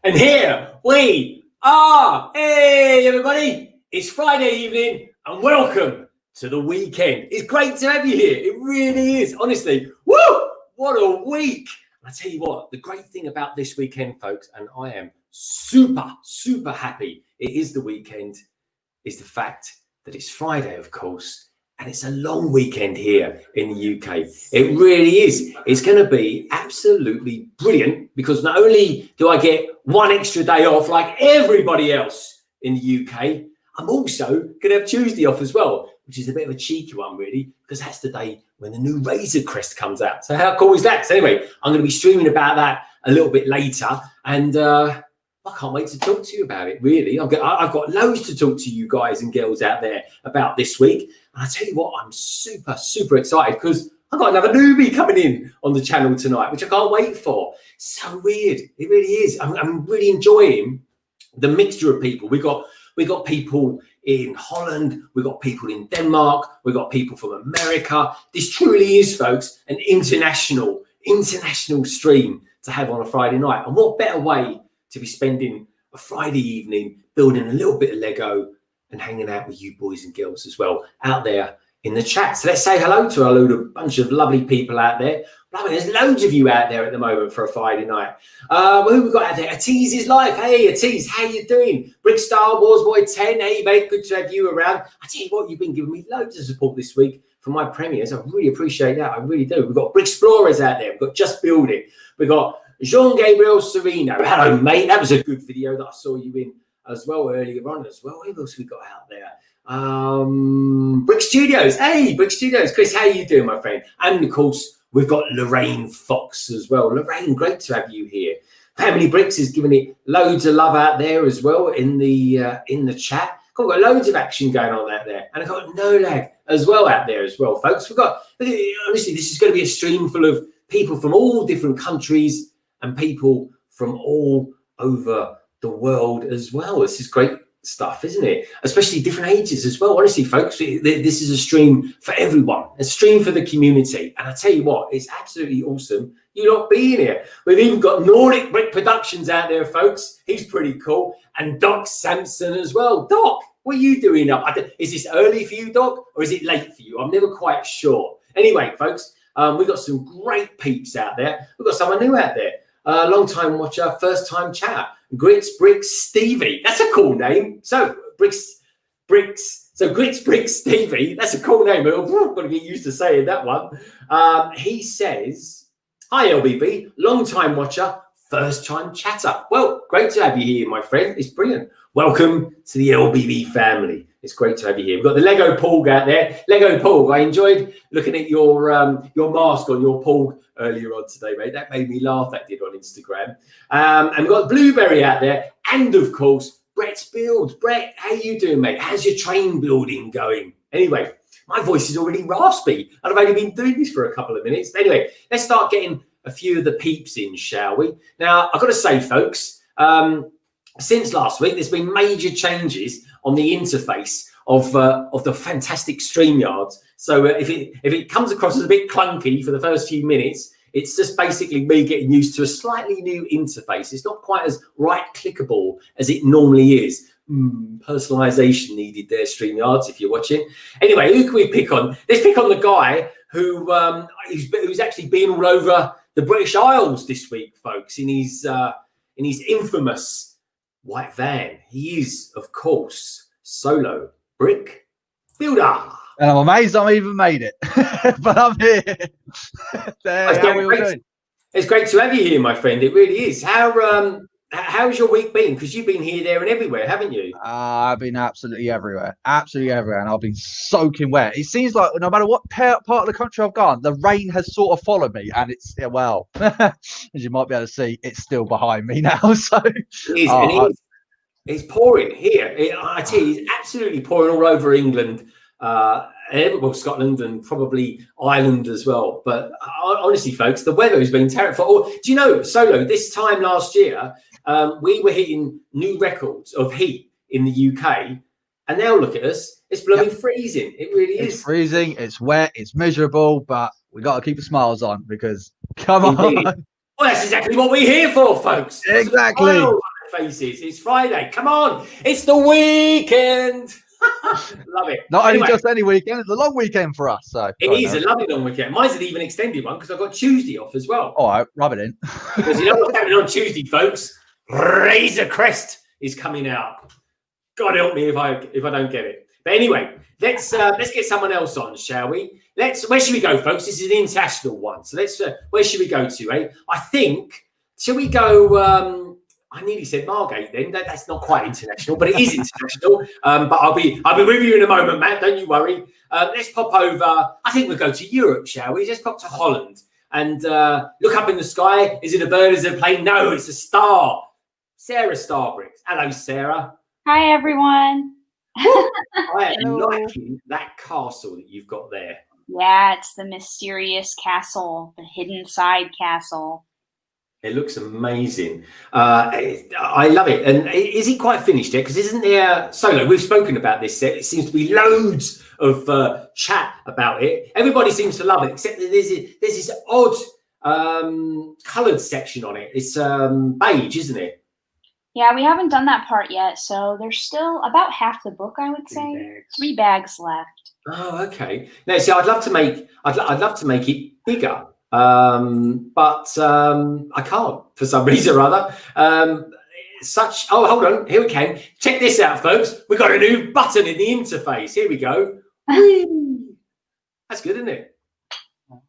And here we are. Hey, everybody. It's Friday evening and welcome to the weekend. It's great to have you here. It really is. Honestly, woo, what a week. I tell you what, the great thing about this weekend, folks, and I am super happy it is the weekend, is the fact that it's Friday, of course, and it's a long weekend here in the UK. It really is. It's going to be absolutely brilliant because not only do I get one extra day off like everybody else in the UK, I'm also going to have Tuesday off as well, which is a bit of a cheeky one, really, because that's the day when the new Razor Crest comes out. So how cool is that? So anyway, I'm going to be streaming about that a little bit later, and I can't wait to talk to you about it, really. I've got loads to talk to you guys and girls out there about this week. And I tell you what, I'm super excited because I've got another newbie coming in on the channel tonight, which I can't wait for. So weird. It really is. I'm really enjoying the mixture of people. We got people in Holland. We've got people in Denmark. We've got people from America. This truly is, folks, an international stream to have on a Friday night. And what better way to be spending a Friday evening building a little bit of Lego and hanging out with you boys and girls as well out there in the chat. So let's say hello to a bunch of lovely people out there. I mean, there's loads of you out there at the moment for a Friday night. Who we got out there? Atiz is live. Hey, Atiz, how you doing? Brick Star Wars Boy 10. Hey, mate, good to have you around. I tell you what, you've been giving me loads of support this week for my premieres. I really appreciate that. I really do. We've got Brick Explorers out there. We've got Just Building. We've got Jean-Gabriel Sereno. Hello, mate. That was a good video that I saw you in as well earlier on as well. Who else we got out there? Brick Studios. Hey, Brick Studios. Chris, how you doing, my friend? And of course, we've got Lorraine Fox as well. Lorraine, great to have you here. Family Bricks is giving it loads of love out there as well in the chat. We've got loads of action going on out there. And I've got No Lag as well out there as well, folks. Honestly, this is going to be a stream full of people from all different countries and people from all over the world as well. This is great stuff, isn't it? Especially different ages as well. Honestly, folks, this is a stream for everyone, a stream for the community. And I tell you what, it's absolutely awesome you lot being here. We've even got Nordic Brick Productions out there, folks. He's pretty cool. And Doc Sampson as well. Doc, what are you doing up? Is this early for you, Doc, or is it late for you? I'm never quite sure. Anyway, folks, we've got some great peeps out there. We've got someone new out there. Long time watcher, first time chatter. Grits Bricks Stevie. That's a cool name. So Bricks. So Grits Bricks Stevie. That's a cool name. I've got to get used to saying that one. He says, "Hi LBB, long time watcher, first time chatter." Well, great to have you here, my friend. It's brilliant. Welcome to the LBB family. It's great to have you here. We've got the Lego Porg out there. Lego Porg, I enjoyed looking at your mask on your Porg earlier on today, mate. That made me laugh, that did, on Instagram. And we've got Blueberry out there. And, of course, Brett's Build. Brett, how you doing, mate? How's your train building going? Anyway, my voice is already raspy. And I've only been doing this for a couple of minutes. Anyway, let's start getting a few of the peeps in, shall we? Now, I've got to say, folks, since last week, there's been major changes on the interface of the fantastic StreamYards. So if it comes across as a bit clunky for the first few minutes, it's just basically me getting used to a slightly new interface. It's not quite as right-clickable as it normally is. Personalization needed there, StreamYards, if you're watching. Anyway, who can we pick on? Let's pick on the guy who's actually been all over the British Isles this week, folks, in his infamous white van. He is, of course, Solo Brick Builder. And I'm amazed I even made it, but I'm here. It's great to have you here, my friend. It really is. How's your week been? Because you've been here, there, and everywhere, haven't you? I've been absolutely everywhere, and I've been soaking wet. It seems like no matter what part of the country I've gone, the rain has sort of followed me, and it's as you might be able to see, it's still behind me now. So it's pouring here. I tell you, it's absolutely pouring all over England. Scotland and probably Ireland as well. But honestly, folks, the weather has been terrible. Do you know, Solo, this time last year, we were hitting new records of heat in the UK. And now look at us. It's blooming freezing. It really is. It's freezing. It's wet. It's miserable. But we got to keep the smiles on because, come on. Well, that's exactly what we're here for, folks. Exactly. faces. It's Friday. Come on. It's the weekend. Love it. Not Anyway, only just any weekend, it's a long weekend for us. So it is a lovely long weekend. Mine's an even extended one because I've got Tuesday off as well. all right, rub it in. Because you know what's happening on Tuesday, folks? Razor Crest is coming out. God help me if I don't get it. But anyway, let's get someone else on, shall we? Where should we go, folks? This is an international one. So where should we go to? I think, shall we go? I nearly said Margate then. That's not quite international, but it is international. But I'll be with you in a moment, Matt. Don't you worry. Let's pop over. I think we'll go to Europe, shall we? Let's pop to Holland and look up in the sky. Is it a bird? Is it a plane? No, it's a star. SaraStar Bricks. Hello, Sarah. Hi, everyone. I am liking that castle that you've got there. Yeah, it's the mysterious castle, the hidden side castle. It looks amazing. I love it. And is it quite finished yet? Because isn't there Solo? We've spoken about this set. It seems to be loads of chat about it. Everybody seems to love it, except that there's this odd coloured section on it. It's beige, isn't it? Yeah, we haven't done that part yet, so there's still about half the book, I would say. 3 bags left. Oh, okay. Now, see, I'd love to make it bigger. But I can't for some reason or other. Oh, hold on. Here we can. Check this out, folks. We've got a new button in the interface. Here we go. That's good, isn't it?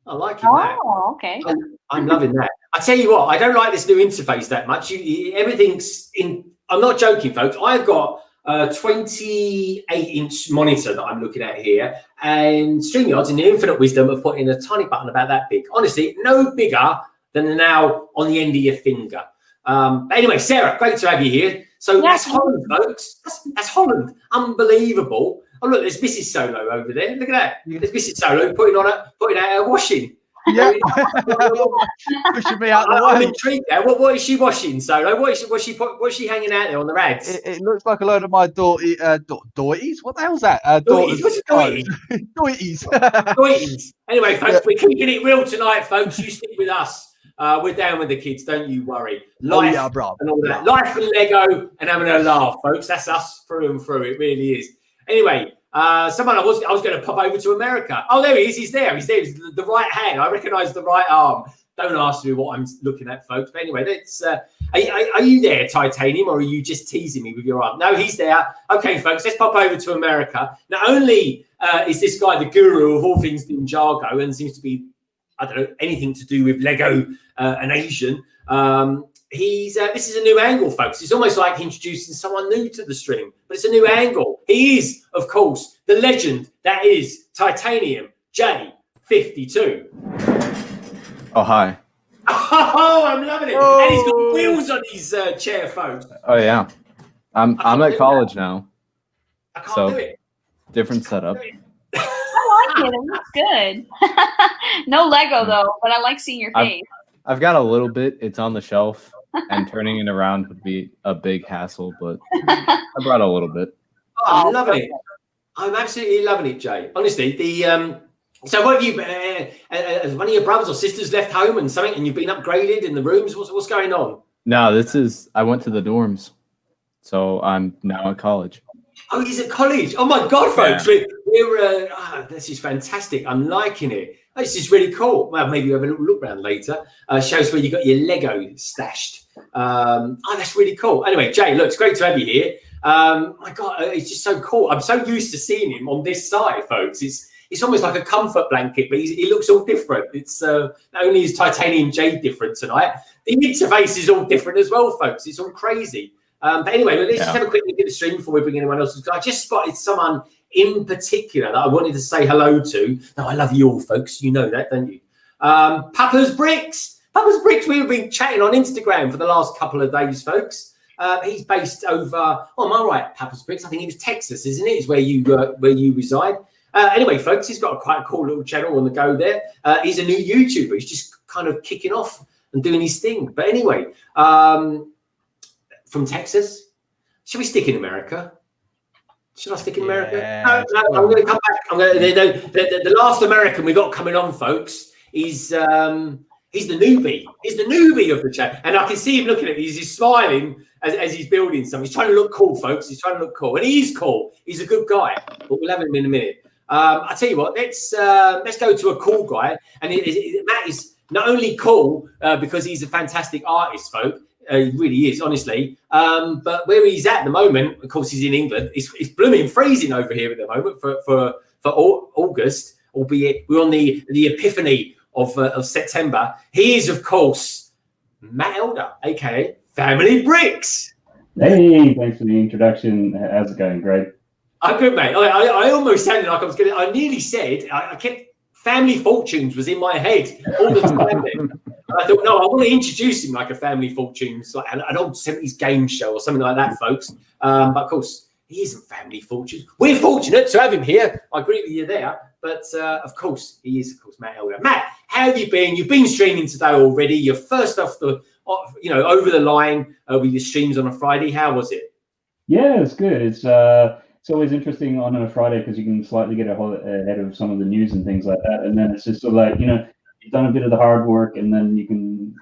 I like it. Oh, okay. I'm loving that. I tell you what, I don't like this new interface that much. Everything's in. I'm not joking, folks. I've got a 28-inch monitor that I'm looking at here, and StreamYard's in the infinite wisdom of putting a tiny button about that big. Honestly, no bigger than the now on the end of your finger. But anyway, Sarah, great to have you here. So that's Holland, folks. That's Holland. Unbelievable. Oh, look, there's Mrs. Solo over there. Look at that. There's Mrs. Solo putting out her washing. Yeah, pushing me out the way. I'm intrigued now. What is she washing, Solo? What's she hanging out there on the rads? It looks like a load of my doities. What the hell's that? Doities. What's doities? Doities. Doities. Anyway, folks, we're keeping it real tonight, folks. You stick with us. We're down with the kids. Don't you worry. Life and all that. Life and Lego and having a laugh, folks. That's us through and through. It really is. Anyway. Someone I was going to pop over to America. Oh, there he is. He's there. He's the right hand. I recognise the right arm. Don't ask me what I'm looking at, folks. But anyway, that's. Are you there, Titanium, or are you just teasing me with your arm? No, he's there. Okay, folks, let's pop over to America. Not only is this guy the guru of all things Ninjago and seems to be, I don't know, anything to do with Lego and Asian. This is a new angle, folks. It's almost like introducing someone new to the stream, but it's a new angle. He is, of course, the legend that is Titanium J52. Oh, hi. Oh, I'm loving it. Oh. And he's got wheels on his chair, folks. Oh, yeah. I'm at college now. I can't do it. Different setup. I like it. It looks good. No Lego, though, but I like seeing your face. I've got a little bit. It's on the shelf, and turning it around would be a big hassle, but I brought a little bit. Oh, I'm loving it. I'm absolutely loving it, Jay. Honestly, so what have you? Has one of your brothers or sisters left home and something, and you've been upgraded in the rooms? What's going on? No, I went to the dorms, so I'm now at college. Oh, he's at college. Oh my God, folks, we're this is fantastic. I'm liking it. This is really cool. Well, maybe we'll have a little look around later. Shows where you got your Lego stashed. That's really cool. Anyway, Jay, look, it's great to have you here. My God, it's just so cool. I'm so used to seeing him on this side, folks. It's almost like a comfort blanket, but he looks all different. It's not only is Titanium J different tonight, the interface is all different as well, folks. It's all crazy. But anyway, let's just have a quick look at the stream before we bring anyone else. I just spotted someone in particular that I wanted to say hello to. Now, I love you all, folks. You know that, don't you? Papa's Bricks. Papa's Bricks, we've been chatting on Instagram for the last couple of days, folks. He's based over, am I right, Papa's Bricks? I think it was Texas, isn't it? Is where you reside. Anyway, folks, he's got a quite cool little channel on the go there. He's a new YouTuber. He's just kind of kicking off and doing his thing. But anyway, from Texas, should we stick in America? Should I stick in America? No, I'm going to come back. The last American we got coming on, folks, is He's the newbie. He's the newbie of the chat. And I can see him looking at me. He's smiling as he's building something. He's trying to look cool, folks. He's trying to look cool. And he is cool. He's a good guy. But we'll have him in a minute. I'll tell you what, let's go to a cool guy. And Matt is not only cool because he's a fantastic artist, folk. He really is, honestly. But where he's at the moment, of course, he's in England. It's blooming freezing over here at the moment for August, albeit we're on the epiphany of September. He is, of course, Matt Elder, aka Family Bricks. Hey, thanks for the introduction. How's it going, Greg? I'm good, mate. I almost sounded like I was I nearly said, I kept Family Fortunes was in my head all the time. And I thought, no, I want to introduce him like a Family Fortunes, like an old 70s game show or something like that, folks. But of course, he isn't Family Fortunes. We're fortunate to have him here. I agree with you there. But of course, he is, of course, Matt Elder. Matt, how have you been? You've been streaming today already. You're first off over the line with your streams on a Friday. How was it? Yeah, it's good. It's always interesting on a Friday because you can slightly get ahead of some of the news and things like that. And then it's just sort of like, you've done a bit of the hard work, and then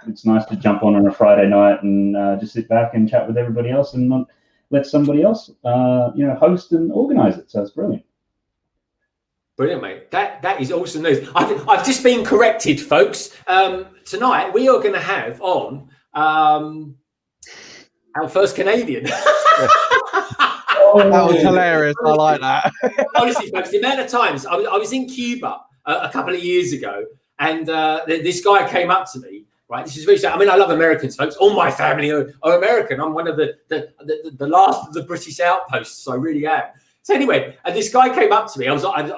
it's nice to jump on a Friday night and just sit back and chat with everybody else and not let somebody else, host and organize it. So it's brilliant. Brilliant, mate. That is awesome news. I've just been corrected, folks. Tonight we are going to have on our first Canadian. That was hilarious. I like that. Honestly, folks, the amount of times I was in Cuba a couple of years ago, and this guy came up to me. Right, this is very sad. I mean, I love Americans, folks. All my family are American. I'm one of the last of the British outposts. I really am. So anyway, this guy came up to me. I was on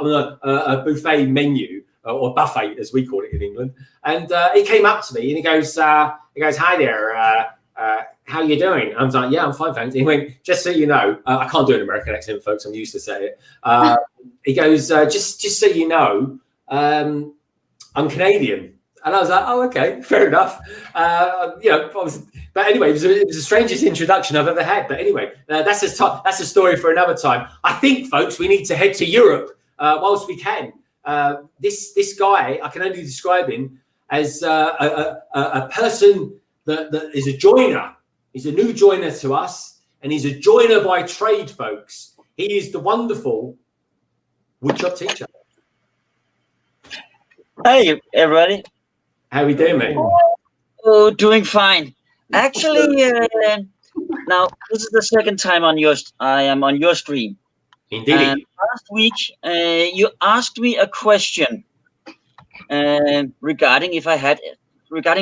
a buffet menu, or buffet as we call it in England, and he came up to me and he goes, "Hi there, how you doing?" I was like, "Yeah, I'm fine, thanks." And he went, "Just so you know," I can't do an American accent, folks. I'm used to say it. He goes, "Just so you know, I'm Canadian." And I was like, "Oh, okay, fair enough." But anyway, it was the strangest introduction I've ever had. But anyway, that's a story for another time. I think, folks, we need to head to Europe whilst we can. This guy, I can only describe him as a person that is a joiner. He's a new joiner to us, and he's a joiner by trade, folks. He is the wonderful WoodShopTeacher. Hey, everybody. How are we doing, mate? Oh, doing fine. Actually, now this is the second time I am on your stream. Indeed. And last week, you asked me a question regarding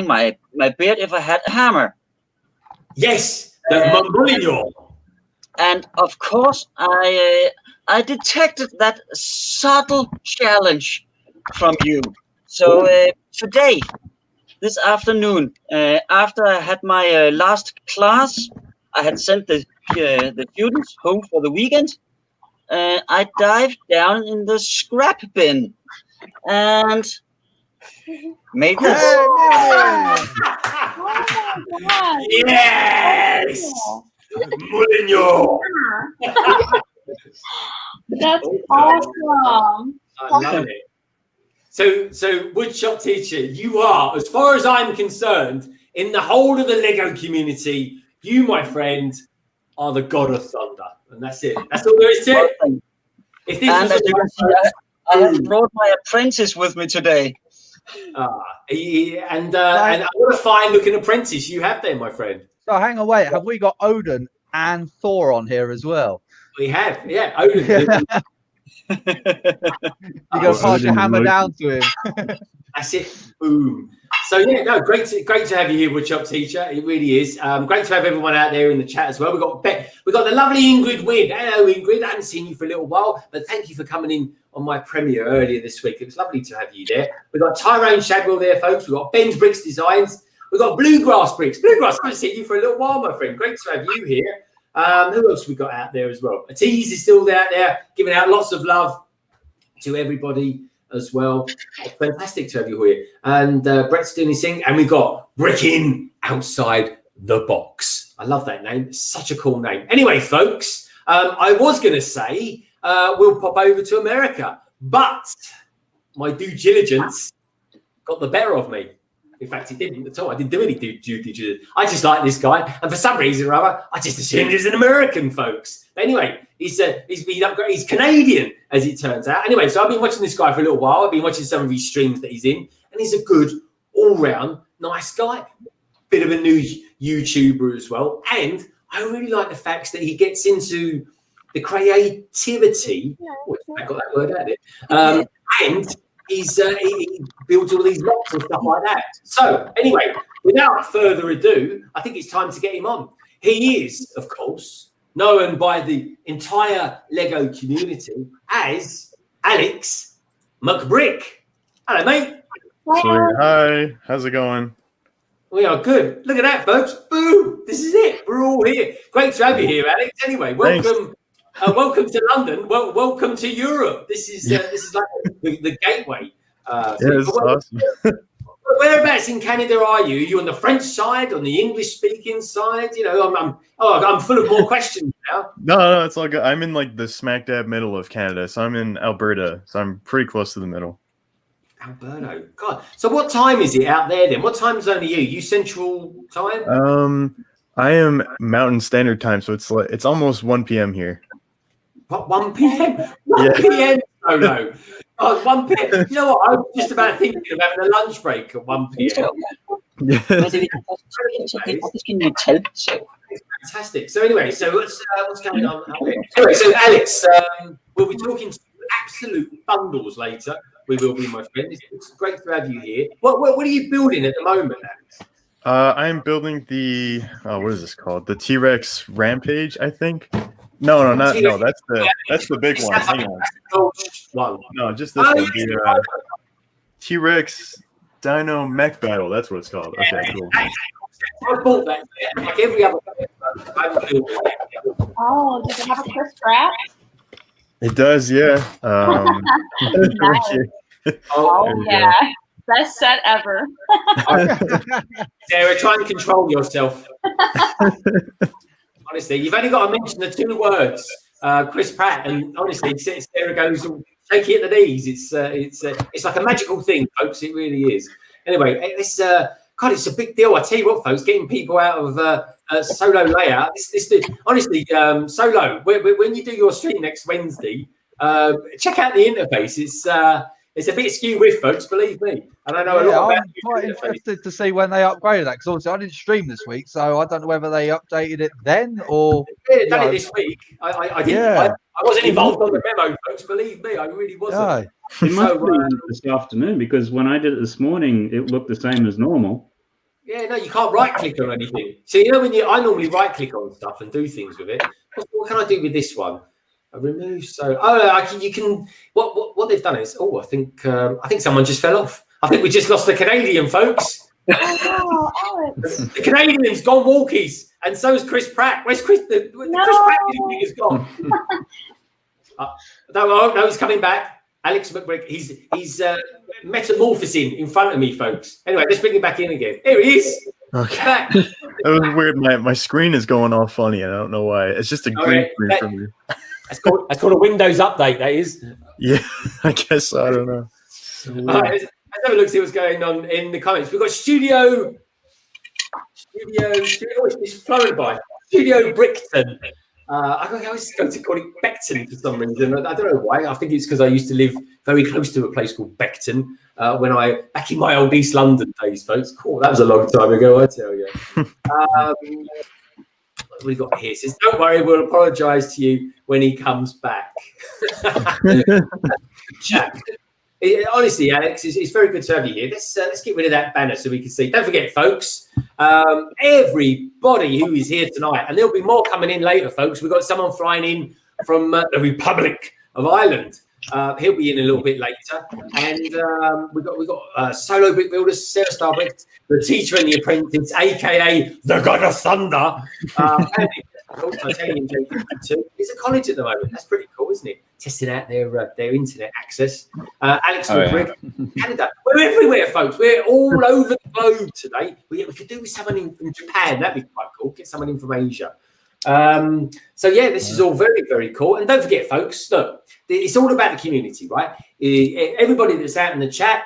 my beard, if I had a hammer. Yes, the Mongolian. And of course, I detected that subtle challenge from you. So today, this afternoon, after I had my last class, I had sent the students home for the weekend. I dived down in the scrap bin and made this. Yes, Mourinho. That's awesome. I love it. So WoodShopTeacher, you are, as far as I'm concerned, in the whole of the Lego community, you, my friend, are the god of thunder, and that's it. That's all there is to it. If this and was as you can see, I have brought my apprentice with me today. and what a fine-looking apprentice you have there, my friend. So hang on, wait. Have we got Odin and Thor on here as well? We have, yeah. Odin. You go pass your hammer down to him. That's it. Boom. So yeah, no, great to have you here, WoodShopTeacher. It really is. Great to have everyone out there in the chat as well. We got the lovely Ingrid Wynn. Hello, Ingrid. I haven't seen you for a little while, but thank you for coming in on my premiere earlier this week. It was lovely to have you there. We've got Tyrone Shadwell there, folks. We've got Ben's Bricks Designs. We've got Bluegrass Bricks. Bluegrass, I haven't seen you for a little while, my friend. Great to have you here. Who else we got out there as well? Tease is still out there, giving out lots of love to everybody as well. Fantastic to have you here. And Brett's doing his thing. And we got Bricking Outside the Box. I love that name. It's such a cool name. Anyway, folks, I was going to say we'll pop over to America, but my due diligence got the better of me. In fact, he didn't at all. I didn't do any due diligence. I just like this guy, and for some reason or other, I just assumed he was an American, folks. But anyway, he's Canadian, as it turns out. Anyway, so I've been watching this guy for a little while. I've been watching some of his streams that he's in, and he's a good, all-round, nice guy. Bit of a new YouTuber as well, and I really like the facts that he gets into the creativity. I got that word out there. And he builds all these locks and stuff like that. So anyway, without further ado, I think it's time to get him on. He is, of course, known by the entire Lego community as Alex McBrick. Hello, mate. Sweet. Hi, how's it going? We are good. Look at that, folks. Boom. This is it. We're all here. Great to have you here, Alex. Anyway, welcome. Welcome to London. Welcome to Europe. This is like the gateway. It's awesome. Whereabouts in Canada are you? Are you on the French side, on the English-speaking side? You know, I'm full of more questions now. No, it's all good. I'm in like the smack dab middle of Canada, so I'm in Alberta, so I'm pretty close to the middle. Alberta, God. So what time is it out there then? What time zone are you? You Central Time? I am Mountain Standard Time, so it's almost 1 p.m. here. What, 1 p.m.? 1 p.m. Oh no. Oh, 1 p.m. You know what? I was just about thinking of having a lunch break at 1 p.m. Fantastic. So anyway, so what's going on? Anyway, so Alex, we'll be talking to absolute bundles later. We will be, my friend. It's great to have you here. What are you building at the moment, Alex? I'm building the what is this called? The T-Rex Rampage, I think. No, that's the big one. Hang on. No, just this one. The T-Rex Dino Mech Battle. That's what it's called. Okay, cool. I bought that like every other. Oh, does it have a Chris Pratt? It does, yeah. Oh yeah, best set ever. Sarah, try and control yourself. Honestly, you've only got to mention the two words, Chris Pratt, and honestly, Sarah goes shaky at the knees. It's like a magical thing, folks. It really is. Anyway, it's a big deal. I tell you what, folks, getting people out of solo layout. Honestly, solo. When you do your stream next Wednesday, check out the interface. It's a bit skew with, folks, believe me. And I know a lot about I'm quite interested to see when they upgraded that, because obviously I didn't stream this week, so I don't know whether they updated it then or. Yeah, done it this week. I didn't. Yeah. I wasn't involved on the memo, folks. Believe me, I really wasn't. Yeah. It must be this afternoon, because when I did it this morning, it looked the same as normal. Yeah, no, you can't right click on anything. So you know I normally right click on stuff and do things with it. What can I do with this one? I remove you can. What they've done is I think someone just fell off. I think we just lost the Canadian, folks. Oh, Alex. The Canadian's gone walkies, and so is Chris Pratt. Where's Chris? Chris Pratt is gone. No, he's coming back. Alex McBrick. He's metamorphosing in front of me, folks. Anyway, let's bring him back in again. Here he is. Okay. That was weird. My screen is going all funny. I don't know why. It's just a green screen from you. That's called a Windows update, that is. Yeah, I guess so. I don't know. All right, let's have a look, see what's going on in the comments. We've got Studio it's flowing by. Studio Brickton. I always go to call it Beckton for some reason. I don't know why. I think it's because I used to live very close to a place called Beckton back in my old East London days, folks. Cool, that was a long time ago, I tell you. What we got here says, don't worry, we'll apologise to you when he comes back. Honestly, Alex, it's very good to have you here. Let's get rid of that banner so we can see. Don't forget, folks, everybody who is here tonight, and there'll be more coming in later, folks. We've got someone flying in from the Republic of Ireland. He'll be in a little bit later, and we've got solo brick builders, SaraStar Bricks, the teacher and the apprentice, aka the God of Thunder. Titanium J52. It's a college at the moment. That's pretty cool, isn't it? Testing out their internet access. Alex McBrick, Canada. We're everywhere, folks. We're all over the globe today. We could do with someone in from Japan. That'd be quite cool. Get someone in from Asia. So yeah, this is all very, very cool. And don't forget, folks, look, it's all about the community, right? Everybody that's out in the chat,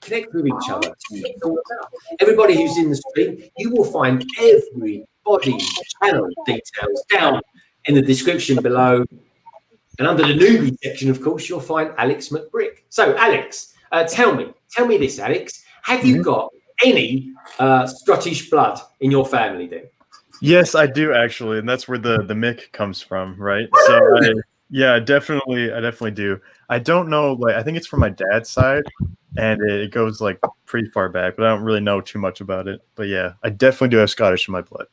connect with each other. Everybody who's in the stream, you will find everybody's channel details down in the description below. And under the newbie section, of course, you'll find Alex McBrick. So, Alex, tell me this, Alex. Have you got any Scottish blood in your family then? Yes, I do actually, and that's where the Mick comes from, right? So I definitely do. I don't know, like I think it's from my dad's side, and it goes like pretty far back, but I don't really know too much about it. But yeah, I definitely do have Scottish in my blood.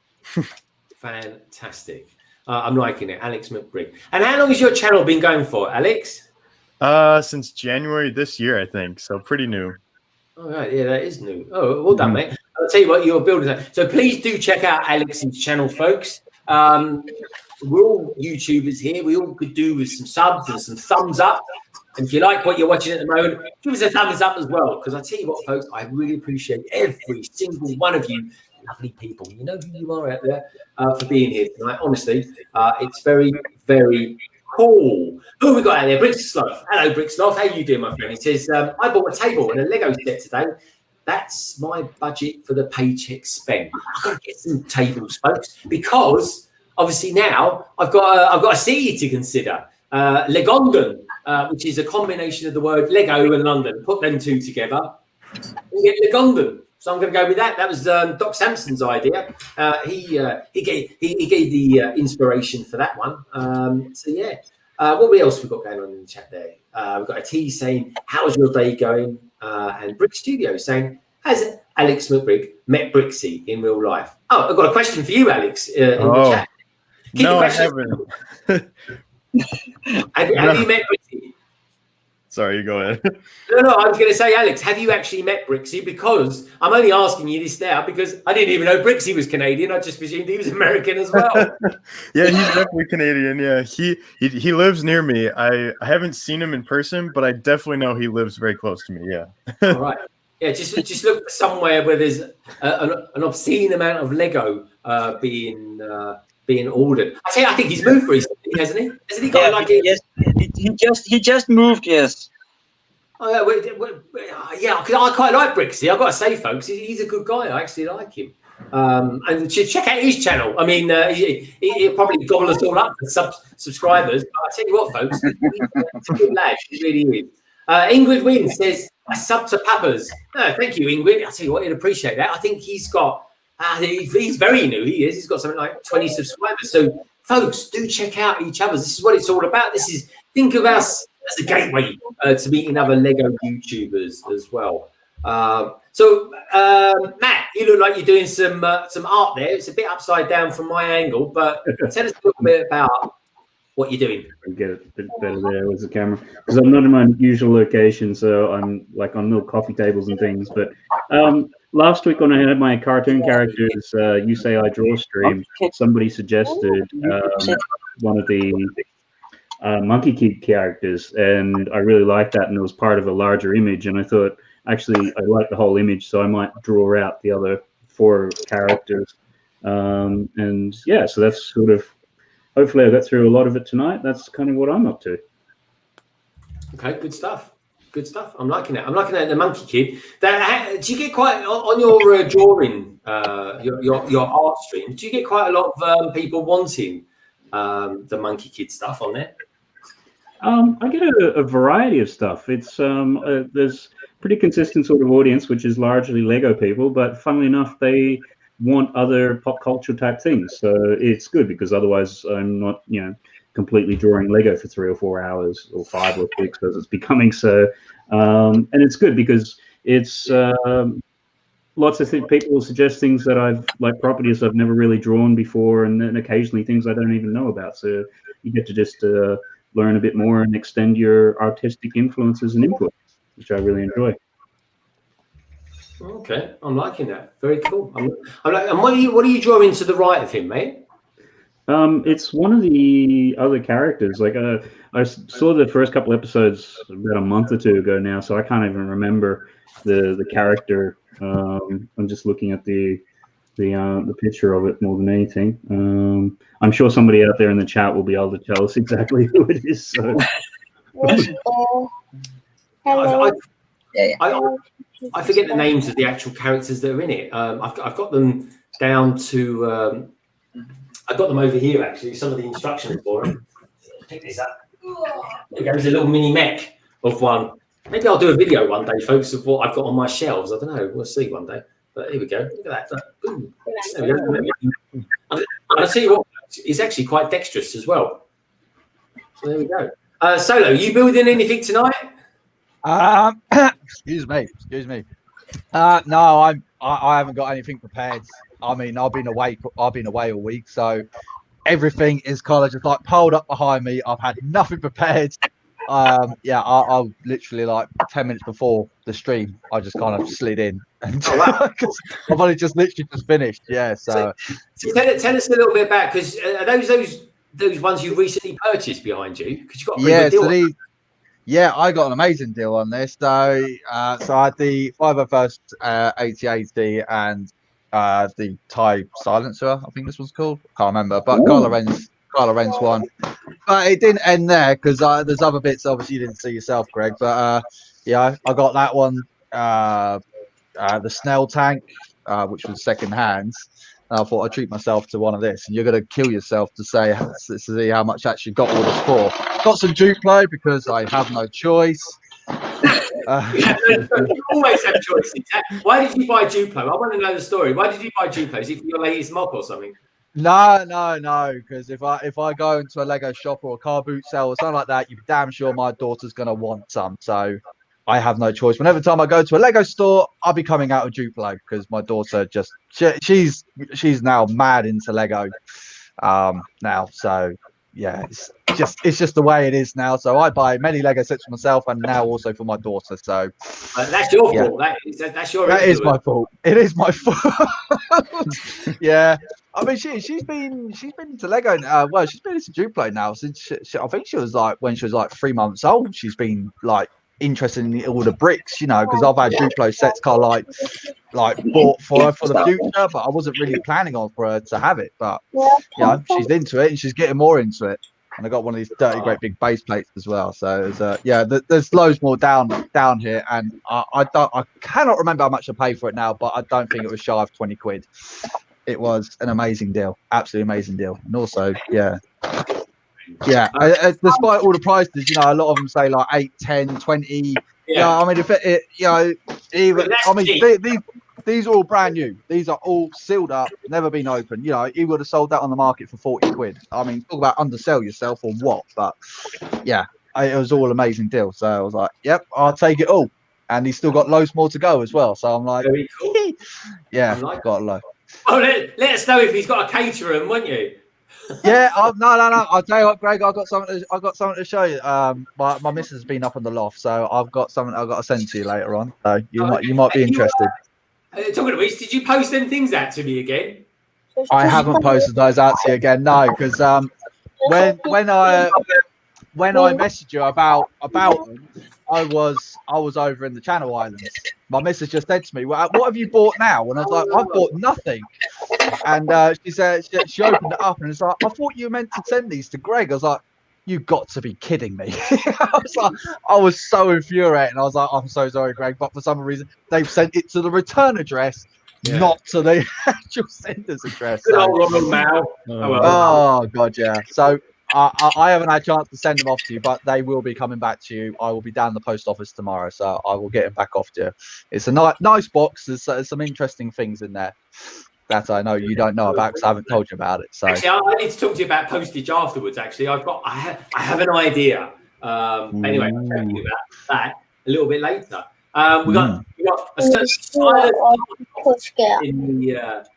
Fantastic. I'm liking it, Alex McBrick. And how long has your channel been going for, Alex? Since January this year, I think. So pretty new. All right, yeah, that is new. Oh, well done, mate. I'll tell you what, you're building that. So please do check out Alex's channel, folks. We're all YouTubers here. We all could do with some subs and some thumbs up. And if you like what you're watching at the moment, give us a thumbs up as well. Because I tell you what, folks, I really appreciate every single one of you lovely people. You know who you are out there for being here tonight. Honestly, it's very, very cool. Who have we got out there? Bricksloff. Hello, Bricksloff. How you doing, my friend? He says, I bought a table and a Lego set today. That's my budget for the paycheck spend. I've got to get some tables, folks, because obviously now I've got a city to consider. Legondon, which is a combination of the word Lego and London. Put them two together and get Legondon. So I'm going to go with that. That was Doc Sampson's idea. He gave the inspiration for that one. So yeah. What else we got going on in the chat there? We've got a T saying, "How's your day going?" And Brick Studio saying, "Has Alex McBrick met Brixie in real life?" Oh, I've got a question for you, Alex, in the chat. No, I haven't. Have you met Brixie? Sorry, you go ahead. No, I was going to say, Alex, have you actually met Brixie? Because I'm only asking you this now because I didn't even know Brixie was Canadian. I just presumed he was American as well. Yeah, he's definitely Canadian. Yeah, he lives near me. I haven't seen him in person, but I definitely know he lives very close to me. Yeah. All right. Yeah, just look for somewhere where there's an obscene amount of Lego being ordered. I think he's moved recently, hasn't he? Hasn't he got Yes, he just moved. Yes. Oh, yeah, because I quite like Brixie. I've got to say, folks, he's a good guy. I actually like him. And check out his channel. I mean, he'll probably gobble us all up for subscribers. But I tell you what, folks, he's a good lad. He really is. Ingrid Wynn says, "I sub to Papas." Oh, thank you, Ingrid. I tell you what, he'd appreciate that. I think he's got. He's very new. He is. He's got something like 20 subscribers. So, folks, do check out each other. This is what it's all about. Think of us as a gateway to meeting other Lego YouTubers as well. So, Matt, you look like you're doing some art there. It's a bit upside down from my angle, but tell us a little bit about what you're doing. I get it a bit better there with the camera because I'm not in my usual location, so I'm like on little coffee tables and things. But last week when I had my cartoon characters, You Say I Draw stream, somebody suggested one of the Monkey Kid characters, and I really liked that, and it was part of a larger image. And I thought, actually, I like the whole image, so I might draw out the other 4 characters. And yeah, so that's sort of. Hopefully, I got through a lot of it tonight. That's kind of what I'm up to. Okay, good stuff. Good stuff. I'm liking it. I'm liking that. The Monkey Kid. Do you get quite on your drawing, your art stream? Do you get quite a lot of people wanting the Monkey Kid stuff on there? I get a variety of stuff. It's there's pretty consistent sort of audience, which is largely Lego people. But funnily enough, they want other pop culture type things. So it's good because otherwise I'm not, completely drawing Lego for 3 or 4 hours or 5 or 6 as it's becoming so. And it's good because it's lots of people will suggest things that I've like properties I've never really drawn before, and then occasionally things I don't even know about. So you get to just learn a bit more and extend your artistic influences and input, which I really enjoy. Okay, I'm liking that. Very cool. I'm like, and what are you drawing to the right of him, mate? It's one of the other characters. Like I saw the first couple episodes about a month or 2 ago now, so I can't even remember the character. I'm just looking at the picture of it more than anything. I'm sure somebody out there in the chat will be able to tell us exactly who it is. So. Hello. Yeah. I forget the names of the actual characters that are in it. I've got them down to. I've got them over here actually. Some of the instructions for them. Pick this up. There's a little mini mech of one. Maybe I'll do a video one day, folks, of what I've got on my shelves. I don't know. We'll see one day. But here we go. Look at that. Boom. There we go. And I tell you what, it's actually quite dexterous as well. So there we go. Solo, you building anything tonight? Excuse me. No, I haven't got anything prepared. I mean, I've been away all week, so everything is kind of just like piled up behind me. I've had nothing prepared. I literally like 10 minutes before the stream, I just kind of slid in, and I've only just finished. Yeah, so tell us a little bit about, because are those ones you recently purchased behind you? Because you got a pretty good deal. Yeah, I got an amazing deal on this. So I had the 501st 8080 and the Thai silencer, I think this was called. Can't remember, but Kylo Ren's one. But it didn't end there, because there's other bits obviously you didn't see yourself, Greg. But I got that one, the Snell tank, which was second hand. And I thought I'd treat myself to one of this, and you're going to kill yourself to see how much actually got all this for. Got some Duplo because I have no choice. You always have choices. Why did you buy Duplo? I want to know the story. Why did you buy Duplo? Is it for your latest mock or something? No. Because if I go into a Lego shop or a car boot sale or something like that, you're damn sure my daughter's going to want some. So I have no choice. Whenever time I go to a Lego store, I'll be coming out of Duplo, because my daughter she's now mad into Lego now. So yeah, it's just the way it is now. So I buy many Lego sets for myself, and now also for my daughter. So that's your fault. That is my fault. It is my fault. Yeah. I mean, she's been into Lego. She's been into Duplo now since I think she was like, when she was like 3 months old. She's been like interested in all the bricks, because I've had Duplo sets kind of like bought for her for the future, but I wasn't really planning on for her to have it. But she's into it, and she's getting more into it. And I got one of these dirty great big base plates as well. So there's loads more down here, and I cannot remember how much I paid for it now, but I don't think it was shy of 20 quid. It was an amazing deal, absolutely amazing deal. And also, despite all the prices, a lot of them say like 8, 10, 20. I mean, these are all brand new. These are all sealed up, never been opened. You would have sold that on the market for 40 quid. I mean, talk about undersell yourself or what? But it was all amazing deal. So I was like, yep, I'll take it all. And he's still got loads more to go as well. So I'm like, very cool. Got a load. Oh, let us know if he's got a caterer, won't you? No. I'll tell you what, Greg. I've got something to show you. My missus has been up on the loft, so I've got something I've got to send to you later on. So you might be interested. Talking of which, did you post them things out to me again? I haven't posted those out to you again, no, because when I messaged you about them, I was over in the Channel Islands. My missus just said to me, "Well, what have you bought now?" And I was like, "I've bought nothing." And she said she opened it up and it's like, "I thought you were meant to send these to Greg." I was like, "You got to be kidding me!" I was so infuriated. I was like, "I'm so sorry, Greg," but for some reason they've sent it to the return address, not to the actual sender's address. Oh god, yeah. So I haven't had a chance to send them off to you, but they will be coming back to you. I will be down the post office tomorrow, so I will get them back off to you. It's a nice box. There's some interesting things in there that I know you don't know about because I haven't told you about it. So actually, I need to talk to you about postage afterwards. Actually, I have an idea. Anyway, I'll tell you about that a little bit later. We got a certain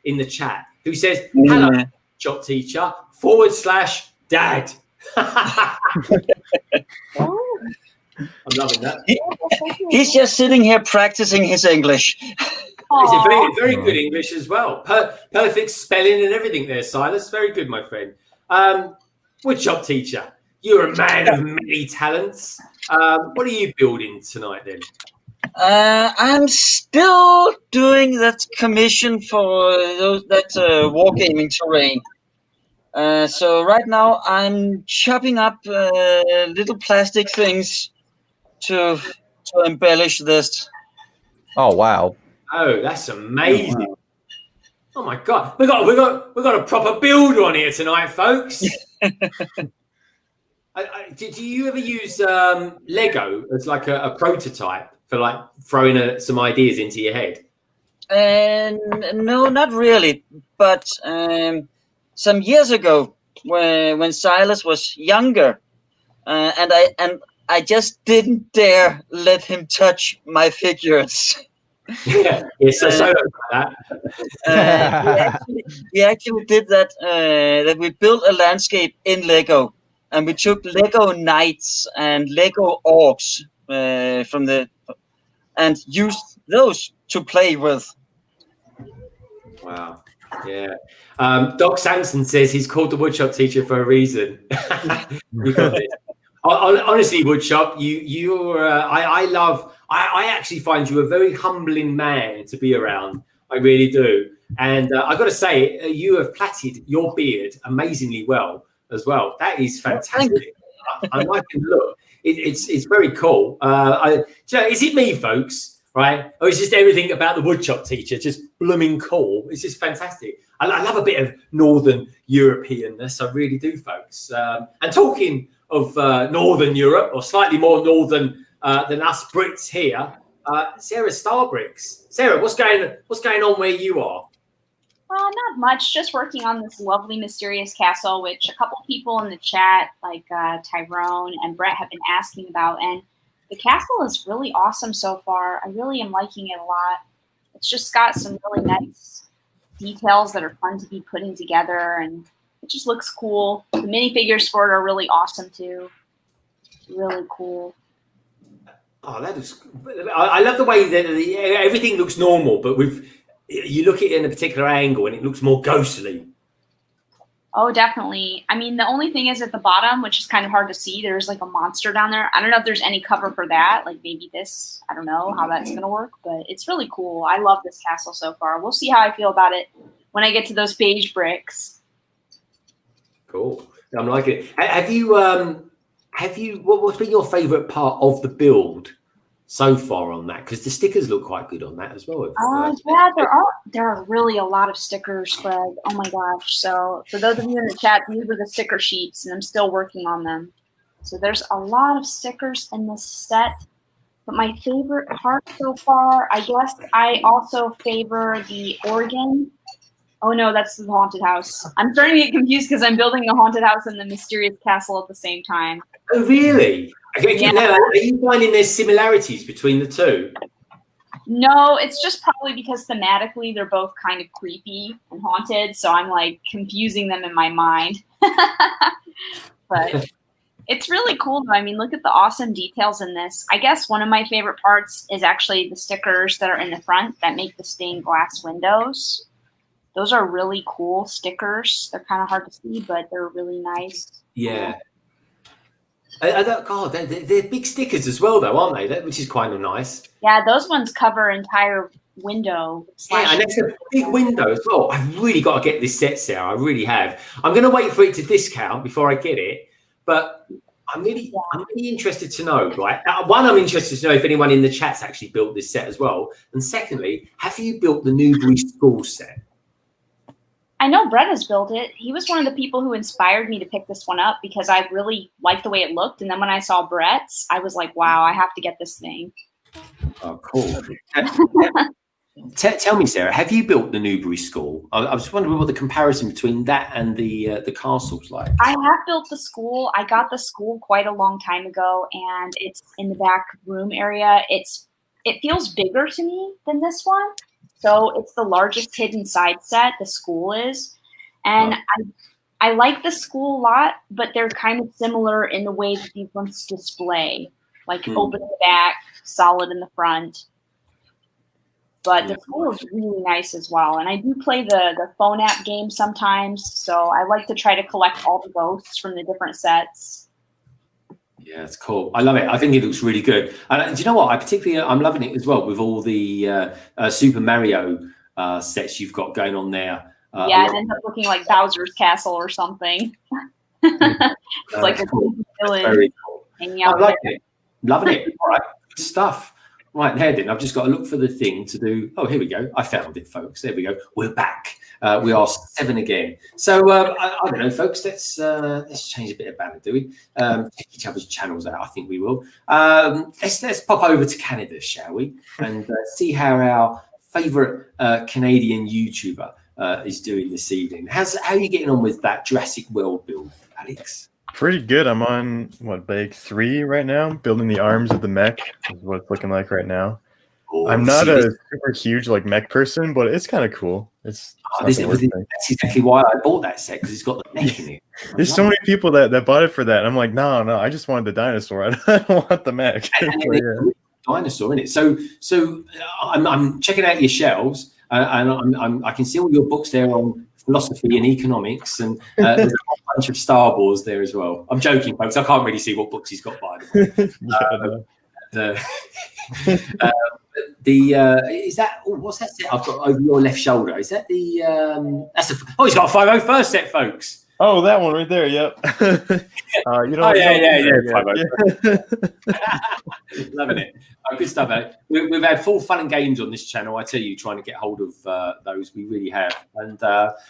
in the chat who says, "Hello, shop teacher /dad." I'm loving that. He's just sitting here practicing his English. It's a very, very good English as well. Perfect spelling and everything there, Silas. Very good, my friend. Woodshop teacher, you're a man of many talents. What are you building tonight then? I'm still doing that commission for that wargaming terrain. So right now I'm chopping up little plastic things to to embellish this. Oh wow! Oh, that's amazing! Oh my god, we got a proper builder on here tonight, folks. Do you ever use Lego as like a prototype for like throwing some ideas into your head? No, not really. But some years ago, when Silas was younger, and I just didn't dare let him touch my figures. Yeah, so about that. We actually did that. That we built a landscape in Lego, and we took Lego knights and Lego orcs and used those to play with. Wow. Yeah. Doc Sampson says he's called the woodshop teacher for a reason. You got it. Honestly, Woodshop, I actually find you a very humbling man to be around. I really do. And I got to say, you have plaited your beard amazingly well as well. That is fantastic. I like the look. It's very cool. Is it me, folks? Right? Or is just everything about the woodshop teacher just blooming cool? It's just fantastic. I love a bit of Northern Europeanness. I really do, folks. And talking of Northern Europe, or slightly more northern than us Brits here, SaraStar Bricks. Sarah, what's going on where you are? Not much. Just working on this lovely, mysterious castle, which a couple people in the chat, like Tyrone and Brett, have been asking about. And the castle is really awesome so far. I really am liking it a lot. It's just got some really nice details that are fun to be putting together, and it just looks cool. The minifigures for it are really awesome too. Really cool. Oh, that is. I love the way that everything looks normal, but you look at it in a particular angle and it looks more ghostly. Oh, definitely. I mean, the only thing is at the bottom, which is kind of hard to see, there's like a monster down there. I don't know if there's any cover for that, like maybe this. I don't know how that's going to work, but it's really cool. I love this castle so far. We'll see how I feel about it when I get to those beige bricks. Cool. I'm liking it. Have you what's been your favorite part of the build so far on that? Because the stickers look quite good on that as well. Yeah, there are really a lot of stickers, Greg. Oh my gosh. So for those of you in the chat, these are the sticker sheets, and I'm still working on them. So there's a lot of stickers in this set. But my favorite part so far, I guess I also favor the organ. Oh no, that's the haunted house. I'm starting to get confused because I'm building the haunted house and the mysterious castle at the same time. Oh really? Okay, Yeah. Now, are you finding there's similarities between the two? No, it's just probably because thematically they're both kind of creepy and haunted, so I'm like confusing them in my mind. But it's really cool though. I mean, look at the awesome details in this. I guess one of my favorite parts is actually the stickers that are in the front that make the stained glass windows. Those are really cool stickers. They're kind of hard to see, but they're really nice. Yeah. God, they're big stickers as well, though, aren't they? Which is kind of nice. Yeah, those ones cover entire window. Yeah, and it's a big window as well. I've really got to get this set, Sarah. I really have. I'm going to wait for it to discount before I get it, but I'm really interested to know, right? One, I'm interested to know if anyone in the chat's actually built this set as well. And secondly, have you built the Newbury School set? I know Brett has built it. He was one of the people who inspired me to pick this one up because I really liked the way it looked. And then when I saw Brett's, I was like, wow, I have to get this thing. Oh, cool. Tell me, Sarah, have you built the Newbury School? I was wondering what the comparison between that and the castle's like. I have built the school. I got the school quite a long time ago, and it's in the back room area. It feels bigger to me than this one. So it's the largest hidden side set, the school is. And I like the school a lot, but they're kind of similar in the way that these ones display. Like open in the back, solid in the front. But the school is really nice as well. And I do play the phone app game sometimes. So I like to try to collect all the ghosts from the different sets. Yeah, it's cool. I love it. I think it looks really good. And do you know what? I'm loving it as well with all the Super Mario sets you've got going on there. Yeah, it ends up looking like Bowser's Castle or something. It's like a cool. villain Very cool. hanging out I like it. Loving it. All right. Good stuff. Right there, then. I've just got to look for the thing to do. Oh, here we go. I found it, folks. There we go. We're back. We are 7 again. So I don't know, folks. Let's change a bit of banner, do we? Check each other's channels out. I think we will. Let's pop over to Canada, shall we? And see how our favourite Canadian YouTuber is doing this evening. How are you getting on with that Jurassic World build, Alex? Pretty good. I'm on bag 3 right now, building the arms of the mech. Is what it's looking like right now. Oh, I'm not a super huge mech person, but it's kind of cool. That's exactly why I bought that set, because it's got the mech in it. There's so many people that bought it for that. I'm like, no, I just wanted the dinosaur. I don't want the mech. Dinosaur in it. So I'm checking out your shelves, and I can see all your books there on philosophy and economics, and there's a whole bunch of Star Wars there as well. I'm joking, folks. I can't really see what books he's got by the way. Is that what's that set I've got over your left shoulder? Is that the that's a he's got a 501st set, folks. Oh, that one right there. Yep. Loving it. Good stuff, mate. We've had full fun and games on this channel. I tell you, trying to get hold of those, we really have. And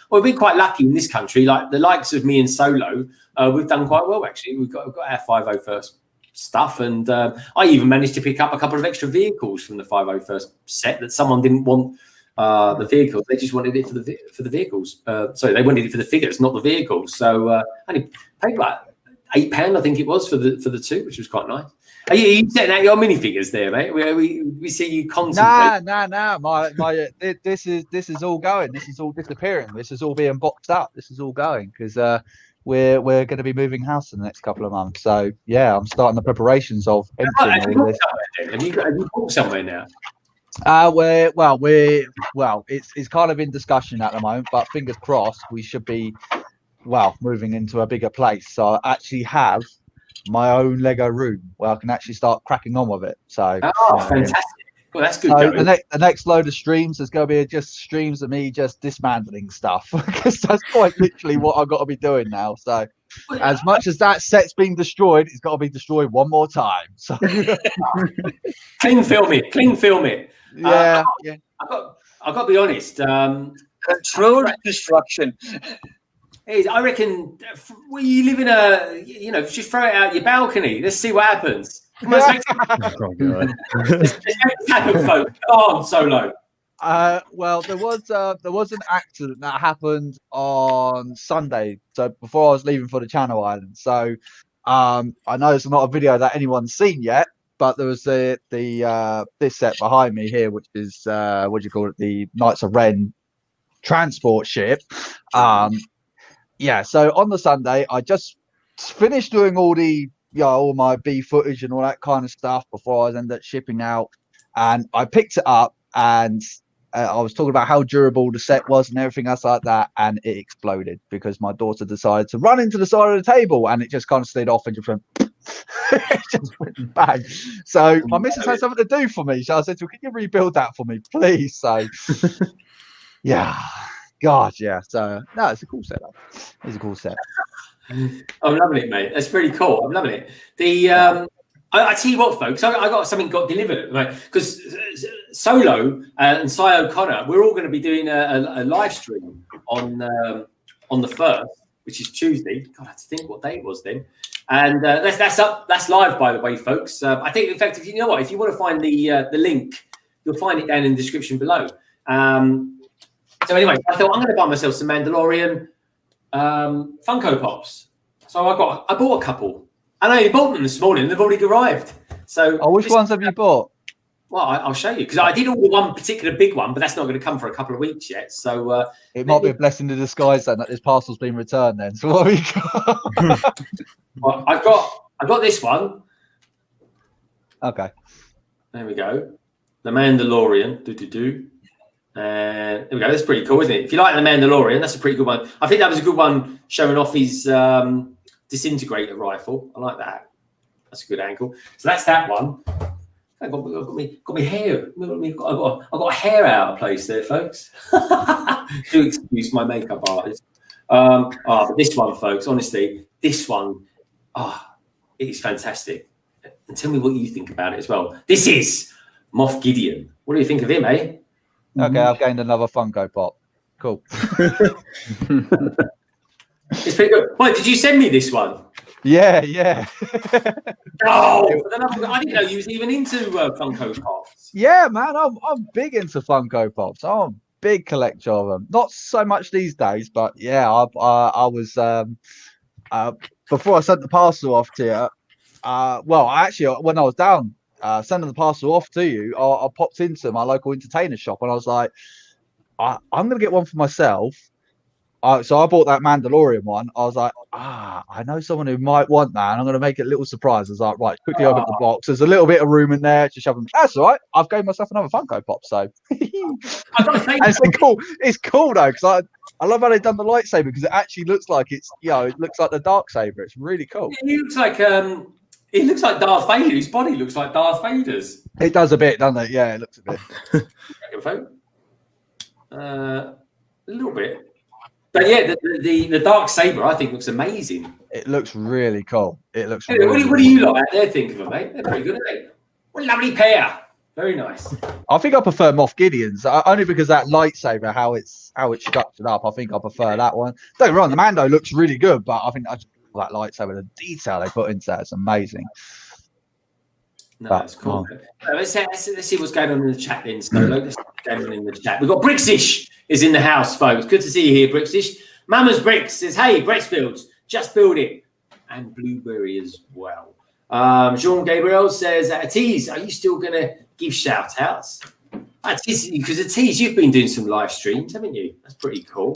we've been quite lucky in this country. Like the likes of me and Solo, we've done quite well actually. We've got our 501st stuff, and I even managed to pick up a couple of extra vehicles from the 501st set that someone didn't want. The vehicles, they just wanted it for the vehicles. Sorry, they wanted it for the figures, not the vehicles. So only paid like £8, I think it was, for the two, which was quite nice. Are you setting out your minifigures there, mate? We see you constantly. Nah. My this is all going. This is all disappearing. This is all being boxed up. This is all going because we're going to be moving house in the next couple of months. So yeah, I'm starting the preparations of emptying all this. Have you bought somewhere now? It's kind of in discussion at the moment, but fingers crossed we should be moving into a bigger place. So I actually have my own Lego room where I can actually start cracking on with it. So fantastic. Well, that's good. So the next load of streams is going to be just streams of me just dismantling stuff because that's quite literally what I've got to be doing now. So as much as that set's been destroyed, it's got to be destroyed one more time. So clean film it. Yeah, I've got to be honest. Controlled destruction. I reckon you live in just throw it out your balcony. Let's see what happens. Come on, let's happen, folks. Come on, Solo. Well, there was an accident that happened on Sunday. So before I was leaving for the Channel Islands. So I know it's not a video that anyone's seen yet, but there was this set behind me here, which is what do you call it? The Knights of Ren transport ship. So on the Sunday, I just finished doing all my B footage and all that kind of stuff before I ended up shipping out, and I picked it up and I was talking about how durable the set was and everything else like that, and it exploded because my daughter decided to run into the side of the table and it just kind of slid off and just went it just went bang. So my missus had something to do for me, so I said to her, can you rebuild that for me please? So yeah. God, yeah. So no, it's a cool setup. It's a cool set. I'm loving it, mate. That's pretty cool. I'm loving it. I tell you what, folks, I got something got delivered, right? Because Solo and Si O'Connor, we're all going to be doing a live stream on the 1st, which is Tuesday. God, I have to think what day it was then. And that's live, by the way, folks. I think, in fact, if you want to find the link, you'll find it down in the description below. So anyway, I thought I'm going to buy myself some Mandalorian Funko Pops. So I bought a couple. I only bought them this morning. They've already arrived. So which ones have you bought? Well, I'll show you because I did order one particular big one, but that's not going to come for a couple of weeks yet. So it might be a blessing in disguise then that this parcel's been returned. Then, so what have you got? Well, I've got this one. Okay. There we go. The Mandalorian. And there we go. That's pretty cool, isn't it? If you like the Mandalorian, that's a pretty good one. I think that was a good one showing off his disintegrator rifle. I like that. That's a good angle. So that's that one. I got me hair. I got a hair out of place there, folks. Do excuse my makeup artist. But this one, folks, honestly, this one, it is fantastic. and tell me what you think about it as well. This is Moff Gideon. What do you think of him, eh? Okay, I've gained another Funko Pop. Cool. It's pretty good. Wait, did you send me this one? Yeah. Oh, I didn't know you was even into Funko Pops. Yeah, man, I'm big into Funko Pops. I'm a big collector of them. Not so much these days, but yeah, I was before I sent the parcel off to you. Well, actually, when I was down sending the parcel off to you, I popped into my local entertainer shop and I was like, I'm gonna get one for myself. So I bought that Mandalorian one. I was like, I know someone who might want that, and I'm going to make it a little surprise. I was like, right, quickly open the box. There's a little bit of room in there. Just shove them. That's all right. I've gave myself another Funko Pop. So it's cool though, because I love how they've done the lightsaber, because it actually looks like it looks like the dark saber. It's really cool. He looks like Darth Vader. His body looks like Darth Vader's. It does a bit, doesn't it? Yeah, it looks a bit. A little bit. But yeah, the dark saber I think looks amazing. It looks really cool. It looks. Anyway, really what do you lot out there think of them, mate? They're pretty good, aren't they? What a lovely pair. Very nice. I think I prefer Moff Gideon's only because that lightsaber, how it's structured up. I think I prefer that one. Don't get me wrong, the Mando looks really good, but I think that lightsaber, the detail they put into that is amazing. No, that's cool. Let's see what's going on in the chat then. So let's see what's going on in the chat. We've got Bricksish is in the house, folks. Good to see you here, Bricksish. Mama's Bricks says, hey, Brett's builds, just build it. And Blueberry as well. Jean Gabriel says, Tease, are you still going to give shout outs? Because Tease, you've been doing some live streams, haven't you? That's pretty cool.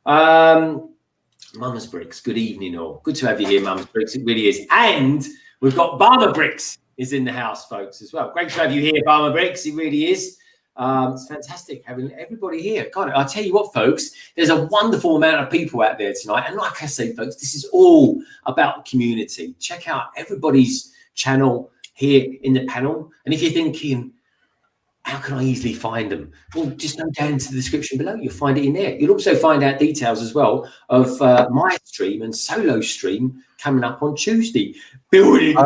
Mama's Bricks, good evening all. Good to have you here, Mama's Bricks. It really is. And we've got Barmer Bricks is in the house, folks, as well. Great to have you here, Barmer Bricks. It really is. It's fantastic having everybody here. God, I'll tell you what, folks, there's a wonderful amount of people out there tonight. And like I say, folks, this is all about the community. Check out everybody's channel here in the panel. And if you're thinking, how can I easily find them? Well, just go down to the description below. You'll find it in there. You'll also find out details as well of my stream and solo stream coming up on Tuesday. Building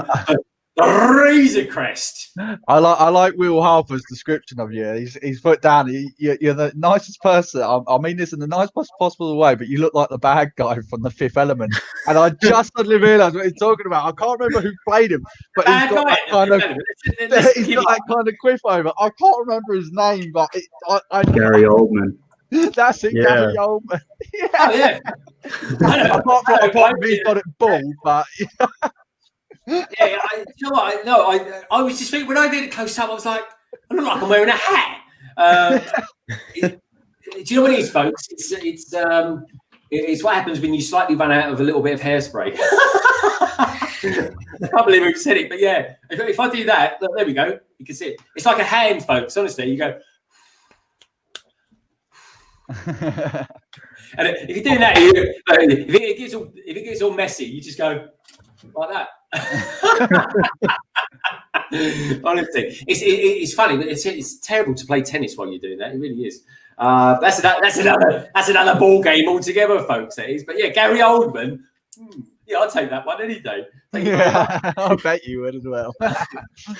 the Razor Crest. I like Will Harper's description of you. He's put down, you're the nicest person. I mean this in the nicest possible way, but you look like the bad guy from The Fifth Element. And I just suddenly realised what he's talking about. I can't remember who played him, but he's got that kind of quiff over. I can't remember his name, but Gary Oldman. That's it, Yeah. Gary Oldman. Yeah. Oh, yeah. Apart from he's got it bald, but Yeah, you know what? I was just thinking when I did it close up, I was like, I look like I'm wearing a hat. Do you know what it is, folks? It's what happens when you slightly run out of a little bit of hairspray. I can't believe we said it, but yeah, if I do that, look, there we go. You can see it. It's like a hand, folks. Honestly, you go. And if you're doing that, if it gets all messy, you just go like that. Honestly, it's funny, but it's terrible to play tennis while you're doing that. It really is. That's another ball game altogether, folks. That is. But yeah, Gary Oldman. Yeah, I'll take that one any day. yeah, I bet you would as well.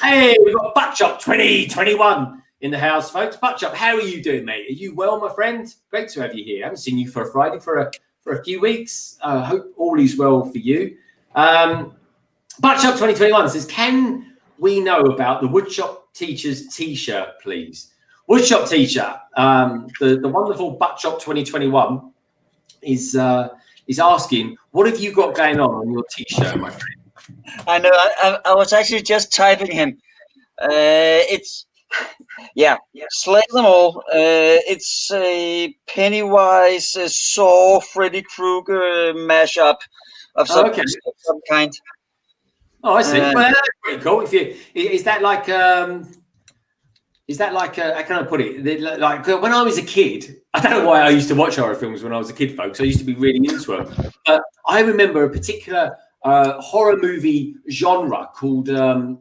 Hey, we've got Buttchop 2021 in the house, folks. Buttchop, how are you doing, mate? Are you well, my friend? Great to have you here. I haven't seen you for a Friday for a few weeks. I hope all is well for you. Buttshop 2021 says, can we know about the WoodShopTeacher's t-shirt, please? WoodShopTeacher, the wonderful Buttshop 2021 is asking, what have you got going on your t-shirt, my friend? I know. I was actually just typing him. It's slay them all. It's a Pennywise Saw Freddy Krueger mashup of some kind. Oh, I see. Well, that's pretty cool. Is that like how can I put it? Like when I was a kid, I don't know why I used to watch horror films when I was a kid, folks. I used to be really into them. I remember a particular horror movie genre called Hell.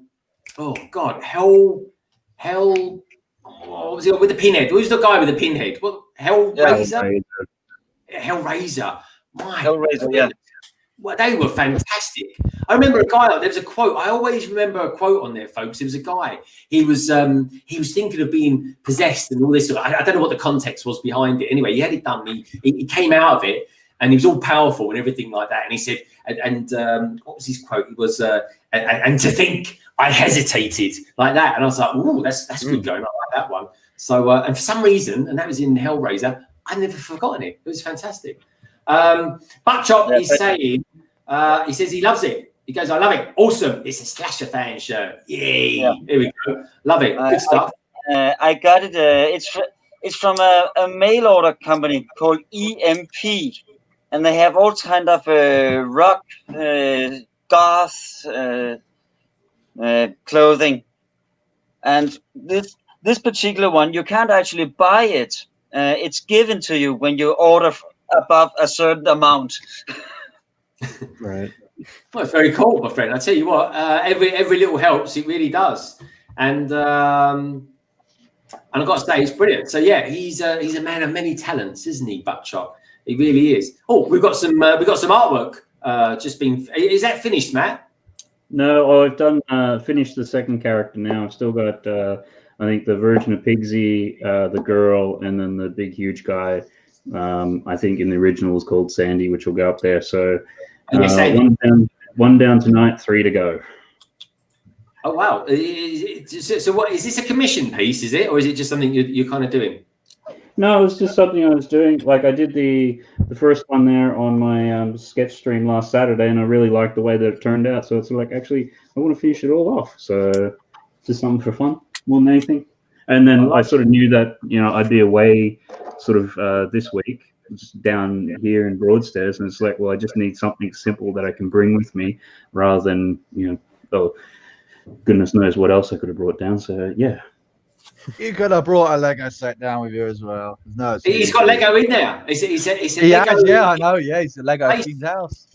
What was it with the pinhead? Who's the guy with the pinhead? What Hellraiser? Hellraiser. My Hellraiser, yeah. Well, they were fantastic. I remember a guy. There was a quote. I always remember a quote on there, folks. It was a guy. He was thinking of being possessed and all this. I don't know what the context was behind it. Anyway, he had it done. He came out of it, and he was all powerful and everything like that. And he said, what was his quote? It was, and to think I hesitated like that. And I was like, ooh, that's good going. I like that one. So, and for some reason, and that was in Hellraiser, I've never forgotten it. It was fantastic. Buckchop is saying, he says he loves it. He goes, I love it. Awesome. It's a slasher fan show. Yay. Yeah. Here we go. Love it. Good stuff. I got it. It's from a mail order company called EMP. And they have all kind of rock, goth clothing. And this particular one, you can't actually buy it. It's given to you when you order above a certain amount. Right. Well, it's very cool, my friend. I tell you what, every little helps. It really does. And I've got to say, it's brilliant. So yeah, he's a man of many talents, isn't he, Buckchop? He really is. Oh, we've got some artwork. Just been. Is that finished, Matt? No, I've done finished the second character now. I've still got I think the version of Pigsy, the girl, and then the big huge guy. I think in the original is called Sandy, which will go up there. So one down tonight, 3 to go. Oh wow! So what is this a commission piece? Is it, or is it just something you're kind of doing? No, it was just something I was doing. Like I did the first one there on my sketch stream last Saturday, and I really liked the way that it turned out. So it's like, actually, I want to finish it all off. So just something for fun more than anything. And then I sort of knew that, I'd be away sort of this week, just down here in Broadstairs. And it's like, well, I just need something simple that I can bring with me rather than, oh, goodness knows what else I could have brought down. So, yeah. You could have brought a Lego set down with you as well. No, he's got Lego in there. It's a he Lego. Has, yeah, I know. Yeah, it's a Lego King's house.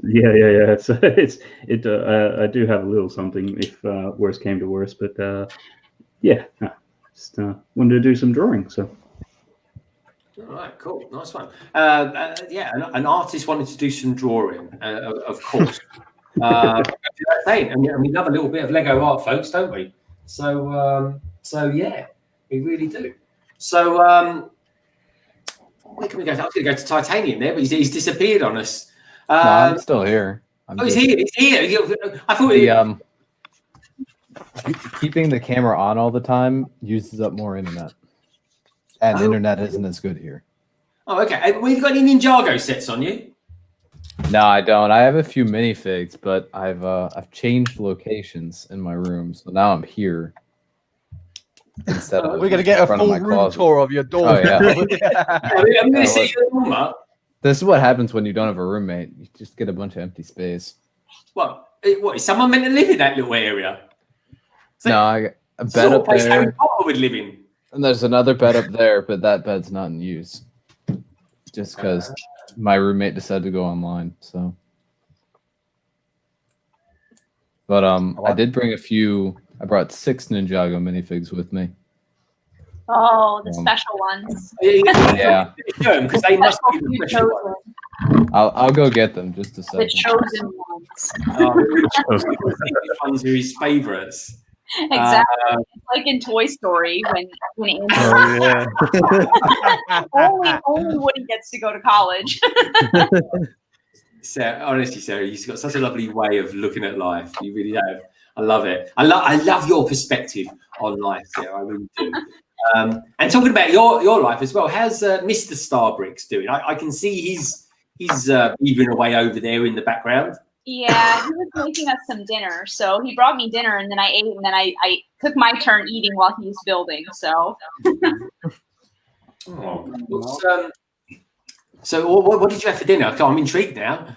Yeah. So I do have a little something if worse came to worse, but yeah, just wanted to do some drawing. So. All right, cool, nice one. Yeah, an artist wanted to do some drawing, of course. And we love a little bit of Lego art, folks, don't we? So yeah, we really do. So where can we go? I was going to go to Titanium there, but he's disappeared on us. No, I'm still here. He's here. I thought keeping the camera on all the time uses up more internet, and internet isn't as good here. Oh, okay. Well, you've got any Ninjago sets on you? No, I don't. I have a few minifigs, but I've changed locations in my room, so now I'm here. Instead of we're gonna get a full room tour of your door. Oh yeah. I'm gonna see your room up. This is what happens when you don't have a roommate. You just get a bunch of empty space. What is someone meant to live in that little area? No, I got a bed up there. Harry Potter would live in. And there's another bed up there, but that bed's not in use. Just because my roommate decided to go online. So, but I did bring a few. I brought 6 Ninjago minifigs with me. Oh, the special ones. Yeah, because they must be the special ones. I'll go get them just a second. The chosen ones. Which ones are his favorites? Exactly. It's like in Toy Story when Andy only Woody gets to go to college. Sarah, honestly, Sarah, you've got such a lovely way of looking at life. You really have. I love it. I love your perspective on life, Sarah. I really do. And talking about your life as well, how's Mr. StarBricks doing? I can see he's beavering away over there in the background. Yeah, he was making us some dinner. So he brought me dinner, and then I ate, and then I took my turn eating while he was building. So. So what did you have for dinner? I'm intrigued now.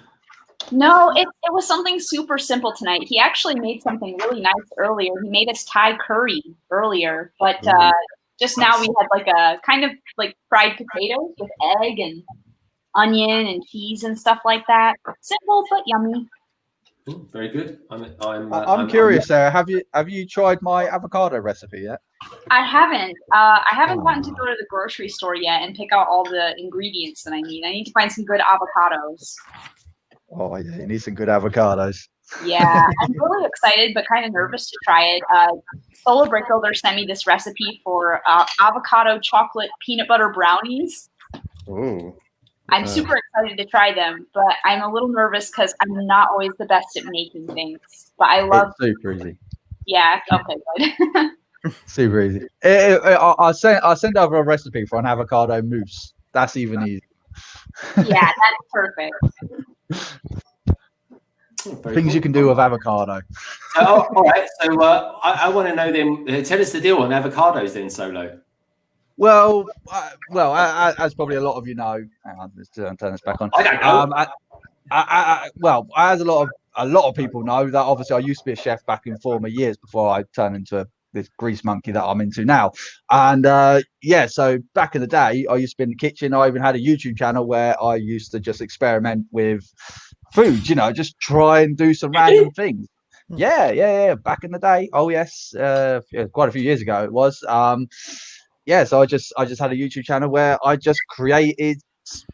No, it was something super simple tonight. He actually made something really nice earlier. He made us Thai curry earlier, but just now we had like a kind of like fried potatoes with egg and onion and cheese and stuff like that. Simple but yummy. Very good. I'm curious, Sarah. Have you tried my avocado recipe yet? I haven't. I haven't gotten to go to the grocery store yet and pick out all the ingredients that I need. I need to find some good avocados. Oh yeah, you need some good avocados. Yeah, I'm really excited, but kind of nervous to try it. Solo Brick Builder sent me this recipe for avocado chocolate peanut butter brownies. Ooh. I'm super excited to try them, but I'm a little nervous because I'm not always the best at making things. But I love. It's super easy. Yeah. Okay. Good. Super easy. I send over a recipe for an avocado mousse. That's even easy. Yeah, that's perfect. Things you can do with avocado. All right. So I want to know then. Tell us the deal on avocados then, Solo. Well, as probably a lot of you know, hang on, let's turn this back on. I don't know. Well, as a lot of people know, that obviously I used to be a chef back in former years before I turned into this grease monkey that I'm into now. And so back in the day, I used to be in the kitchen. I even had a YouTube channel where I used to just experiment with food, just try and do some random things. Yeah. Back in the day. Oh yes, quite a few years ago it was. So I just had a YouTube channel where I just created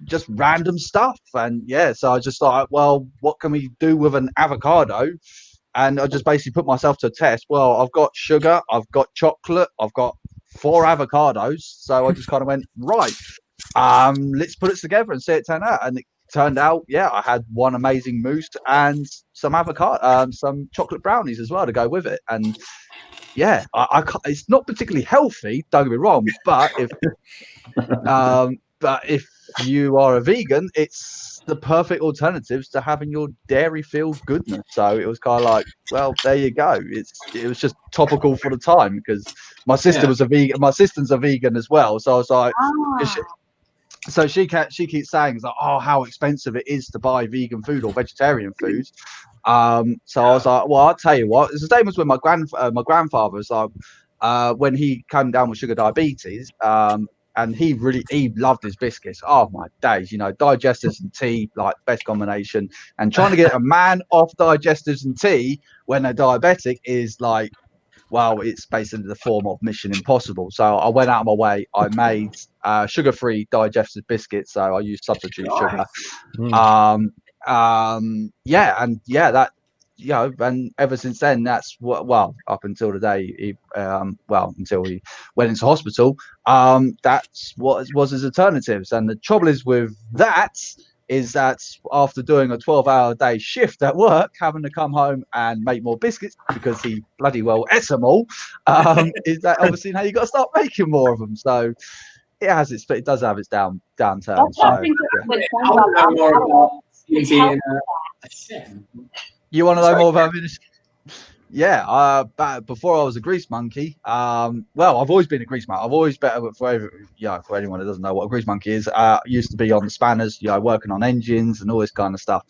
just random stuff, and so I just thought, well, what can we do with an avocado? And I just basically put myself to a test. Well, I've got sugar, I've got chocolate, I've got 4 avocados, so I just kind of went, right, let's put it together and see it turn out. And it turned out, I had one amazing mousse and some avocado, some chocolate brownies as well to go with it. And I it's not particularly healthy, don't get me wrong, but if you are a vegan, it's the perfect alternatives to having your dairy-filled goodness. So it was kind of like, well, there you go. It was just topical for the time because my sister was a vegan. My sister's a vegan as well, so I was like, so she keeps saying, like, oh, how expensive it is to buy vegan food or vegetarian food. So I was like, well, I'll tell you what. It's the same as when my grandfather was like, when he came down with sugar diabetes, and he loved his biscuits. Oh my days, digestives and tea, like best combination. And trying to get a man off digestives and tea when they're diabetic is like, well, it's basically the form of Mission Impossible. So I went out of my way. I made sugar-free digestive biscuits. So I used substitute sugar. And ever since then, that's what, well, up until the day until he went into hospital, that's what was his alternatives. And the trouble is with that is that after doing a 12-hour day shift at work, having to come home and make more biscuits because he bloody well ate them all, is that obviously now you've got to start making more of them. So it does have its downturn. You want to know more about Vinicius? Before I was a grease monkey, I've always been a grease monkey. I've always for anyone that doesn't know what a grease monkey is, used to be on the spanners, working on engines and all this kind of stuff.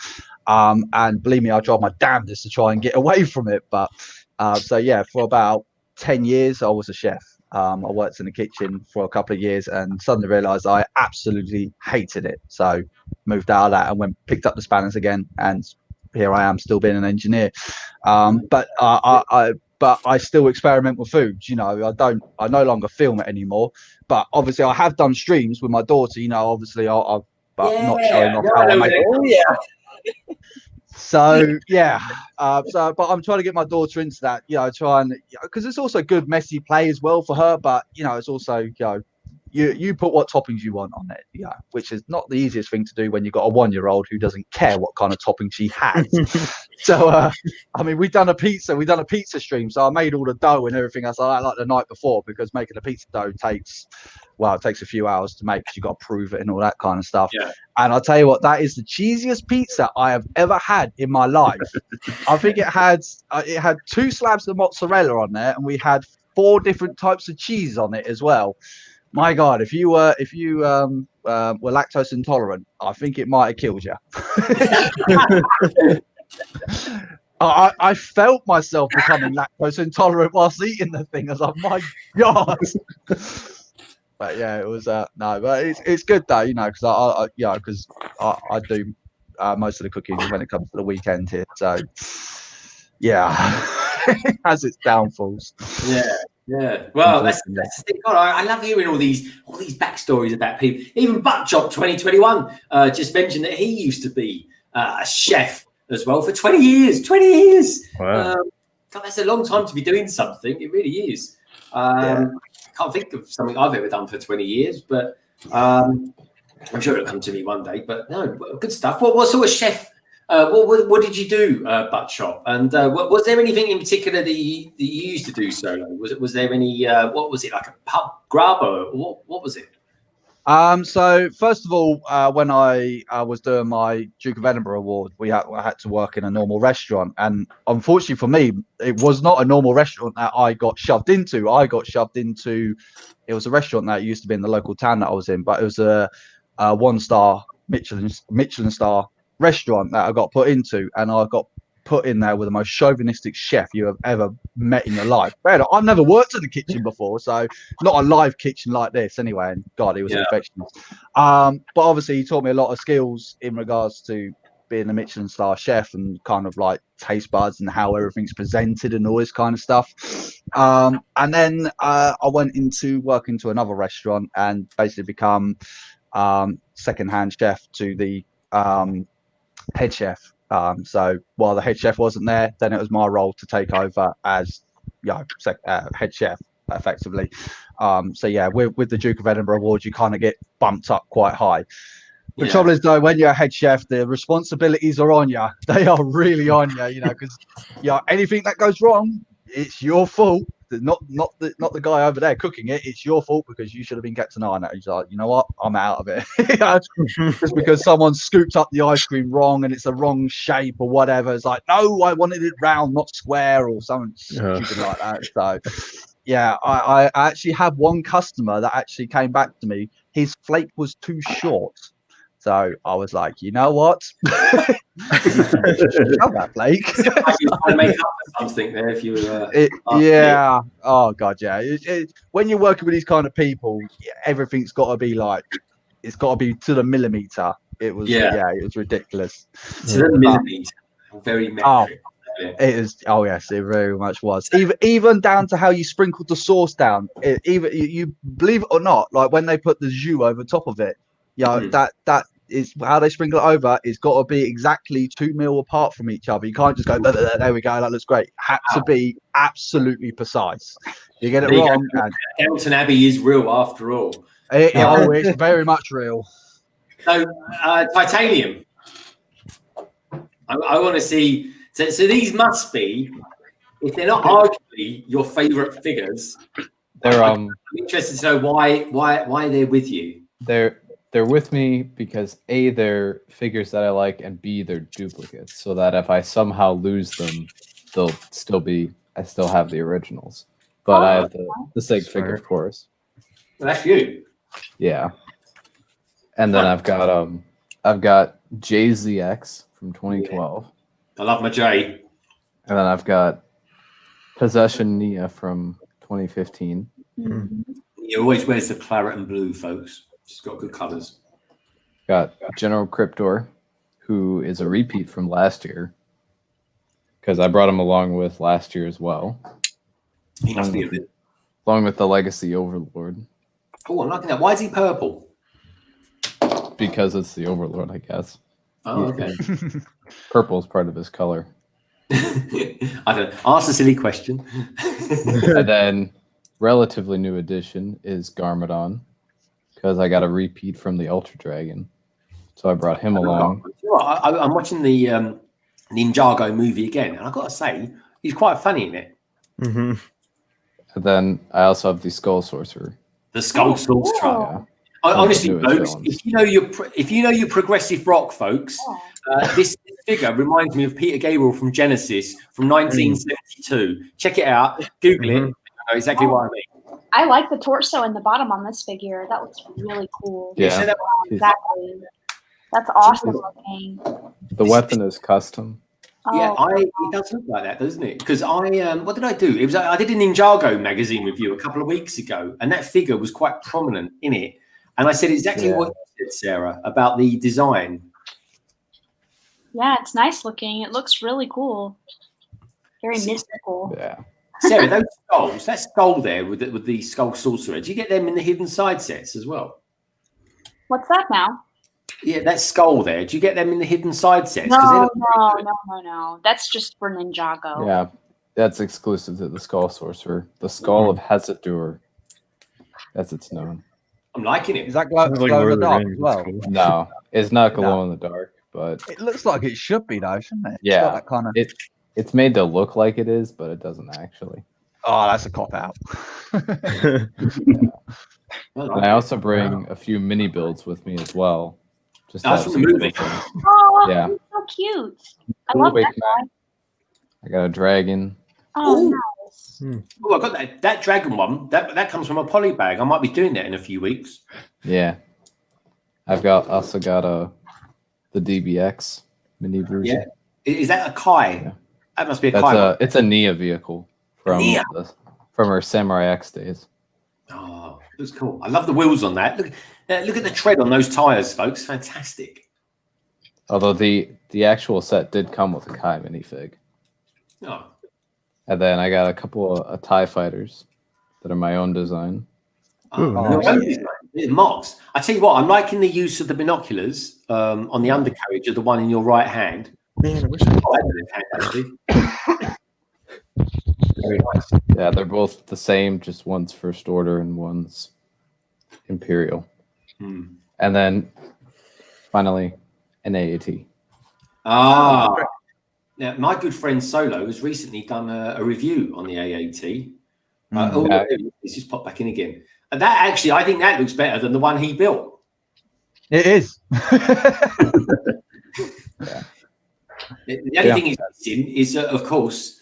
And believe me, I tried my damnedest to try and get away from it. But for about 10 years, I was a chef. I worked in the kitchen for a couple of years and suddenly realized I absolutely hated it. So moved out of that and picked up the spanners again, and here I am still being an engineer. But I still experiment with food. I no longer film it anymore, but obviously I have done streams with my daughter, obviously not showing off how I make it. But I'm trying to get my daughter into that, because it's also good messy play as well for her, but it's also, you put what toppings you want on it, which is not the easiest thing to do when you've got a 1-year-old who doesn't care what kind of topping she has. So we've done a pizza stream, so I made all the dough and everything else like the night before, because making a pizza dough takes a few hours to make, because you've got to prove it and all that kind of stuff. And I'll tell you what, that is the cheesiest pizza I have ever had in my life. I think it had 2 slabs of mozzarella on there, and we had 4 different types of cheese on it as well. My God, if you were lactose intolerant, I think it might have killed you. I felt myself becoming lactose intolerant whilst eating the thing. I was like, my God. But it was but it's good though, because I do most of the cooking when it comes to the weekend here. So it has its downfalls. Yeah, well, that's the thing. God, I love hearing all these backstories about people. Even Buckchop 2021 just mentioned that he used to be a chef as well for 20 years. 20 years. Wow. God, that's a long time to be doing something. It really is. I can't think of something I've ever done for 20 years, but I'm sure it'll come to me one day. But no, good stuff. What sort of chef? What did you do, Butt Shop? And was there anything in particular that you used to do solo? Was there any? What was it, like a pub grub, or what was it? So first of all, when I was doing my Duke of Edinburgh award, I had to work in a normal restaurant, and unfortunately for me, it was not a normal restaurant that I got shoved into. It was a restaurant that used to be in the local town that I was in, but it was a 1-star Michelin star restaurant that I got put into, and I got put in there with the most chauvinistic chef you have ever met in your life. But I've never worked in the kitchen before, so not a live kitchen like this anyway. And God, he was perfectionist. But obviously he taught me a lot of skills in regards to being a Michelin star chef and kind of like taste buds and how everything's presented and all this kind of stuff. And then I went into work into another restaurant and basically become second-hand chef to the head chef. So while the head chef wasn't there, then it was my role to take over as head chef effectively. So yeah, with the Duke of Edinburgh Award, you kind of get bumped up quite high. The trouble is though, when you're a head chef, the responsibilities are on you. They are really on you, because anything that goes wrong, it's your fault. Not the guy over there cooking it. It's your fault because you should have been kept an eye on it. He's like, you know what? I'm out of it. Just because someone scooped up the ice cream wrong and it's the wrong shape or whatever. It's like, no, I wanted it round, not square, or something stupid like that. So, yeah, I actually had one customer that actually came back to me. His flake was too short. So I was like, you know what? Shove that flake. I make up for something there if you. Oh God, yeah. When you're working with these kind of people, everything's got to be like, it's got to be to the millimeter. It was, it was ridiculous. To the millimeter, very metric. It is. Oh yes, it very much was. Even down to how you sprinkled the sauce down. Even you believe it or not, like when they put the jus over top of it. That is how they sprinkle it over. It's got to be exactly 2 mil apart from each other. You can't just go, there we go, that looks great. Had to be absolutely precise. You get it wrong. Downton Abbey is real after all. It's very much real. So, titanium. I want to see. So these must be, if they're not arguably your favourite figures. I'm interested to know why they're with you. They're with me because A, they're figures that I like, and B, they're duplicates, so that if I somehow lose them, I still have the originals. But I have the Sig figure, of course. Well, that's you. Yeah. And then I've got JZX from 2012. I love my J. And then I've got Possession Nia from 2015. Mm-hmm. He always wears the claret and blue, folks. She's got good colours. Got General Cryptor, who is a repeat from last year, because I brought him along with last year as well. He must be a bit. Along with the Legacy Overlord. Oh, I'm liking that. Why is he purple? Because it's the Overlord, I guess. Oh, okay. Purple is part of his color. I don't know. Ask a silly question. And then, relatively new addition is Garmadon, because I got a repeat from the Ultra Dragon, so I brought him along. I'm watching the Ninjago movie again, and I've got to say, he's quite funny in it. Mm-hmm. And then I also have the Skull Sorcerer. The Skull Sorcerer. Yeah. Honestly, folks, if you know your progressive rock, folks, this figure reminds me of Peter Gabriel from Genesis from 1972. Check it out, Google it. You know exactly what I mean. I like the torso and the bottom on this figure. That looks really cool. Yeah, exactly. That's awesome looking. The weapon is custom. Yeah, it does look like that, doesn't it? Because what did I do? I did a Ninjago magazine review a couple of weeks ago, and that figure was quite prominent in it. And I said exactly what you said, Sarah, about the design. Yeah, it's nice looking. It looks really cool. Very mystical. Yeah. Sarah, those skulls, that skull there with the Skull Sorcerer, do you get them in the hidden side sets as well? What's that now? Yeah, that skull there. Do you get them in the hidden side sets? No. That's just for Ninjago. Yeah, that's exclusive to the Skull Sorcerer. The Skull of Hezedur. That's its known. I'm liking it. Is that glow, Sounds like glow in Lord the of the dark Rings. as well? That's cool. No, it's not glow in the dark, but It looks like it should be though, shouldn't it? yeah, It's got that kind of. it's made to look like it is, but it doesn't actually. Oh, that's a cop out. And I also bring a few mini builds with me as well. Just to That's have from the some movie. cool things. Oh, Yeah. he's so cute. I Cool love big that guy. I got a dragon. Oh, Ooh. nice. Oh, I got that dragon one. That comes from a poly bag. I might be doing that in a few weeks. Yeah. I've also got the DBX mini version. Yeah. Is that a Kai? Yeah. That must be a Kai. It's a Nia vehicle from Nia? from her Samurai X days. Oh, looks cool. I love the wheels on that. Look at the tread on those tires, folks. Fantastic. Although the actual set did come with a Kai minifig. Oh, And then I got a couple of TIE fighters that are my own design. Ooh, nice. Mox. I tell you what, I'm liking the use of the binoculars on the undercarriage of the one in your right hand. Man, I wish I Oh, that's in the hand, actually. Very nice. Yeah, they're both the same, just one's First Order and one's Imperial. Hmm. And then finally an AAT. Ah. Now, my good friend Solo has recently done a review on the AAT. Yeah. It's just popped back in again. And that actually, I think that looks better than the one he built. It is. The only thing he's missing is, of course,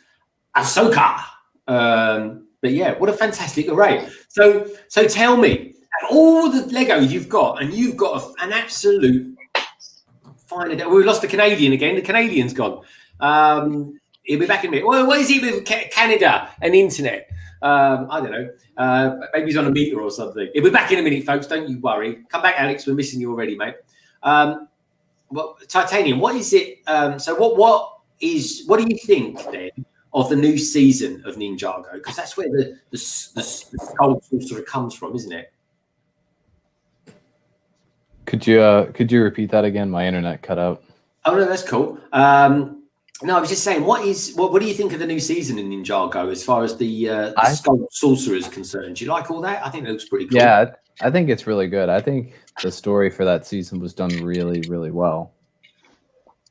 Ahsoka. But yeah, what a fantastic array. So tell me, all the Lego you've got, and you've got an absolute fine. We lost the Canadian again. The Canadian's gone. He'll be back in a minute. Well, what is it with Canada and internet? I don't know. Maybe he's on a meter or something. He'll be back in a minute, folks. Don't you worry. Come back, Alex. We're missing you already, mate. Well, Titanium, what is it? So what do you think then of the new season of Ninjago? Because that's where the Skull Sorcerer comes from, isn't it? Could you repeat that again? My internet cut out. Oh no, that's cool. No, I was just saying, what do you think of the new season in Ninjago as far as the Skull Sorcerer is concerned? Do you like all that? I think it looks pretty cool. Yeah, I think it's really good. I think the story for that season was done really, really well,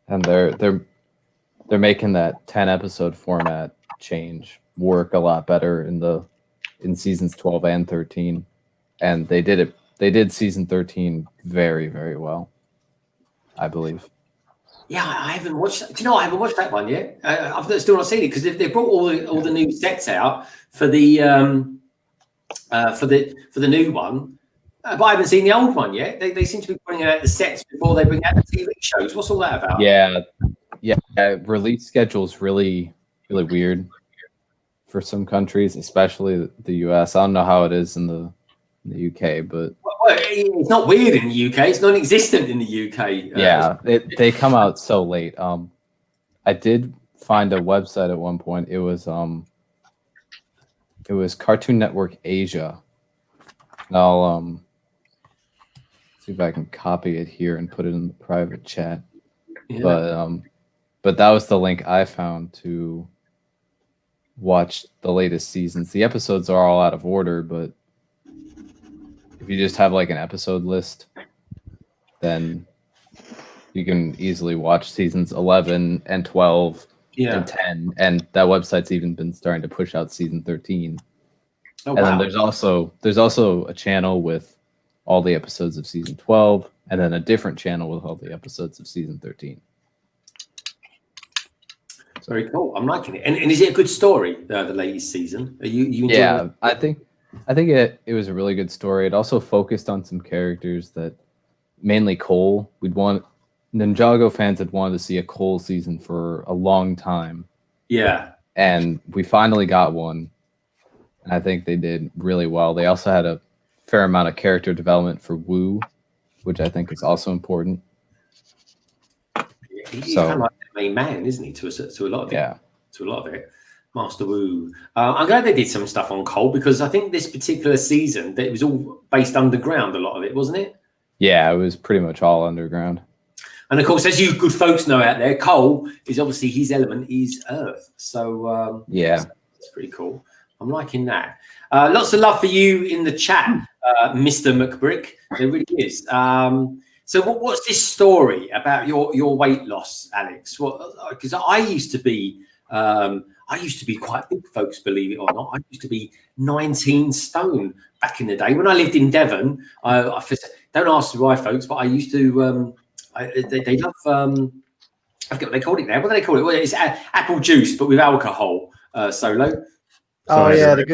and they're making that 10-episode format change work a lot better in seasons 12 and 13, and they did season 13 very, very well, I believe. Yeah, I haven't watched. Do you know I haven't watched that one yet? I've still not seen it because they brought all the new sets out for the new one, but I haven't seen the old one yet. They seem to be bringing out the sets before they bring out the TV shows. What's all that about? Yeah. Release schedule's really, really weird for some countries, especially the US. I don't know how it is in the UK, but it's not weird in the UK. It's non-existent in the UK. Yeah, they come out so late. I did find a website at one point. It was Cartoon Network Asia. And I'll see if I can copy it here and put it in the private chat. Yeah. But that was the link I found to watch the latest seasons. The episodes are all out of order, but if you just have like an episode list, then you can easily watch seasons 11 and 12 and 10. And that website's even been starting to push out season 13. Oh, and then there's also a channel with all the episodes of season 12, and then a different channel with all the episodes of season 13. Very cool. I'm liking it. And is it a good story? The latest season? Are you enjoying it? I think it was a really good story. It also focused on some characters that, mainly Cole. Ninjago fans had wanted to see a Cole season for a long time. Yeah. And we finally got one. And I think they did really well. They also had a fair amount of character development for Wu, which I think is also important. He's kind of like the main man, isn't he? To a lot of it. Yeah. To a lot of it. Master Wu. I'm glad they did some stuff on Cole because I think this particular season that it was all based underground. A lot of it, wasn't it? Yeah, it was pretty much all underground. And of course, as you good folks know out there, coal is obviously his element is earth. So yeah, it's pretty cool. I'm liking that. Lots of love for you in the chat, Mr. McBrick. There really is. So what's this story about your weight loss, Alex? Because I used to be quite big, folks, believe it or not. I used to be 19 stone back in the day when I lived in Devon. Don't ask why, folks, but I used to. They love. I forget what they called it now. What do they call it? Well, it's apple juice, but with alcohol. Solo. Oh yeah, the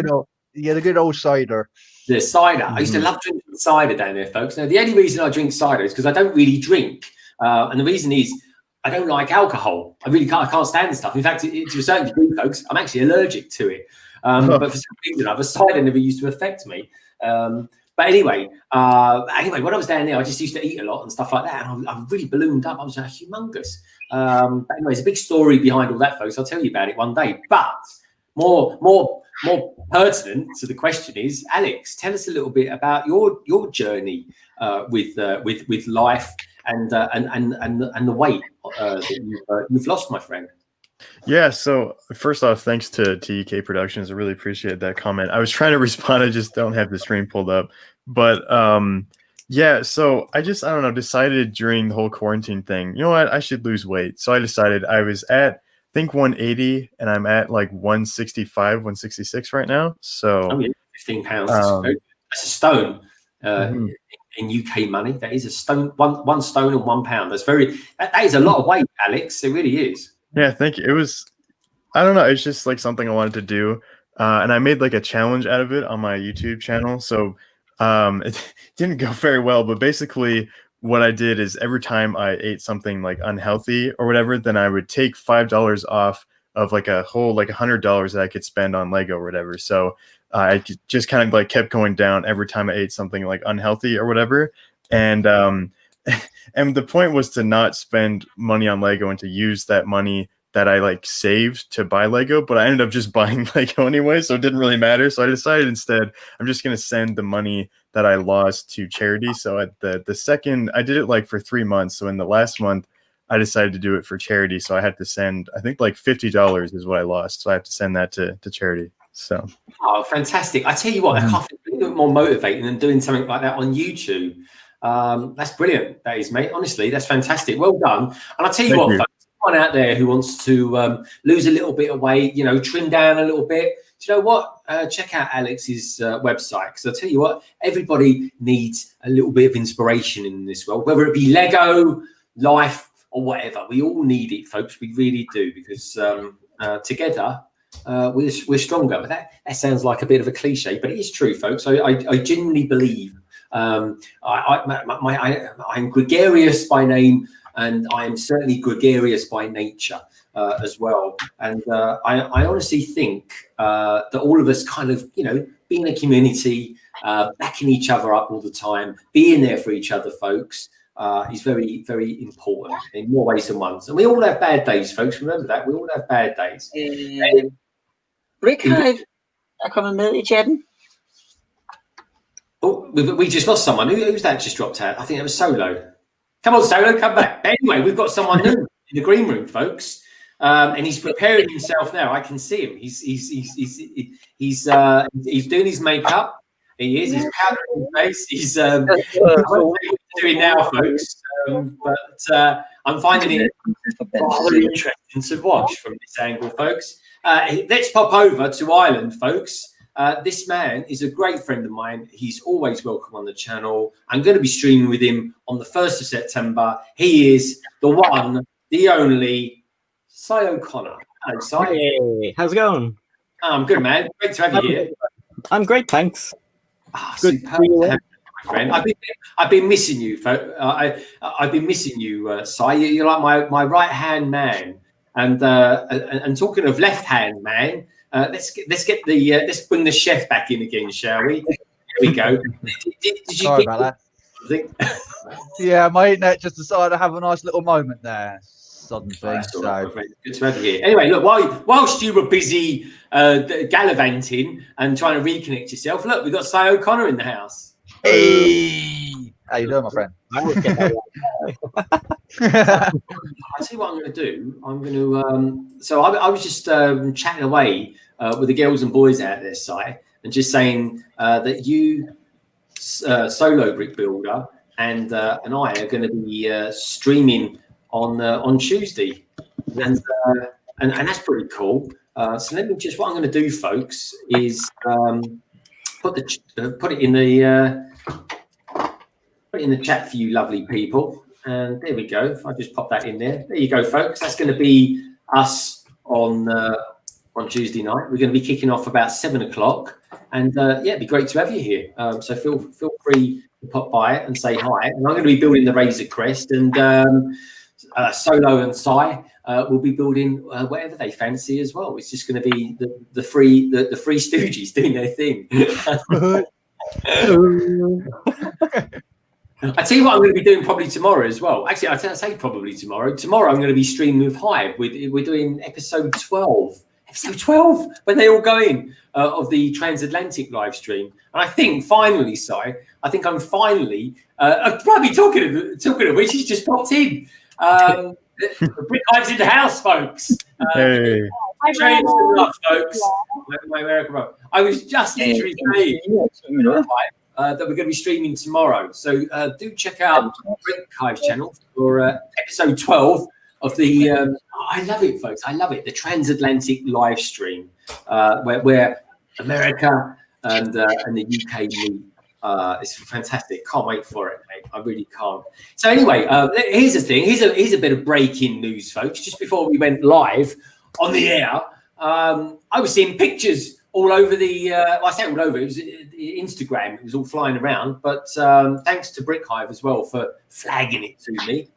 good old cider. The cider. I used to love drinking cider down there, folks. Now the only reason I drink cider is because I don't really drink, and the reason is I don't like alcohol. I really can't. I can't stand the stuff. In fact, to a certain degree, folks, I'm actually allergic to it. But for some reason, the cider never used to affect me. But anyway, when I was down there, I just used to eat a lot and stuff like that, and I really ballooned up. I was humongous. But anyway, there's a big story behind all that, folks. I'll tell you about it one day. But more pertinent to the question is, Alex, tell us a little bit about your journey with life and the weight that you've lost, my friend. Yeah, so first off, thanks to TEK Productions. I really appreciate that comment. I was trying to respond, I just don't have the stream pulled up. But yeah, so I don't know, decided during the whole quarantine thing, you know what, I should lose weight. So I decided I was at, I think 180, and I'm at like 165, 166 right now. So 15 pounds. That's a stone. In UK money, that is a stone. One stone and £1. That is a lot of weight, Alex. It really is. Yeah, thank you. It was, I don't know, it's just like something I wanted to do. And I made like a challenge out of it on my YouTube channel. So it didn't go very well, but basically what I did is every time I ate something like unhealthy or whatever, then I would take $5 off of like a whole like $100 that I could spend on Lego or whatever. So I just kind of like kept going down every time I ate something like unhealthy or whatever. And and the point was to not spend money on Lego and to use that money that I like saved to buy Lego, but I ended up just buying Lego anyway, so it didn't really matter. So I decided instead I'm just going to send the money that I lost to charity. So at the second, I did it like for 3 months. So in the last month, I decided to do it for charity. So I had to send, I think like $50 is what I lost. So I have to send that to charity. So. Oh, fantastic. I tell you what, I can't think of anything more motivating than doing something like that on YouTube. That's brilliant. That is, mate. Honestly, that's fantastic. Well done. And I'll tell you what, folks, anyone out there who wants to lose a little bit of weight, you know, trim down a little bit, do you know what? Check out Alex's website, because I'll tell you what, everybody needs a little bit of inspiration in this world, whether it be Lego, life, or whatever. We all need it, folks. We really do, because together we're stronger. But that sounds like a bit of a cliche, but it is true, folks. I genuinely believe. I'm gregarious by name, and I am certainly gregarious by nature as well. And I honestly think that all of us kind of, you know, being a community, backing each other up all the time, being there for each other, folks, is very, very important in more ways than one. And we all have bad days, folks. Remember that. We all have bad days. Rick, er kommet med i chatten. Oh, we just lost someone. Who's that just dropped out? I think it was Solo. Come on, Solo, come back. Anyway, we've got someone new in the green room, folks, and he's preparing himself now. I can see him. He's doing his makeup. He is. He's powdering his face. He's doing now, folks. But I'm finding it rather interesting to watch from this angle, folks. Let's pop over to Ireland, folks. This man is a great friend of mine. He's always welcome on the channel. I'm going to be streaming with him on the 1st of September. He is the one, the only, Cy O'Connor. Hello, Cy. Hey, how's it going? I'm good, man. Great to have you here. I'm great, thanks. Good to have you, my friend. I've been missing you. I've been missing you, Cy. You're like my right-hand man. And talking of left-hand man, let's bring the chef back in again, shall we? There we go. Did you Sorry about that. Yeah, my internet just decided to have a nice little moment there. Sudden thing. So good to have you here. Anyway, look, whilst you were busy gallivanting and trying to reconnect yourself, look, we've got Cy O'Connor in the house. Hey. How you doing, my friend? I always get that I see what I'm going to do. I'm going to. So I was just chatting away with the girls and boys out there, Si, and just saying that you, solo brick builder, and I are going to be streaming on Tuesday, and that's pretty cool. So let me just. What I'm going to do, folks, is put it in the chat for you, lovely people. And there we go. If I just pop that in there, there you go, folks. That's going to be us on Tuesday night. We're going to be kicking off about 7 o'clock, and it'd be great to have you here. So feel free to pop by and say hi. And I'm going to be building the Razor Crest, and Solo and Si will be building whatever they fancy as well. It's just going to be the three Stooges doing their thing. I tell you what, I'm going to be doing probably tomorrow as well. Actually, I say probably tomorrow. Tomorrow, I'm going to be streaming with Hive. We're doing episode 12. Episode 12, when they all go in of the transatlantic live stream. And I think finally, Si, I'm finally probably talking of which he's just popped in. Brick Hive's in the house, folks. Hey. Trains to luck, folks. My American brother. I was just literally saying that we're going to be streaming tomorrow. So do check out Brick Hive's channel for episode 12 of the. I love it, folks. I love it. The transatlantic live stream where America and the UK meet. It's fantastic. Can't wait for it, mate. I really can't. So anyway, here's the thing. Here's a bit of breaking news, folks. Just before we went live on the air, I was seeing pictures all over the. I say all over. It was Instagram. It was all flying around. But thanks to Brick Hive as well for flagging it to me.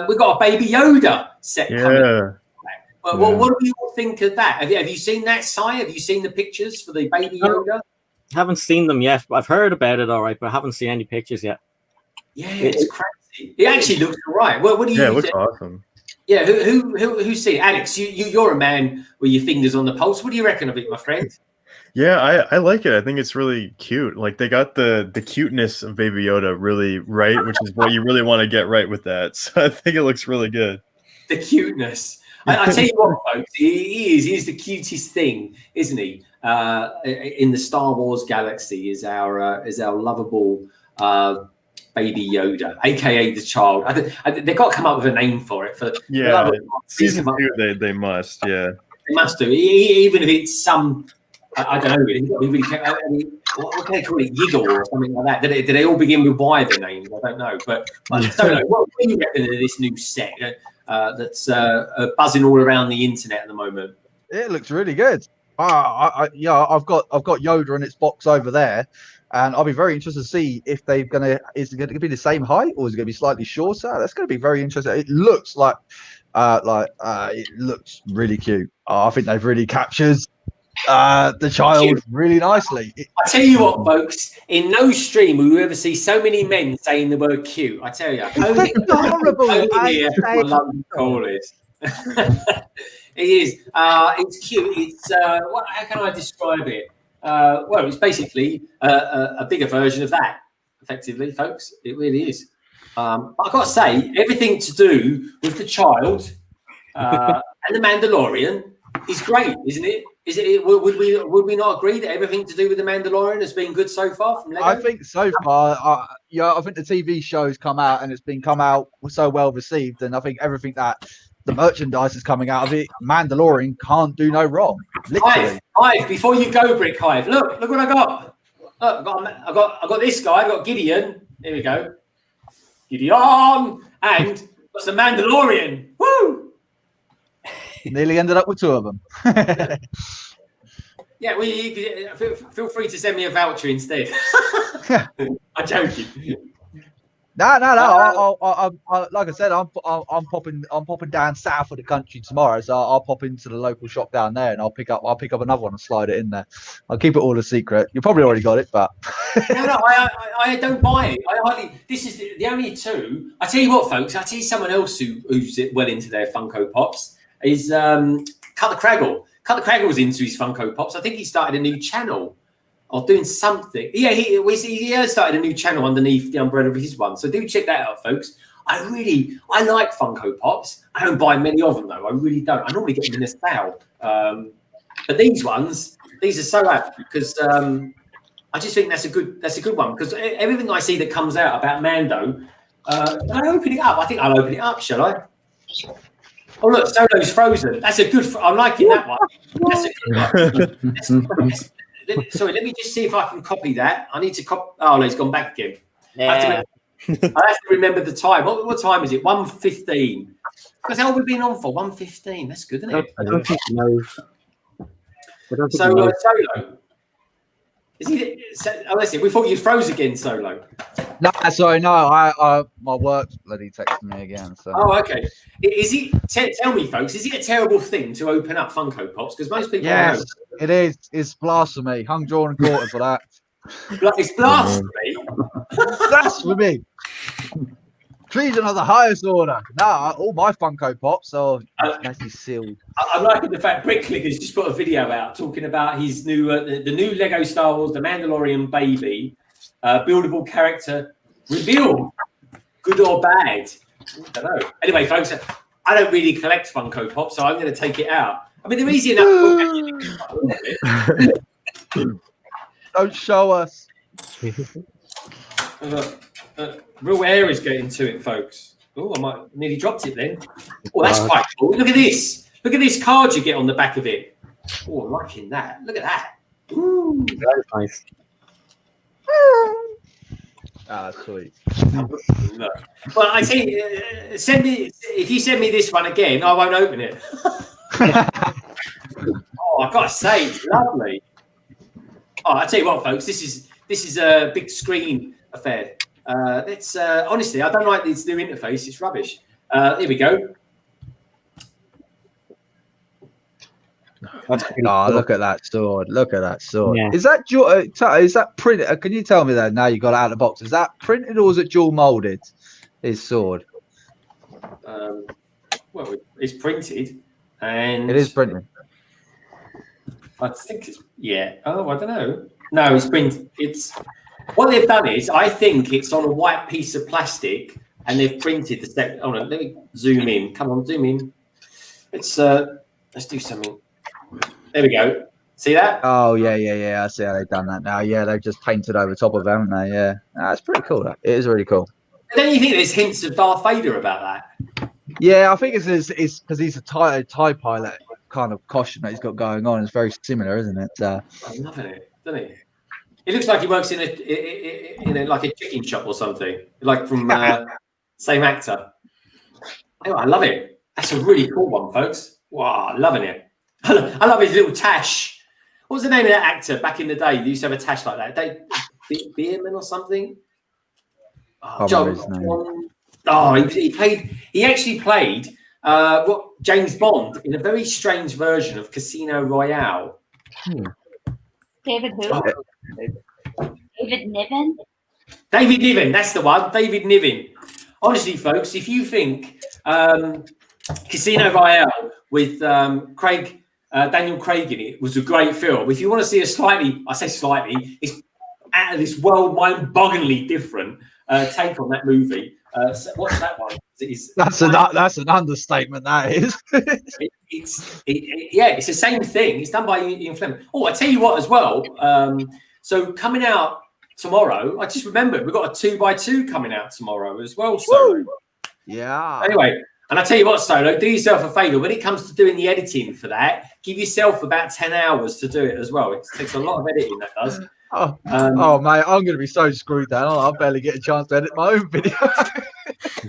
We've got a Baby Yoda set coming. But what do you all think of that? Have you seen that, Si? Have you seen the pictures for the Baby Yoda? Haven't seen them yet. I've heard about it, all right, but I haven't seen any pictures yet. Yeah, it's crazy. It actually looks all right. What do you think? It looks awesome. Yeah, who's seen it? Alex, you're a man with your fingers on the pulse. What do you reckon of it, my friend? Yeah, I like it. I think it's really cute. Like they got the cuteness of Baby Yoda really right, which is what you really want to get right with that. So I think it looks really good. The cuteness. I tell you what, folks, he's the cutest thing, isn't he? In the Star Wars galaxy is our lovable Baby Yoda, aka the child. They've got to come up with a name for it. Season 2, they must. Yeah, they must do. Even if it's some, I don't know. Really, what can they call it? Giggle or something like that. Do they all begin with Y? The names, I don't know. But I don't know. What do you reckon of this new set that's buzzing all around the internet at the moment? It looks really good. I've got Yoda in its box over there, and I'll be very interested to see if is it going to be the same height or is it going to be slightly shorter? That's going to be very interesting. It looks it looks really cute. I think they've really captured the child really nicely. I tell you what, folks, in no stream will you ever see so many men saying the word cute. I tell you, only London callers. It is. It's cute. It's how can I describe it? Well, it's basically a bigger version of that. Effectively, folks, it really is. But I've got to say, everything to do with the child and the Mandalorian is great, isn't it? Would we not agree that everything to do with the Mandalorian has been good so far from Lego? I think so far, I think the TV show's come out and it's been come out so well received, and I think everything that the merchandise is coming out of it, Mandalorian can't do no wrong. Literally. Hive, before you go, Brick Hive, look what I got. Look, I got this guy. I got Gideon. There we go, Gideon, and what's the Mandalorian? Woo! Nearly ended up with 2 of them. Yeah, feel free to send me a voucher instead. I'm joking. No. I like I said, I'm popping down south of the country tomorrow, so I'll pop into the local shop down there and I'll pick up another one and slide it in there. I'll keep it all a secret. You probably already got it, but no, I don't buy it. This is the only 2. I tell you what, folks. I tell you someone else who's well into their Funko Pops is Cut the Craggle. Cut the Craggle's into his Funko Pops. I think he started a new channel. or doing something. Yeah, he started a new channel underneath the umbrella of his one. So do check that out, folks. I like Funko Pops. I don't buy many of them though. I really don't. I normally get them in a sale. But these are so apt because I just think that's a good one because everything I see that comes out about Mando, I open it up. I think I'll open it up. Shall I? Oh look, Solo's frozen. That's a good. I'm liking that one. That's a good one. Sorry, let me just see if I can copy that. I need to copy. Oh, no, he's gone back again. Yeah. I have to remember the time. What time is it? 1:15. Because how have we been on for? 1:15. That's good, isn't it? I don't think he knows. So, Solo. Is he? Listen, we thought you froze again, Solo. No, sorry, no. I my work's bloody texting me again. So. Oh, okay. Is it? Tell me, folks. Is it a terrible thing to open up Funko Pops? Because most people. Yes, it is. It's blasphemy. Hung, drawn, and quartered for that. It's blasphemy. Blasphemy. Treason of the highest order. No, all my Funko Pops are actually sealed. I'm liking the fact Brick Clicker's just put a video out talking about his new the new Lego Star Wars The Mandalorian baby buildable character reveal. Good or bad? I don't know. Anyway, folks, I don't really collect Funko Pops, so I'm going to take it out. I mean, they're easy enough. Don't show us. Real air is getting to it, folks. Oh, I might nearly dropped it then. Oh, that's quite cool. Look at this. Look at this card you get on the back of it. Oh, I'm liking that. Look at that. Ooh. That's nice. Ah, sweet. Look. Well, I see. If you send me this one again, I won't open it. Oh, I've got to say, it's lovely. Oh, I tell you what, folks, this is a big screen affair. It's honestly, I don't like this new interface. It's rubbish. Here we go. Oh, look at that sword! Look at that sword! Yeah. Is that printed? Can you tell me that now you got it out of the box? Is that printed or is it dual molded? His sword. Well, it's printed, and It is printed. I think it's Oh, I don't know. No, it's printed. It's what they've done is I think it's on a white piece of plastic, and they've printed the step. Hold on, let me zoom in. Come on, zoom in. Let's do something. There we go. See that? Oh yeah. I see how they've done that now. Yeah, they've just painted over top of it, haven't they? Yeah, that's pretty cool. That it is really cool. Don't you think there's hints of Darth Vader about that? Yeah, I think it's because he's a TIE pilot kind of costume that he's got going on. It's very similar, isn't it? I'm loving it, doesn't he? It looks like he works in a like a chicken shop or something, like from same actor. Oh, I love it. That's a really cool one, folks. Wow, loving it. I love his little tash. What was the name of that actor back in the day? They used to have a tash like that. Bierman or something? Oh, he actually played James Bond in a very strange version of Casino Royale. David who? David Niven? David Niven, that's the one. David Niven. Honestly, folks, if you think Casino Royale with Daniel Craig in it was a great film, if you want to see it's out of this world, mind-bogglingly different take on that movie. Watch that one. That's an understatement. That is. It's the same thing. It's done by Ian Fleming. Oh, I tell you what, as well. So coming out tomorrow, I just remembered we've got a 2x2 coming out tomorrow as well. So yeah. Anyway, and I tell you what, Solo, do yourself a favour when it comes to doing the editing for that. Give yourself about 10 hours to do it as well. It takes a lot of editing. That does. Oh, mate, I'm going to be so screwed then. I'll barely get a chance to edit my own video.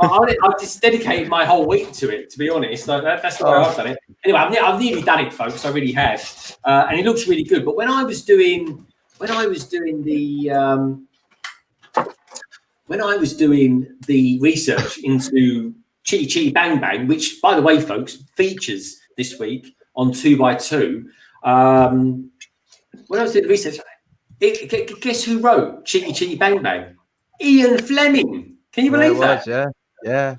I've just dedicated my whole week to it, to be honest. So that's the way I've done it. Anyway, I've nearly done it, folks. I really have, and it looks really good. But when I was doing the research into Chitty Chitty Bang Bang, which, by the way, folks, features this week on 2x2. When I was doing the research, guess who wrote Chitty Chitty Bang Bang? Ian Fleming. Can you believe that? Yeah.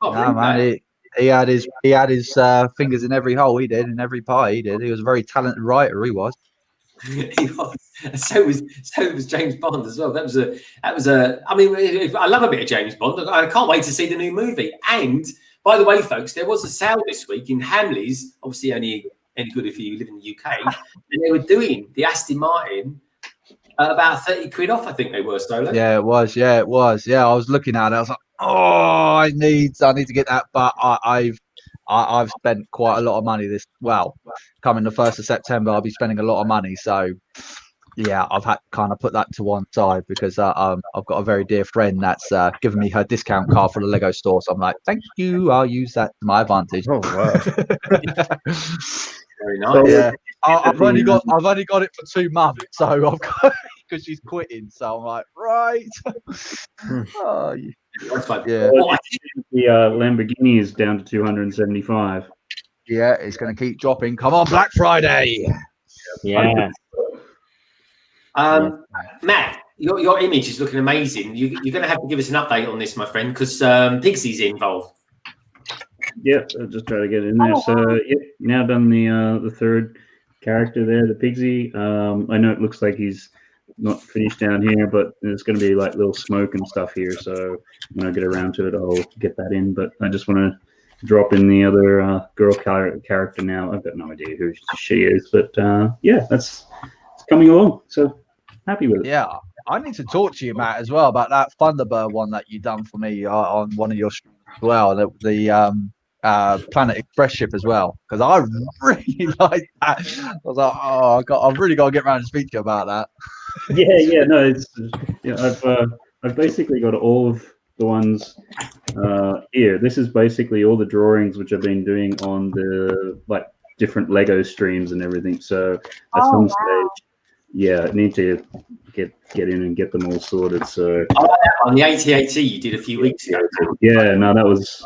Oh, no, man, he had his fingers in every hole. He did in every pie. He was a very talented writer. He was. He was. So was James Bond as well. That was a. I mean, I love a bit of James Bond. I can't wait to see the new movie. And by the way, folks, there was a sale this week in Hamleys. Obviously, only any good if you live in the UK. And they were doing the Aston Martin about 30 quid off. I think they were, Stoller. Yeah, it was. Yeah, it was. Yeah, I was looking at it. I was like, oh, I need to get that. But I've spent quite a lot of money coming the 1st of September, I'll be spending a lot of money. So, yeah, I've had to kind of put that to one side because I've got a very dear friend that's given me her discount card for the Lego store. So I'm like, thank you. I'll use that to my advantage. Oh, wow. Very nice. Yeah, I've only got it for 2 months, so I've got because she's quitting. So I'm like, right. Oh, yeah. Well, the Lamborghini is down to 275. Yeah, it's going to keep dropping. Come on, Black Friday. Yeah. Matt, your image is looking amazing. You're going to have to give us an update on this, my friend, because Pigsy's involved. Yep, I'll just try to get it in there. So, yep, now done the third character there, the Pigsy. I know it looks like he's not finished down here, but there's going to be like little smoke and stuff here. So when I get around to it, I'll get that in. But I just want to drop in the other girl character now. I've got no idea who she is, but yeah, it's coming along. So happy with it. Yeah, I need to talk to you, Matt, as well about that Thunderbird one that you done for me on one of your streams as well. The Planet Express ship as well, because I really like that. I was like, oh, I've really got to get around and speak to you about that. Yeah, no, it's I've basically got all of the ones here. This is basically all the drawings which I've been doing on the different Lego streams and everything. So at some stage, yeah, I need to get in and get them all sorted. So on the AT-AT you did a few weeks ago. Yeah, no, that was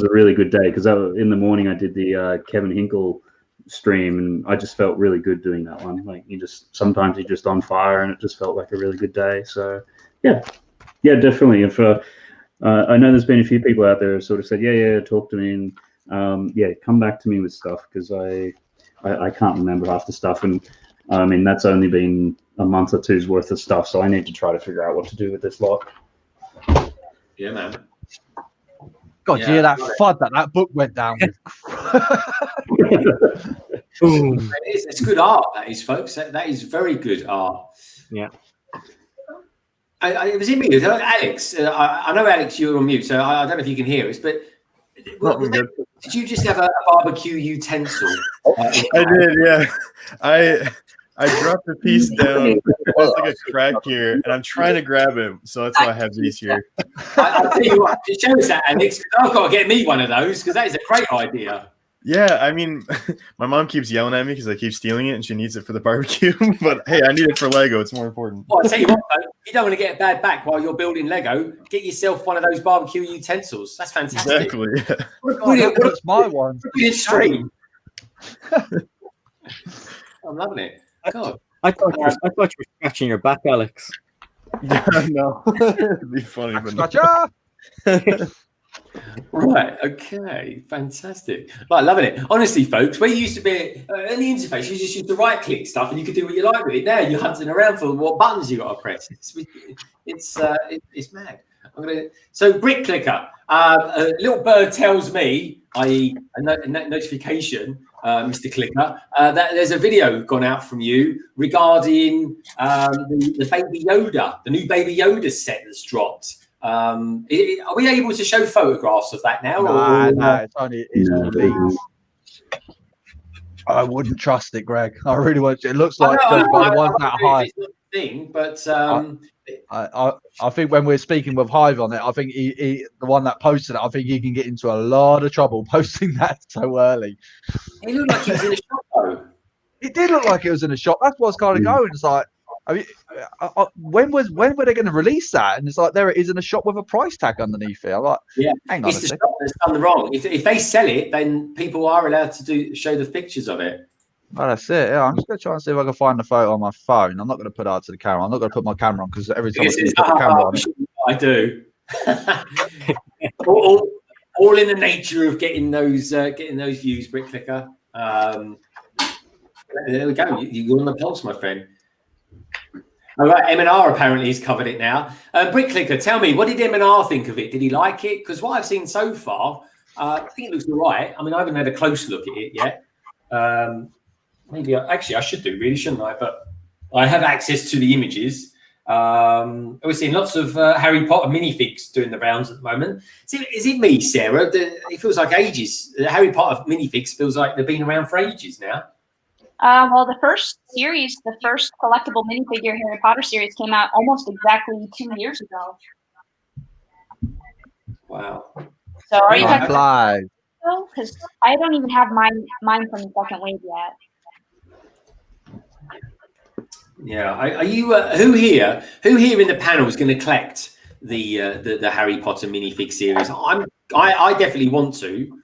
a really good day because in the morning I did the Kevin Hinkle stream and I just felt really good doing that one. Like sometimes you're just on fire and it just felt like a really good day. So yeah, definitely. If I know there's been a few people out there who sort of said, yeah, talk to me and come back to me with stuff because I can't remember half the stuff and I mean that's only been a month or two's worth of stuff, so I need to try to figure out what to do with this lot. Yeah, man. God, you hear that FUD that book went down with. It's good art, that is, folks. That is very good art. Yeah. It was in me, Alex. I know, Alex, you're on mute, so I don't know if you can hear us, but did you just have a barbecue utensil? I did, yeah. I dropped a piece down. There's like a crack here, and I'm trying to grab him, so that's why I have these here. I'll tell you what, show us that, Alex. I've got to get me one of those because that is a great idea. Yeah, I mean, my mom keeps yelling at me because I keep stealing it, and she needs it for the barbecue. But hey, I need it for Lego. It's more important. Well, I'll tell you what, though, you don't want to get a bad back while you're building Lego. Get yourself one of those barbecue utensils. That's fantastic. Exactly. Yeah. That's my one. Brilliant stream. I'm loving it. God. I thought you were scratching your back, Alex. Yeah, no. It'd be funny, but Gotcha. Right, okay, fantastic. Right, loving it. Honestly, folks, where you used to be in the interface, you just used to right-click stuff and you could do what you like with it. Now you're hunting around for what buttons you got to press. It's mad. So Brick Clicker, a little bird tells me, i.e. a notification, Mr. Clicker, that there's a video gone out from you regarding the Baby Yoda, the new Baby Yoda set that's dropped. Are we able to show photographs of that now? No, it's only leaks. I wouldn't trust it, Greg. I really wouldn't. It looks like the ones that are high. Thing, but I think when we're speaking with Hive on it, I think he the one that posted it, I think he can get into a lot of trouble posting that so early. It looked like he was in a shop, though. It did look like it was in a shop. That's what's kind of going. It's like, I mean, when were they going to release that? And it's like there it is in a shop with a price tag underneath it. I'm like, hang on, it's the shop that's done wrong. If they sell it, then people are allowed to show the pictures of it. Well, that's it. Yeah, I'm just going to try and see if I can find the photo on my phone. I'm not going to put it out to the camera. I'm not going to put my camera on because every time I put the camera on, I do. all in the nature of getting those views, Brick Clicker. There we go. You're on the pulse, my friend. All right, M&R apparently has covered it now. Brick Clicker, tell me, what did M&R think of it? Did he like it? Because what I've seen so far, I think it looks all right. I mean, I haven't had a close look at it yet. Maybe I should do, really, shouldn't I? But I have access to the images. We're seeing lots of Harry Potter minifigs doing the rounds at the moment. Is it me, Sarah? It feels like ages. The Harry Potter minifigs feels like they've been around for ages now. Well, the first collectible minifigure Harry Potter series came out almost exactly 2 years ago. Wow. So are you talking live? Because I don't even have mine from the second wave yet. Yeah. Are you who here in the panel is going to collect the Harry Potter minifig series? I definitely want to.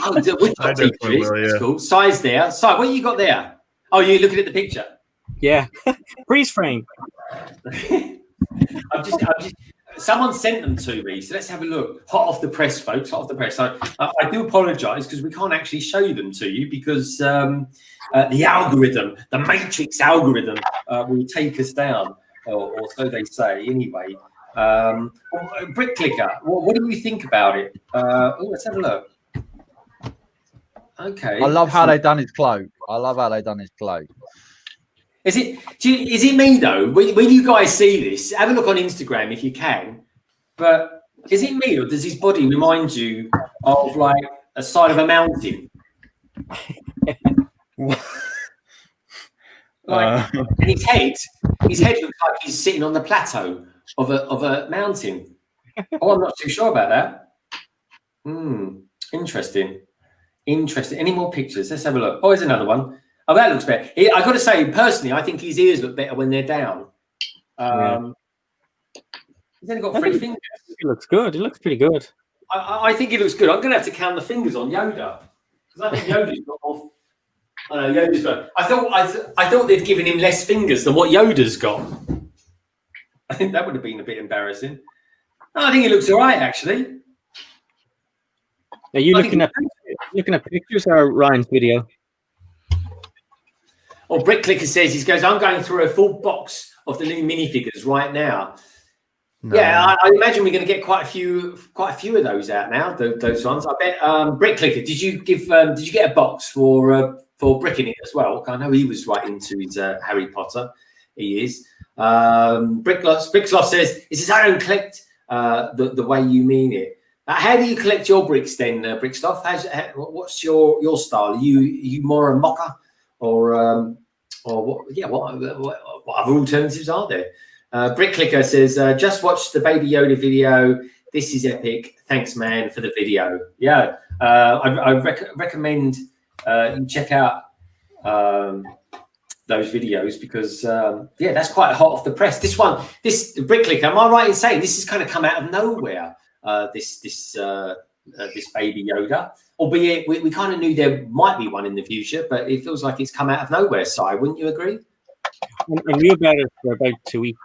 Oh, the WoodShopTeacher is. That's cool. Size there. Si, what you got there? Oh, you're looking at the picture. Yeah, freeze frame. I'm just. Someone sent them to me, so let's have a look. Hot off the press, folks. Hot off the press. So I do apologise because we can't actually show them to you because the algorithm, the Matrix algorithm, will take us down, or so they say. Anyway, Brick Clicker, what do you think about it? Let's have a look. Okay. I love how they've done his cloak. Is it me though? When you guys see this, have a look on Instagram if you can. But is it me, or does his body remind you of like a side of a mountain? And his head looks like he's sitting on the plateau of a mountain. Oh, I'm not too sure about that. Interesting. Any more pictures? Let's have a look. Oh, here's another one. Oh, that looks better. I got to say, personally, I think his ears look better when they're down. He's only got 3 fingers. It looks good. It looks pretty good. I think it looks good. I'm going to have to count the fingers on Yoda because I think Yoda's got more. I know Yoda's got. I thought they'd given him less fingers than what Yoda's got. I think that would have been a bit embarrassing. No, I think it looks all right, actually. Are you looking at pictures or Ryan's video? Or Brick Clicker says I'm going through a full box of the new minifigures right now. No. Yeah, I imagine we're going to get quite a few of those out now. Those ones, I bet. Brick Clicker, did you get a box for Brick in it as well? I know he was right into his Harry Potter. He is. Bricksloft says, "Is his own collect the way you mean it?" How do you collect your bricks then, Bricksloft? What's your style? Are you more a mocker? Or what? Yeah, what other alternatives are there? Brick Clicker says, just watched the Baby Yoda video. This is epic. Thanks, man, for the video. Yeah, I recommend you check out those videos because that's quite hot off the press. This Brick Clicker, am I right in saying this has kind of come out of nowhere? This Baby Yoda. Albeit we kind of knew there might be one in the future, but it feels like it's come out of nowhere, Si. Wouldn't you agree? I knew about it for about 2 weeks.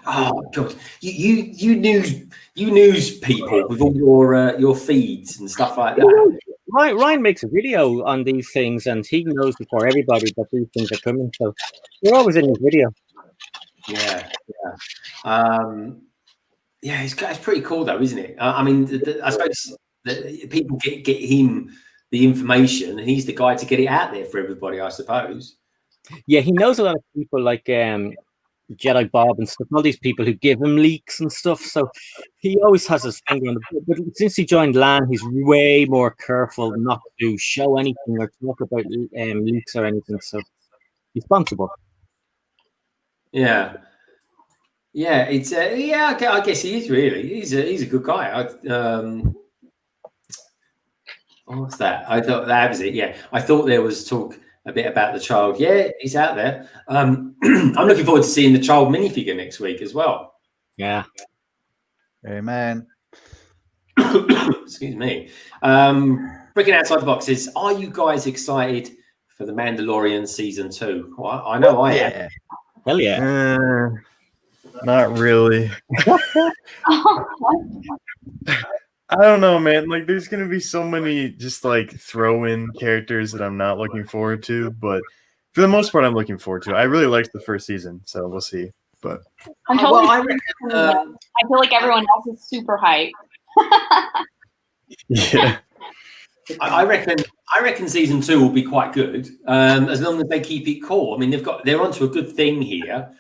Oh God, you news people with all your feeds and stuff like that. Ryan makes a video on these things, and he knows before everybody that these things are coming. So you're always in his video. Yeah. It's pretty cool though, isn't it? I mean, I suppose that people get him the information, and he's the guy to get it out there for everybody, I suppose. Yeah, he knows a lot of people like Jedi Bob and stuff. All these people who give him leaks and stuff. So he always has his finger on the. But since he joined LAN, he's way more careful not to show anything or talk about leaks or anything. So he's responsible. Yeah. Yeah, it's I guess he is really. He's a good guy. What's that? I thought that was it. Yeah, I thought there was talk a bit about the child. Yeah, he's out there. I'm looking forward to seeing the child minifigure next week as well. Yeah. Amen. Excuse me. Breaking outside the box is, are you guys excited for The Mandalorian season 2? Well, I know I am. Hell yeah. Not really. I don't know, man. Like, there's gonna be so many just like throw-in characters that I'm not looking forward to, but for the most part, I'm looking forward to. I really liked the first season, so we'll see. But I'm totally. Well, I feel like everyone else is super hyped. yeah, I reckon season 2 will be quite good, as long as they keep it cool. I mean, they're onto a good thing here.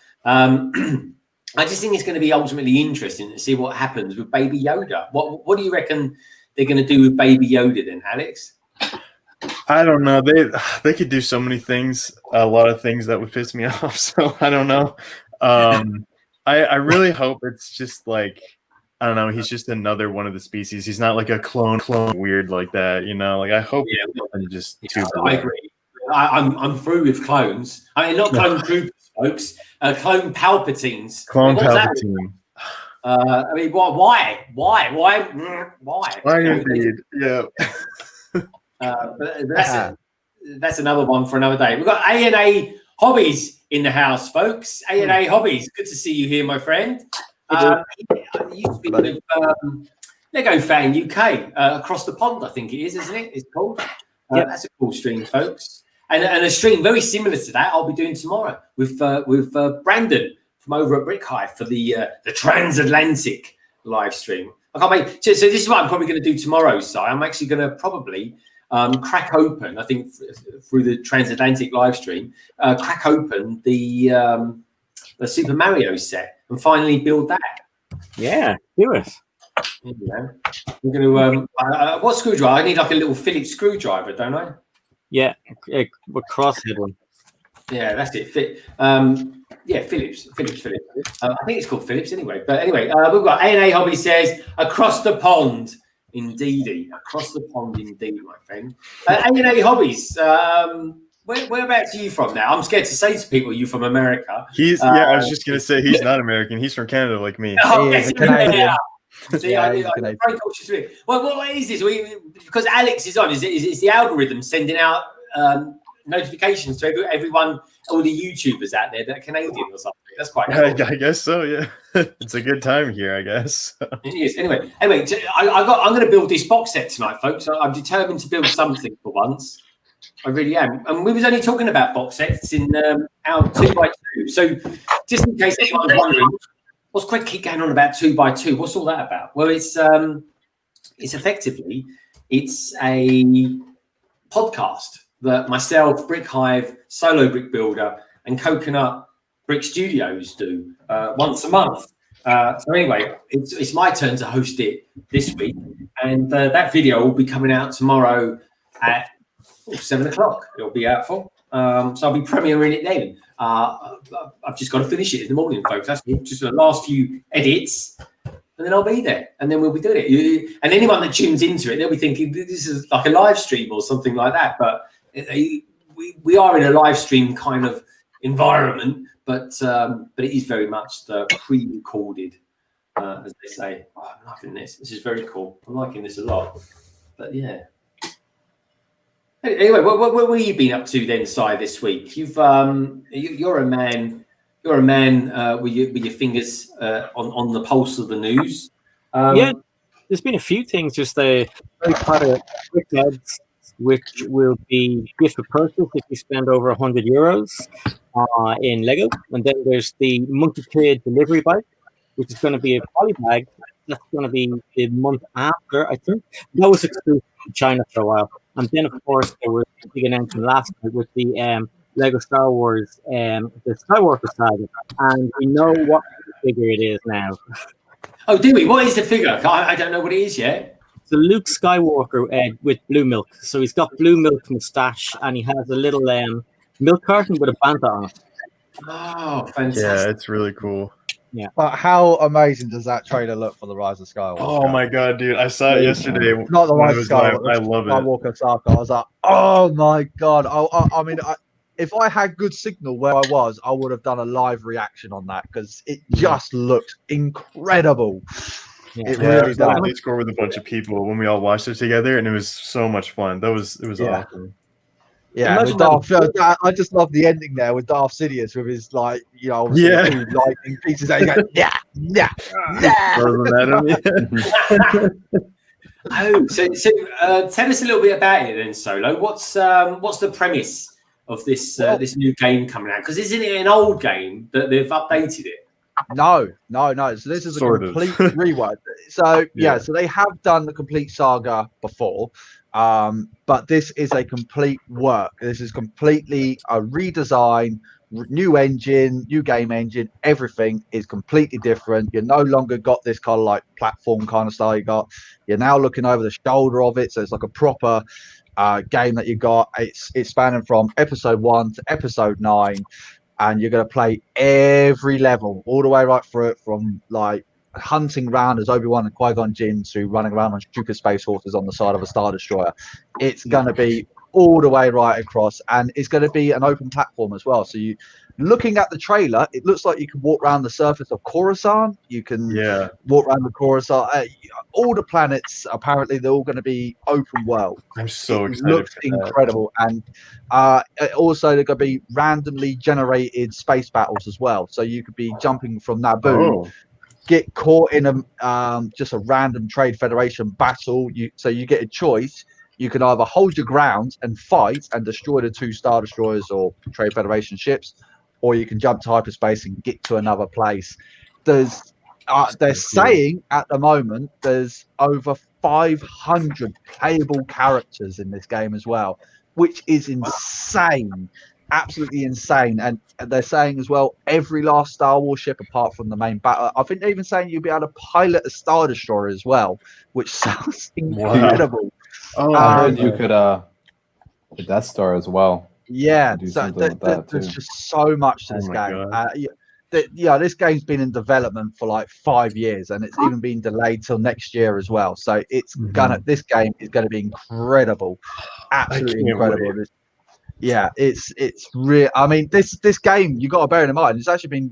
I just think it's going to be ultimately interesting to see what happens with Baby Yoda. What do you reckon they're going to do with Baby Yoda then, Alex? I don't know. They could do so many things, a lot of things that would piss me off. So I don't know. I really hope it's just like, I don't know. He's just another one of the species. He's not like a clone weird like that, you know. Like I hope it's just too. I agree. I'm through with clones. I mean, not clone troopers, folks. Clone Palpatines. Clone What was that? Palpatine. I mean, why? Why indeed? Yeah. But that's another one for another day. We've got A&A Hobbies in the house, folks. A&A Hobbies. Good to see you here, my friend. He used to be with Lego Fan UK, across the pond, I think it is, isn't it? It's called. That's a cool stream, folks. And a stream very similar to that I'll be doing tomorrow with Brandon from over at Brick Hive for the transatlantic live stream. I can't wait. So this is what I'm probably going to do tomorrow. So I'm actually going to probably crack open, I think, through the transatlantic live stream, crack open the Super Mario set and finally build that. Yeah, do it. Yeah. I'm going to. What screwdriver? I need like a little Phillips screwdriver, don't I? Yeah, with crosshead one. Yeah, that's it. Phillips. I think it's called Phillips anyway. But anyway, we've got A&A Hobby says across the pond, indeedy. Across the pond, indeed, my friend. A&A Hobbies. Whereabouts are you from now? I'm scared to say to people, you from America. I was just gonna say he's not American. He's from Canada, like me. Oh, He is a Canadian. See, I'm very cautious with it. Well, what is this? Because Alex is on, is the algorithm sending out notifications to everyone, all the YouTubers out there that are Canadian or something? That's quite cool. I guess so. Yeah, it's a good time here, I guess. It is. Anyway, I'm going to build this box set tonight, folks. I'm determined to build something for once. I really am. And we was only talking about box sets in our 2x2. So just in case anyone's wondering, what's quick keep going on about 2x2? What's all that about? Well, it's effectively a podcast that myself, Brick Hive, Solo Brick Builder, and Coconut Brick Studios do once a month. So anyway, it's my turn to host it this week, and that video will be coming out tomorrow at 7 o'clock. It'll be out for. So I'll be premiering it then. I've just got to finish it in the morning, folks. That's just the last few edits, and then I'll be there, and then we'll be doing it. And anyone that tunes into it, they'll be thinking this is like a live stream or something like that. But we are in a live stream kind of environment, but it is very much the pre-recorded, as they say. Oh, I'm liking this. This is very cool. I'm liking this a lot. But yeah. Anyway, what have you been up to then, Si, this week? You're a man with your fingers on the pulse of the news. There's been a few things. Just very part of quick ads, which will be gift for purchase if you spend over €100 in Lego. And then there's the Monkey Kid delivery bike, which is going to be a poly bag. That's going to be the month after, I think. That was exclusive to China for a while. And then, of course, there was a big announcement last night with the Lego Star Wars, the Skywalker saga. And we know what figure it is now. Oh, do we? What is the figure? I don't know what it is yet. So Luke Skywalker with blue milk. So he's got blue milk moustache, and he has a little milk carton with a Banta on it. Oh, fantastic. Yeah, it's really cool. Yeah. But how amazing does that trailer look for the Rise of Skywalker? Oh my god, dude! I saw it yesterday. Not the Rise of Skywalker. I love it. Skywalker saga. I was like, oh my god! I mean, if I had good signal where I was, I would have done a live reaction on that because it just looks incredible. Yeah. It really does. I does. was on Discord with a bunch of people when we all watched it together, and it was so much fun. It was awesome. Yeah, with I just love the ending there with Darth Sidious with his two lightning pieces. And he goes, Oh, so tell us a little bit about it then, Solo. What's the premise of this this new game coming out? Because isn't it an old game that they've updated it? No. So this is a complete rework. So so they have done the complete saga before, but this is a complete work. This is completely a redesign, new engine, new game engine. Everything is completely different. You're no longer got this kind of like platform kind of style. You're now looking over the shoulder of it, so it's like a proper game that you got. It's spanning from episode 1 to episode 9. And you're going to play every level all the way right through it, from like hunting around as Obi-Wan and Qui-Gon Jinn to running around on stupid space horses on the side of a Star Destroyer. It's going to be all the way right across, and it's going to be an open platform as well. So you, looking at the trailer, it looks like you can walk around the surface of Coruscant. You can walk around the Coruscant. All the planets, apparently, they're all going to be open world. I'm so excited. It looks incredible. And also, they're going to be randomly generated space battles as well. So you could be jumping from Naboo, get caught in a just a random Trade Federation battle. So you get a choice. You can either hold your ground and fight and destroy the 2 Star Destroyers or Trade Federation ships, or you can jump to hyperspace and get to another place. They're saying at the moment there's over 500 playable characters in this game as well, which is insane, absolutely insane. And they're saying as well, every last Star Wars ship apart from the main battle. I think they're even saying you'll be able to pilot a Star Destroyer as well, which sounds incredible. Oh, I heard you could the Death Star as well. Yeah, so there's just so much to this game. This game's been in development for like 5 years, and it's even been delayed till next year as well. So it's this game is gonna be incredible, absolutely incredible. Yeah, it's real. I mean, this game, you got to bear in mind, it's actually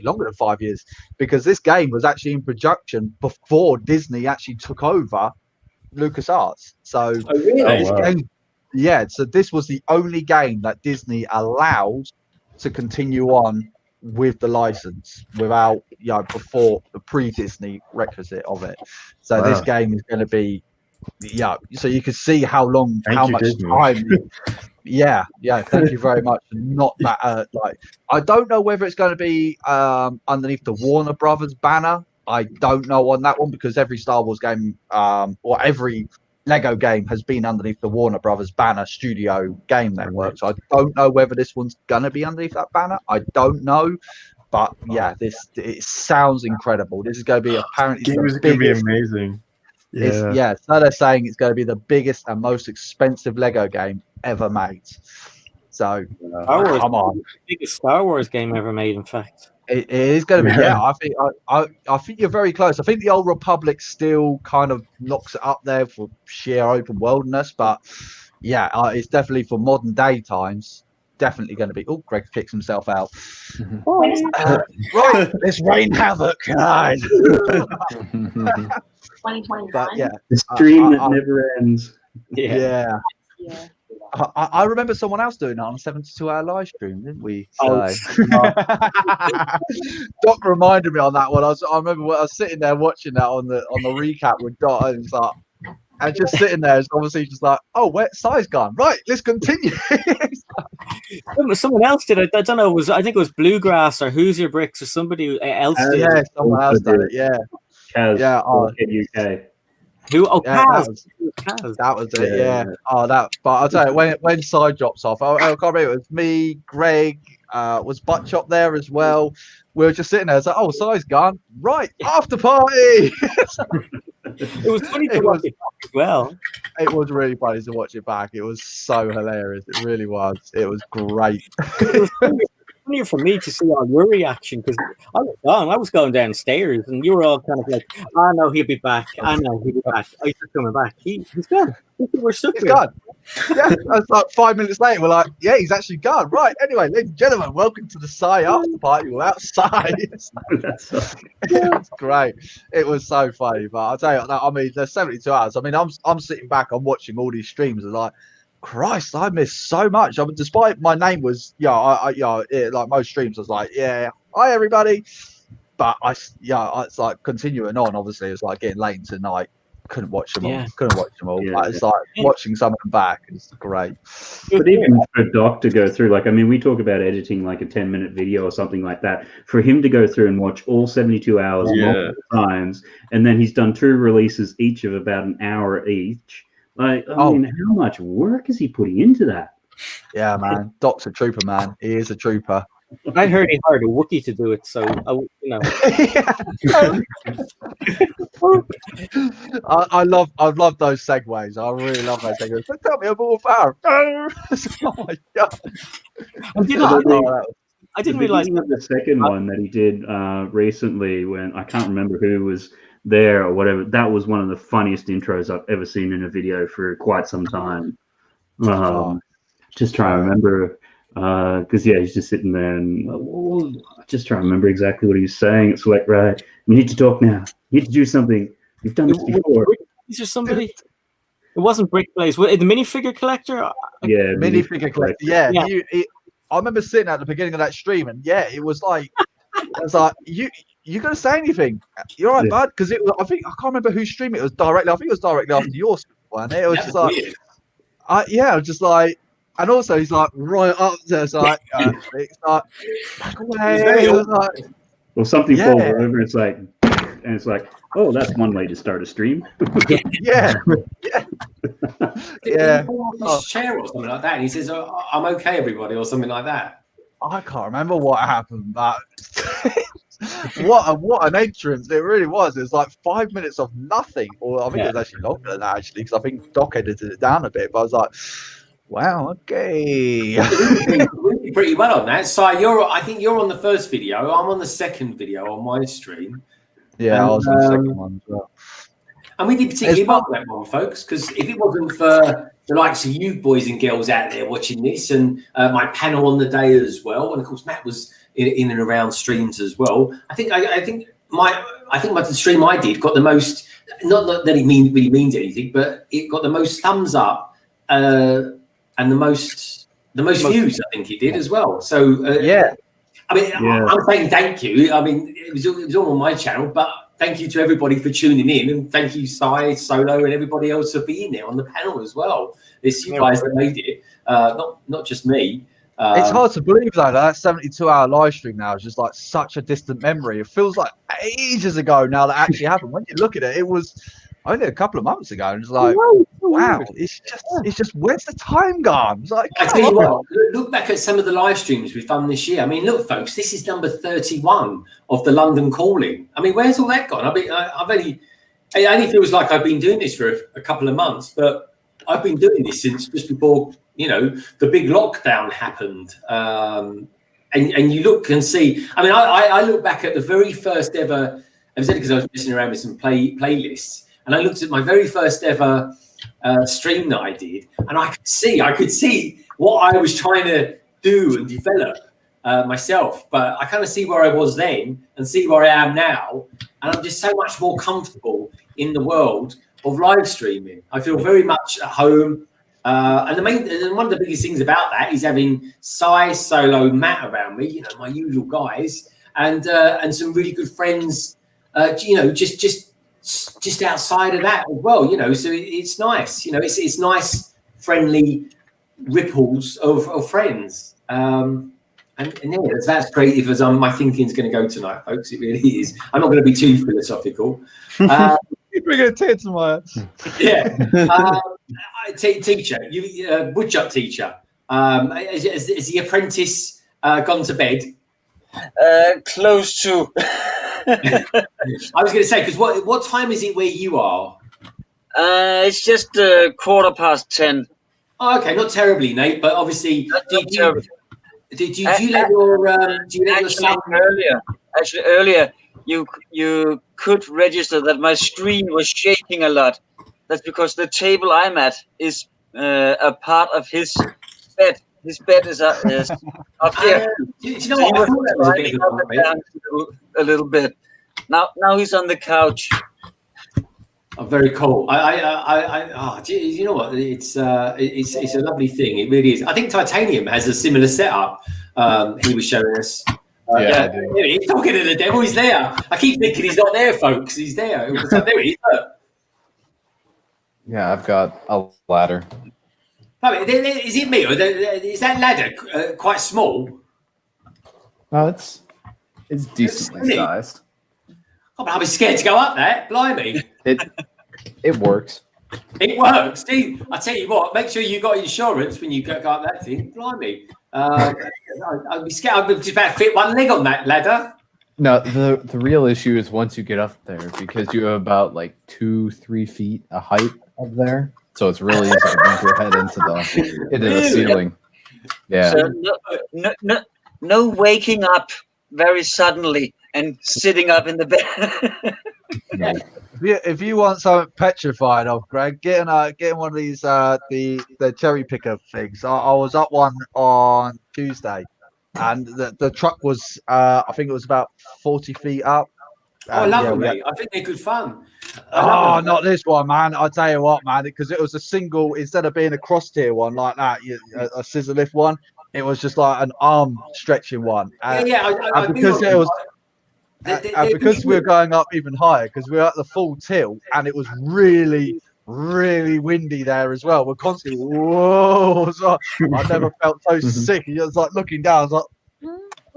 longer than 5 years, because this game was actually in production before Disney actually took over LucasArts. So so this was the only game that Disney allowed to continue on with the license without before the pre-Disney requisite of it. So this game is going to be so you can see how much time thank you very much. Not that I don't know whether it's going to be underneath the Warner Brothers banner. I don't know on that one, because every Star Wars game or every Lego game has been underneath the Warner Brothers banner studio game network. So I don't know whether this one's gonna be underneath that banner. I don't know, but it sounds incredible. This is going to be apparently going to be amazing. So they're saying it's going to be the biggest and most expensive Lego game ever made. So come on, the biggest Star Wars game ever made, in fact. It is going to be. I think you're very close. I think the Old Republic still kind of knocks it up there for sheer open worldness, but it's definitely for modern day times. Definitely going to be. Oh, Greg kicks himself out. Right, let's rain havoc. 2029. The stream that never ends. Yeah. I remember someone else doing that on a 72-hour live stream, didn't we? So. Doc reminded me on that one. I remember I was sitting there watching that on the recap with Doc, and it's like, and just sitting there, it's obviously just like, oh, where's size gone? Right, let's continue. Someone else did it. I don't know. I think it was Bluegrass or Who's Your Bricks or somebody else did. Yeah, someone else did it. Yeah. Kaz, UK. Who? Oh, Kaz. That was it. Yeah. But I'll tell you, when side drops off, I can't remember. It was me, Greg, was Buttchop there as well. We were just sitting there. It's like, oh, size gone. Right, after party. It was funny to watch it back as well. It was really funny to watch it back. It was so hilarious. It really was. It was great. It was funnier for me to see all your reaction, because I was gone. I was going downstairs, and you were all kind of like, "I know he'll be back. I know he'll be back. Oh, he's coming back. He's gone. We're stuck. He's gone." Yeah, that's like 5 minutes later. We're like, "Yeah, he's actually gone." Right. Anyway, ladies and gentlemen, welcome to the Psy after party. We're outside. It's great. It was so funny. But I'll tell you, I mean, there's 72 hours. I mean, I'm sitting back, I'm watching all these streams, and like, Christ, I missed so much. I mean, despite my name was like most streams, I was like, "Yeah, hi everybody," but it's like continuing on. Obviously, it's like getting late into night. couldn't watch them all. Yeah. Couldn't watch them all. Yeah. Like, it's like watching some of them back. It's great. But even for Doc to go through, like, I mean, we talk about editing like a 10-minute video or something like that. For him to go through and watch all 72 hours multiple times, and then he's done 2 releases each of about an hour each. Like, I mean, how much work is he putting into that? Yeah, man. Doc's a trooper, man. He is a trooper. I heard he hired a Wookiee to do it, so I love those segues. I really love those segues. But tell me about Farrah. Oh my god! I didn't realize the second one that he did recently, when I can't remember who was there or whatever. That was one of the funniest intros I've ever seen in a video for quite some time. Just trying to remember. Because he's just sitting there and just trying to remember exactly what he was saying. It's like, right, you need to talk now. You need to do something. You've done this before. Is there somebody? It wasn't Brickblaze. The minifigure collector. Yeah, minifigure collector. Yeah. I remember sitting at the beginning of that stream, and it was like, you gonna say anything? You're right, bud. Because it was. I think I can't remember whose stream it was directly. I think it was directly after your one. It was just like, I was just like. And also, he's like right up there. It's like, it's like, back away. It was like, well, something falls over. It's like, and it's like, oh, that's one way to start a stream. yeah. His chair or something like that. And he says, "I'm okay, everybody," or something like that. I can't remember what happened, but what an entrance it really was. It was like 5 minutes of nothing, or I think it was actually longer than that, actually, because I think Doc edited it down a bit. But I was like, wow, okay. Pretty well on that. So I think you're on the first video. I'm on the second video on my stream. Yeah, I was on the second one as well. And we did particularly well on that one, folks, because if it wasn't for the likes of you boys and girls out there watching this, and my panel on the day as well, and of course Matt was in and around streams as well. I think the stream I did got the most. Not that it really means anything, but it got the most thumbs up. And the most views, I think it did as well. So I mean, I'm saying thank you. I mean, it was all on my channel, but thank you to everybody for tuning in, and thank you, Sai, Solo, and everybody else for being there on the panel as well. It's you guys that made it, not just me. It's hard to believe though that 72-hour live stream now is just like such a distant memory. It feels like ages ago now that actually happened. When you look at it, it was only a couple of months ago, and it's like, wow, it's just where's the time gone? It's like, I tell you what, look back at some of the live streams we've done this year. I mean, look, folks, this is number 31 of the London Calling. I mean, where's all that gone? I mean, it only feels like I've been doing this for a couple of months, but I've been doing this since just before, the big lockdown happened. And you look and see, I mean, I look back at the very first ever, I was because I was messing around with some playlists, and I looked at my very first ever stream that I did, and I could see what I was trying to do and develop myself. But I kind of see where I was then and see where I am now, and I'm just so much more comfortable in the world of live streaming. I feel very much at home. And one of the biggest things about that is having Sai, Solo, Matt around me, my usual guys, and some really good friends, just outside of that as well, so it's nice, it's nice, friendly ripples of friends. And that's creative as my thinking's going to go tonight, folks. It really is. I'm not going to be too philosophical. You're bringing a tear to my eyes. Yeah. Teacher, WoodShopTeacher. Is the apprentice gone to bed? Close to. I was going to say, because what time is it where you are? It's just 10:15. Oh, okay, not terribly, Nate. But obviously, did you let your son earlier? Actually, earlier you could register that my screen was shaking a lot. That's because the table I'm at is a part of his bed. His bed is up here. Do you know what? I thought that was a little bit. Now he's on the couch. Oh, very cool. You know what? It's a lovely thing. It really is. I think Titanium has a similar setup. He was showing us. He's talking to the devil. He's there. I keep thinking he's not there, folks. He's there. There he is. Look. Yeah, I've got a ladder. Is it me, or is that ladder quite small? No, it's decently sized. Oh, but I was scared to go up there. Blimey. It works. It works. See, I tell you what, make sure you got insurance when you go up that thing. Blimey. I'd be scared. I'd just about fit one leg on that ladder. No, the real issue is once you get up there, because you have about like 2-3 feet of height up there. So it's really easy to bump your head into the ceiling. Yeah. So no waking up very suddenly and sitting up in the bed. No. If you want something petrified of, Greg, getting one of these the cherry picker things. I was up one on Tuesday, and the truck was I think it was about 40 feet up. I love them, mate. I think they're good fun. Oh, not this one, man. I tell you what, man, because it was a single, instead of being a cross tier one like that, a scissor lift one, it was just like an arm stretching one. Because it was. Because we were going up even higher, because we were at the full tilt, and it was really, really windy there as well. We're constantly, whoa! So I never felt so sick. You was like looking down, I was like,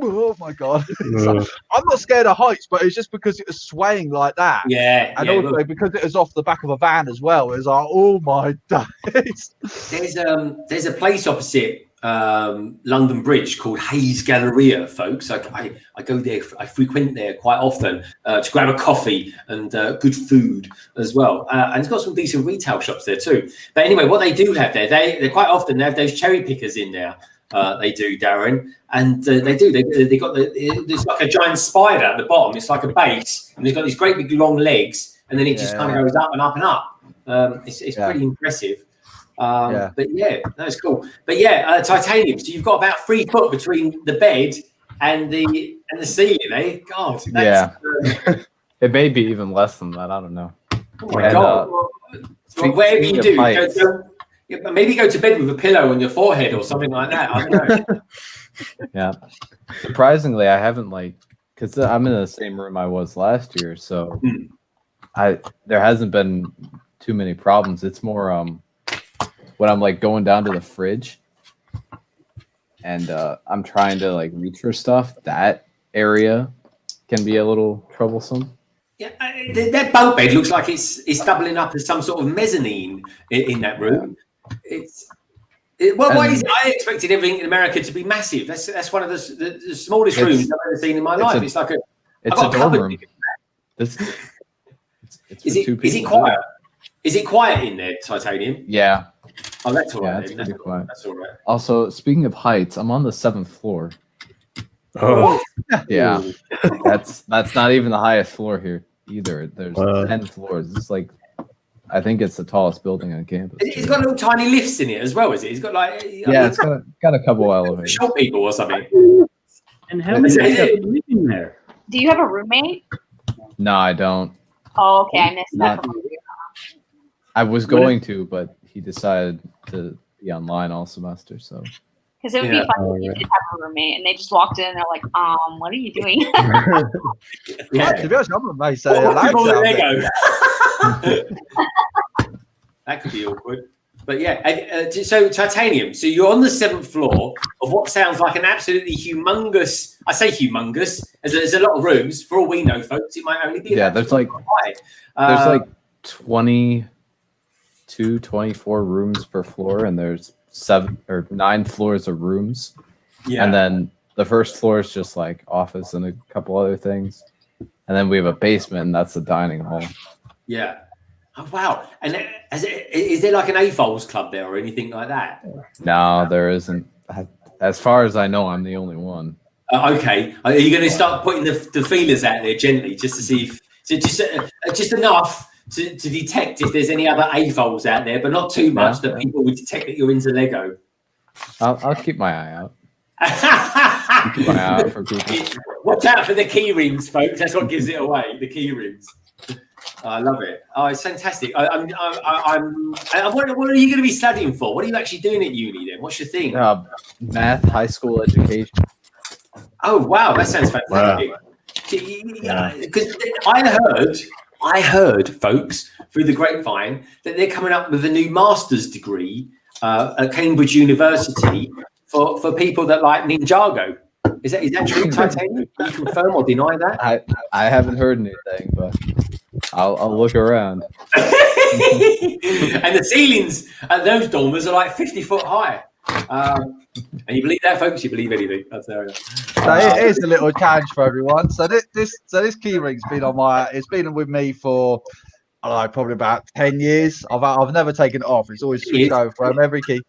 oh my god! Like, I'm not scared of heights, but it's just because it was swaying like that. Yeah, and also because it was off the back of a van as well. It was like, oh my days! There's a place opposite London Bridge called Hayes Galleria, folks. I go there, I frequent there quite often to grab a coffee and good food as well. And it's got some decent retail shops there too. But anyway, what they do have there, they quite often they have those cherry pickers in there. They do, Darren, and they got there's like a giant spider at the bottom. It's like a base, and they've got these great big long legs, and then it just kind of goes up and up and up. It's pretty impressive. But yeah, that's cool. But yeah, titanium. So you've got about 3 foot between the bed and the ceiling, eh? God. That's, it may be even less than that. I don't know. Oh my God. So whatever you do, maybe go to bed with a pillow on your forehead or something like that. I don't know. Yeah. Surprisingly, I haven't because I'm in the same room I was last year, so there hasn't been too many problems. It's more when I'm going down to the fridge and I'm trying to reach for stuff, that area can be a little troublesome. Yeah, that bunk bed looks like it's doubling up as some sort of mezzanine in that room. Why is it? I expected everything in America to be massive. That's one of the smallest rooms I've ever seen in my life. It's a dorm room. Is it quiet? Is it quiet in there, Titanium? Yeah. Oh, that's all right. It's pretty quiet. That's all right. Also, speaking of heights, I'm on the 7th floor. Oh, yeah. That's not even the highest floor here either. There's 10 floors. It's I think it's the tallest building on campus. It's got little tiny lifts in it as well, is it? It's got it's got a couple elevators. Short people or something. And how many people living there? Do you have a roommate? No, I don't. Oh, okay. I missed that. I was going to, but he decided to be online all semester. So. Because it would be fun if you did have a roommate and they just walked in and they're like, what are you doing? To be honest, I'm a mate. That could be awkward. But yeah, so Titanium, so you're on the 7th floor of what sounds like an absolutely humongous, I say humongous, as there's a lot of rooms. For all we know, folks, it might only be there's there's 22, 24 rooms per floor, and there's 7 or 9 floors of rooms. Yeah. And then the first floor is just office and a couple other things. And then we have a basement, and that's the dining hall. Yeah. Oh, wow. And is there an AFOLs club there or anything like that? No, there isn't. As far as I know, I'm the only one. Okay. Are you going to start putting the feelers out there gently just to see just enough to detect if there's any other AFOLs out there, but not too much that people would detect that you're into Lego? I'll keep my eye out. Keep my eye out for people. Watch out for the key rings, folks. That's what gives it away. The key rings. I love it. Oh, it's fantastic. What are you going to be studying for? What are you actually doing at uni then? What's your thing? Math, high school education. Oh, wow. That sounds fantastic. Because I I heard, folks, through the grapevine, that they're coming up with a new master's degree at Cambridge University for people that like Ninjago. Is that true, Titanium? Can you confirm or deny that? I haven't heard anything, but I'll look around. And the ceilings at those dormers are like 50 foot high. And you believe that, folks? You believe anything? That's how So here's a little challenge for everyone. So this key ring's been it's been with me for probably about 10 years. I've never taken it off. It's always switched over from every key.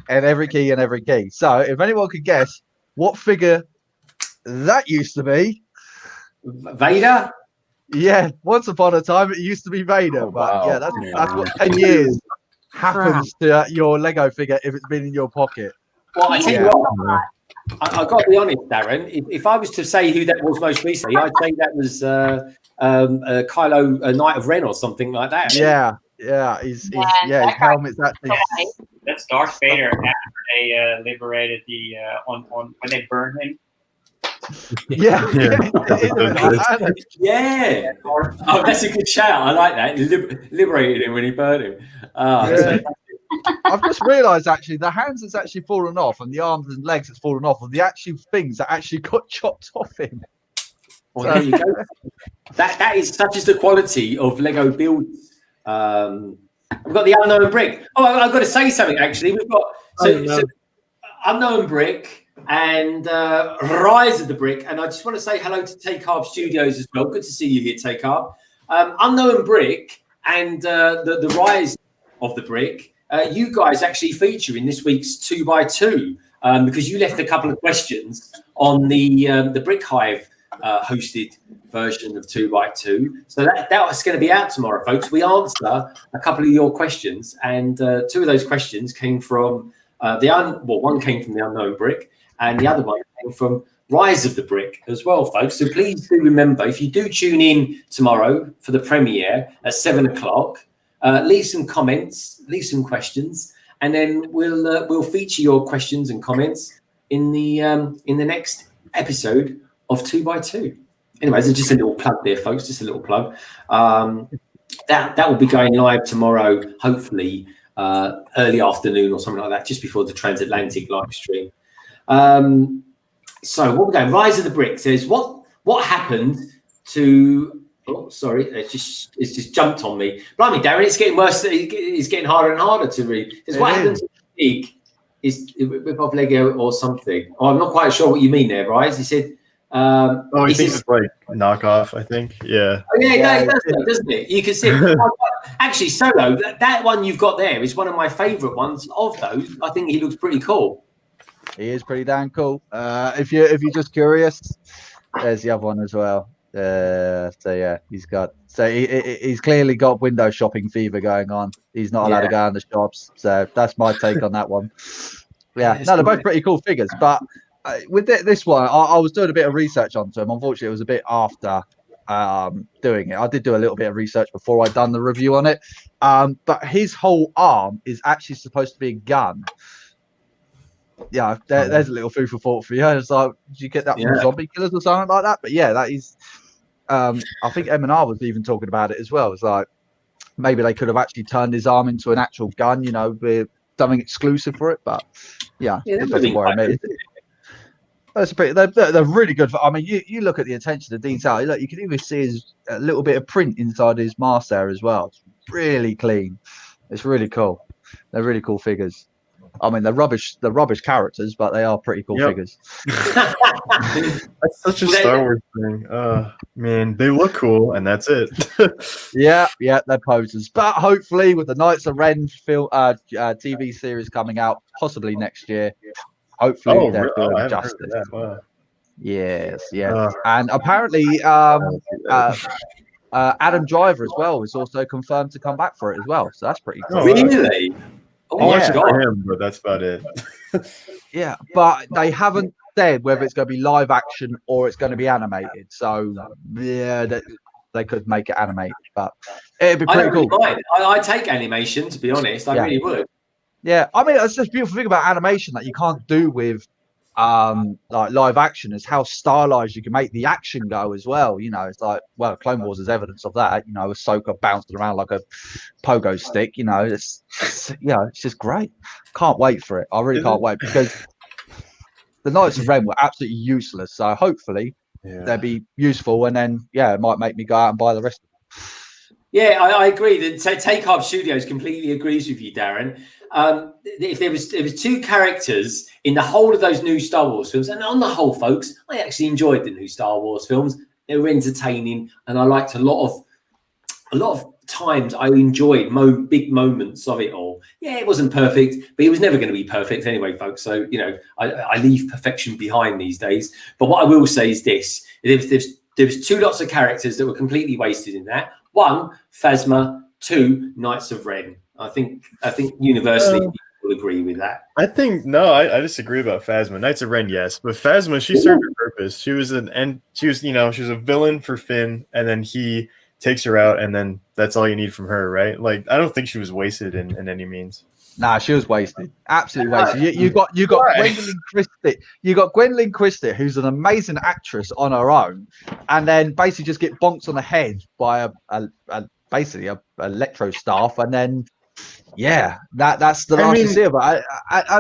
So if anyone could guess what figure that used to be, Vader. Yeah, once upon a time it used to be Vader, but yeah, that's what 10 years happens to your Lego figure if it's been in your pocket. Well, I tell you what, I've got to be honest, Darren. If I was to say who that was most recently, I'd say that was Kylo, a Knight of Ren, or something like that. Yeah, his helmet's actually. That's Darth Vader after they liberated the on when they burned him. Yeah. Oh, that's a good shout. I like that. Liberated him when he burned him. I've just realised actually the hands has actually fallen off, and the arms and legs has fallen off, and the actual things that actually got chopped off him. Well, there you go. That is such as the quality of Lego builds. We've got the Unknown Brick. Oh, I've got to say something actually. We've got so Unknown Brick and Rise of the Brick, and I just want to say hello to Take Carb Studios as well. Good to see you here, Take Carb. Unknown Brick and the Rise of the Brick. You guys actually feature in this week's 2x2 because you left a couple of questions on the Brick Hive hosted version of 2x2. So that's going to be out tomorrow, folks. We answer a couple of your questions, and two of those questions came from one came from the Unknown Brick, and the other one came from Rise of the Brick as well, folks. So please do remember, if you do tune in tomorrow for the premiere at 7:00, leave some comments, leave some questions, and then we'll feature your questions and comments in the next episode of 2x2. Anyways, just a little plug there, folks. Just a little plug. That will be going live tomorrow, hopefully early afternoon or something like that, just before the transatlantic live stream. So what we're going, Rise of the Brick says, what happened to? Oh, sorry, it's just jumped on me. Blimey, Darren, it's getting worse. It's getting harder and harder to read. Because what happened to Big is rip off Lego or something. Oh, I'm not quite sure what you mean there, Rise. He said. He thinks it's like knockoff, I think. Yeah. Oh, yeah, it does, doesn't it? You can see. Actually, Solo, that one you've got there is one of my favourite ones of those. I think he looks pretty cool. He is pretty damn cool. If you're just curious, there's the other one as well. So yeah, he's clearly got window shopping fever going on. He's not allowed to go in the shops. So that's my take on that one. Yeah, no, they're both pretty cool figures, but. With this one, I was doing a bit of research onto him. Unfortunately, it was a bit after doing it. I did do a little bit of research before I'd done the review on it. But his whole arm is actually supposed to be a gun. Yeah, there's a little food for thought for you. It's like, did you get that from Zombie Killers or something like that? But yeah, that is. I think M&R was even talking about it as well. It's like maybe they could have actually turned his arm into an actual gun, with something exclusive for it. But yeah it doesn't worry me. They're really good. I mean, you look at the attention to detail. Look, you can even see a little bit of print inside his mask there as well. It's really clean. It's really cool. They're really cool figures. I mean, they're rubbish characters, but they are pretty cool figures. That's such a Star Wars thing. Man, they look cool, and that's it. yeah, they're posers. But hopefully, with the Knights of Ren film TV series coming out, possibly next year. Hopefully they're doing justice. Wow. Yes. And apparently Adam Driver as well is also confirmed to come back for it as well. So that's pretty cool. Really? Oh my God. For him, but that's about it. Yeah, but they haven't said whether it's going to be live action or it's going to be animated. So yeah, they could make it animated, but it'd be pretty cool. I take animation, to be honest. I really would. Yeah, I mean, it's just a beautiful thing about animation that you can't do with like live action is how stylized you can make the action go as well. You know, it's like, well, Clone Wars is evidence of that. You know, Ahsoka bouncing around like a pogo stick. You know, it's it's just great. Can't wait for it. I really can't wait, because the Knights of Ren were absolutely useless. So hopefully they'll be useful, and then it might make me go out and buy the rest of them. Yeah, I agree. That Take Up Studios completely agrees with you, Darren. If there was two characters in the whole of those new Star Wars films, and on the whole, folks, I actually enjoyed the new Star Wars films. They were entertaining, and I liked a lot of times. I enjoyed big moments of it all. Yeah, it wasn't perfect, but it was never going to be perfect anyway, folks. So I leave perfection behind these days. But what I will say is this: there was two lots of characters that were completely wasted in that. One, Phasma. Two, Knights of Ren. I think universally people will agree with that. I think I disagree about Phasma. Knights of Ren, yes, but Phasma, she served her purpose. She was she was a villain for Finn, and then he takes her out, and then that's all you need from her, right? Like, I don't think she was wasted in any means. Nah, she was wasted. Absolutely wasted. You got Gwendolyn Christie. You got Gwendolyn Christie, who's an amazing actress on her own, and then basically just get bonked on the head by basically a electro staff, and then that's the last you see of it.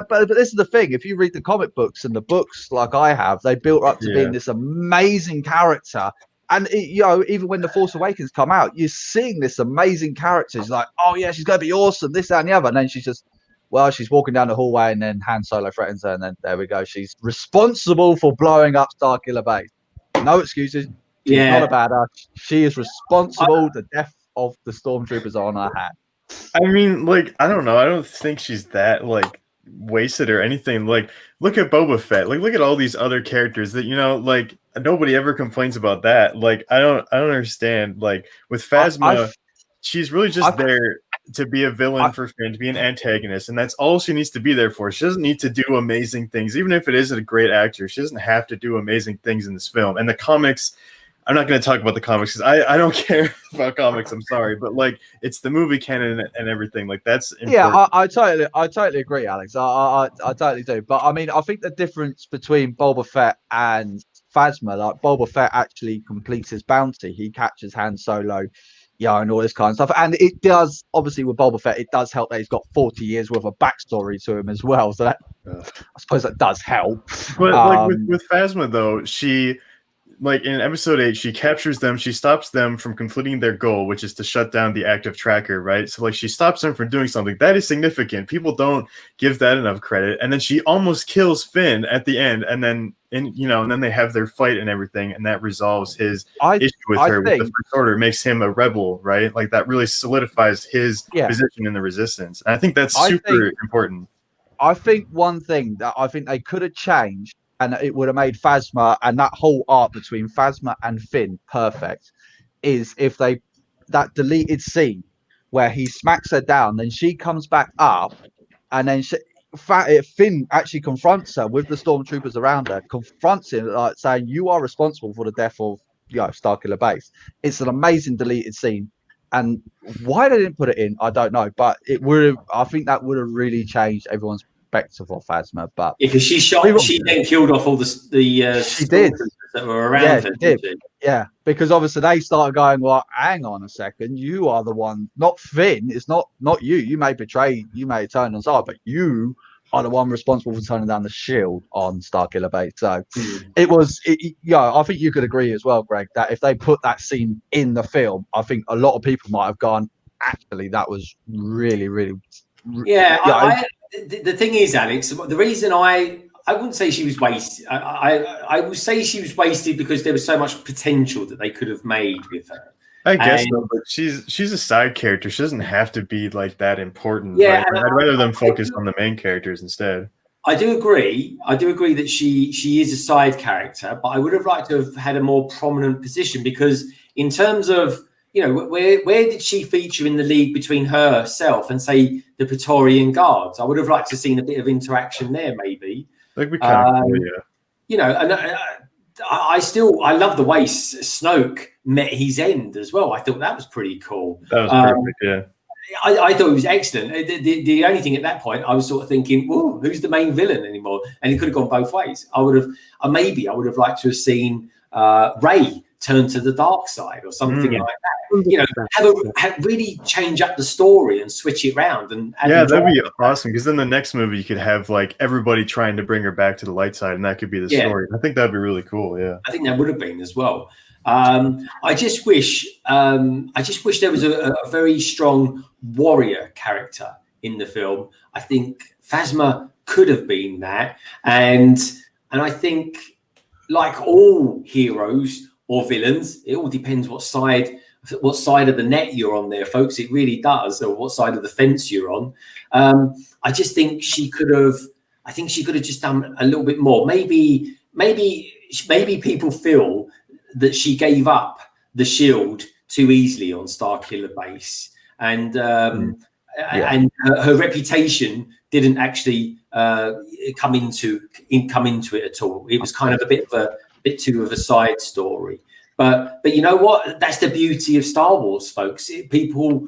But this is the thing: if you read the comic books and the books like I have, they built up to being this amazing character. And even when The Force Awakens come out, you're seeing this amazing character. It's like, oh yeah, she's gonna be awesome, this, that, and the other. And then she's walking down the hallway, and then Han Solo threatens her, and then there we go. She's responsible for blowing up Starkiller Base. No excuses. She's not a badass. She is responsible. The death of the stormtroopers are on her hand. I mean, like, I don't know. I don't think she's that wasted or anything. Like, look at Boba Fett. Like, look at all these other characters that nobody ever complains about that. Like, I don't understand. Like, with Phasma, she's really just there to be a villain for Finn, to be an antagonist, and that's all she needs to be there for. She doesn't need to do amazing things, even if it isn't a great actor. She doesn't have to do amazing things in this film. And the comics, I'm not going to talk about the comics because I don't care about comics. I'm sorry, but it's the movie canon and everything. Like, that's important. Yeah, I totally agree, Alex. I totally do. But I mean, I think the difference between Boba Fett and Phasma, like Boba Fett actually completes his bounty. He captures Han Solo, and all this kind of stuff. And it does, obviously, with Boba Fett, it does help that he's got 40 years worth of backstory to him as well. So that, I suppose, that does help. But with Phasma, though, she. Like, in episode 8, she captures them. She stops them from completing their goal, which is to shut down the active tracker, right? So, she stops them from doing something. That is significant. People don't give that enough credit. And then she almost kills Finn at the end. And then, and then they have their fight and everything. And that resolves his issue with her with the First Order. It makes him a rebel, right? Like, that really solidifies his position in the Resistance. And I think that's super important. I think one thing that I think they could have changed, and it would have made Phasma and that whole arc between Phasma and Finn perfect, is if that deleted scene where he smacks her down, then she comes back up, and then Finn actually confronts her with the stormtroopers around her, confronts him, like saying, "You are responsible for the death of Starkiller Base." It's an amazing deleted scene, and why they didn't put it in, I don't know, but it would have. I think that would have really changed everyone's perspective of Phasma. But because she then killed off all the she did that were around her. She did. Yeah, because obviously they started going, well, hang on a second, you are the one, not Finn. It's not you. You may betray, you may turn on side, but you are the one responsible for turning down the shield on Starkiller Base. So it was, I think you could agree as well, Greg, that if they put that scene in the film, I think a lot of people might have gone, actually, that was really, really. The thing is, Alex, the reason I wouldn't say she was wasted. I would say she was wasted because there was so much potential that they could have made with her. I guess so, but she's a side character. She doesn't have to be that important. Yeah, right? I'd rather them focus on the main characters instead. I do agree that she is a side character, but I would have liked to have had a more prominent position, because in terms of where did she feature in the league between herself and, say, the Praetorian Guards? I would have liked to have seen a bit of interaction there, maybe. Like we kind of, and I love the way Snoke met his end as well. I thought that was pretty cool. That was perfect, yeah. I thought it was excellent. The only thing at that point, I was sort of thinking, "Whoa, who's the main villain anymore?" And it could have gone both ways. I would have liked to have seen Ray turn to the dark side or something like that. You know, have really change up the story and switch it around. And that'd be awesome, because then the next movie you could have like everybody trying to bring her back to the light side, and that could be the story. I think that'd be really cool. Yeah, I think that would have been as well. I just wish there was a very strong warrior character in the film. I think Phasma could have been that, and I think, like all heroes or villains, it all depends what side of the net you're on there, folks. It really does, or what side of the fence you're on. I just think she could have just done a little bit more. Maybe people feel that she gave up the shield too easily on Starkiller Base, and her reputation didn't actually come into it at all. It was kind of a bit too of a side story. But you know what? That's the beauty of Star Wars, folks. People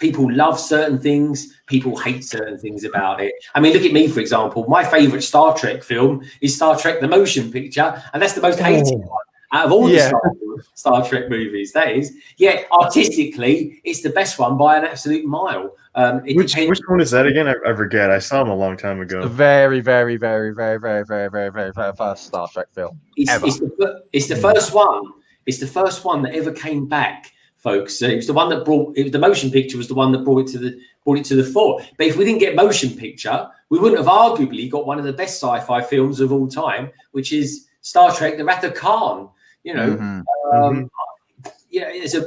love certain things. People hate certain things about it. I mean, look at me, for example. My favorite Star Trek film is Star Trek: The Motion Picture, and that's the most hated one out of all the Star Trek movies. That is, yet artistically, it's the best one by an absolute mile. Which one is that again? I forget. I saw him a long time ago. The very, very, very, very, very, very, very, very, very first Star Trek film. It's the first one. It's the first one that ever came back, folks. It was the one that the motion picture was the one that brought it to the fore. But if we didn't get motion picture, we wouldn't have arguably got one of the best sci-fi films of all time, which is Star Trek: The Wrath of Khan. You know,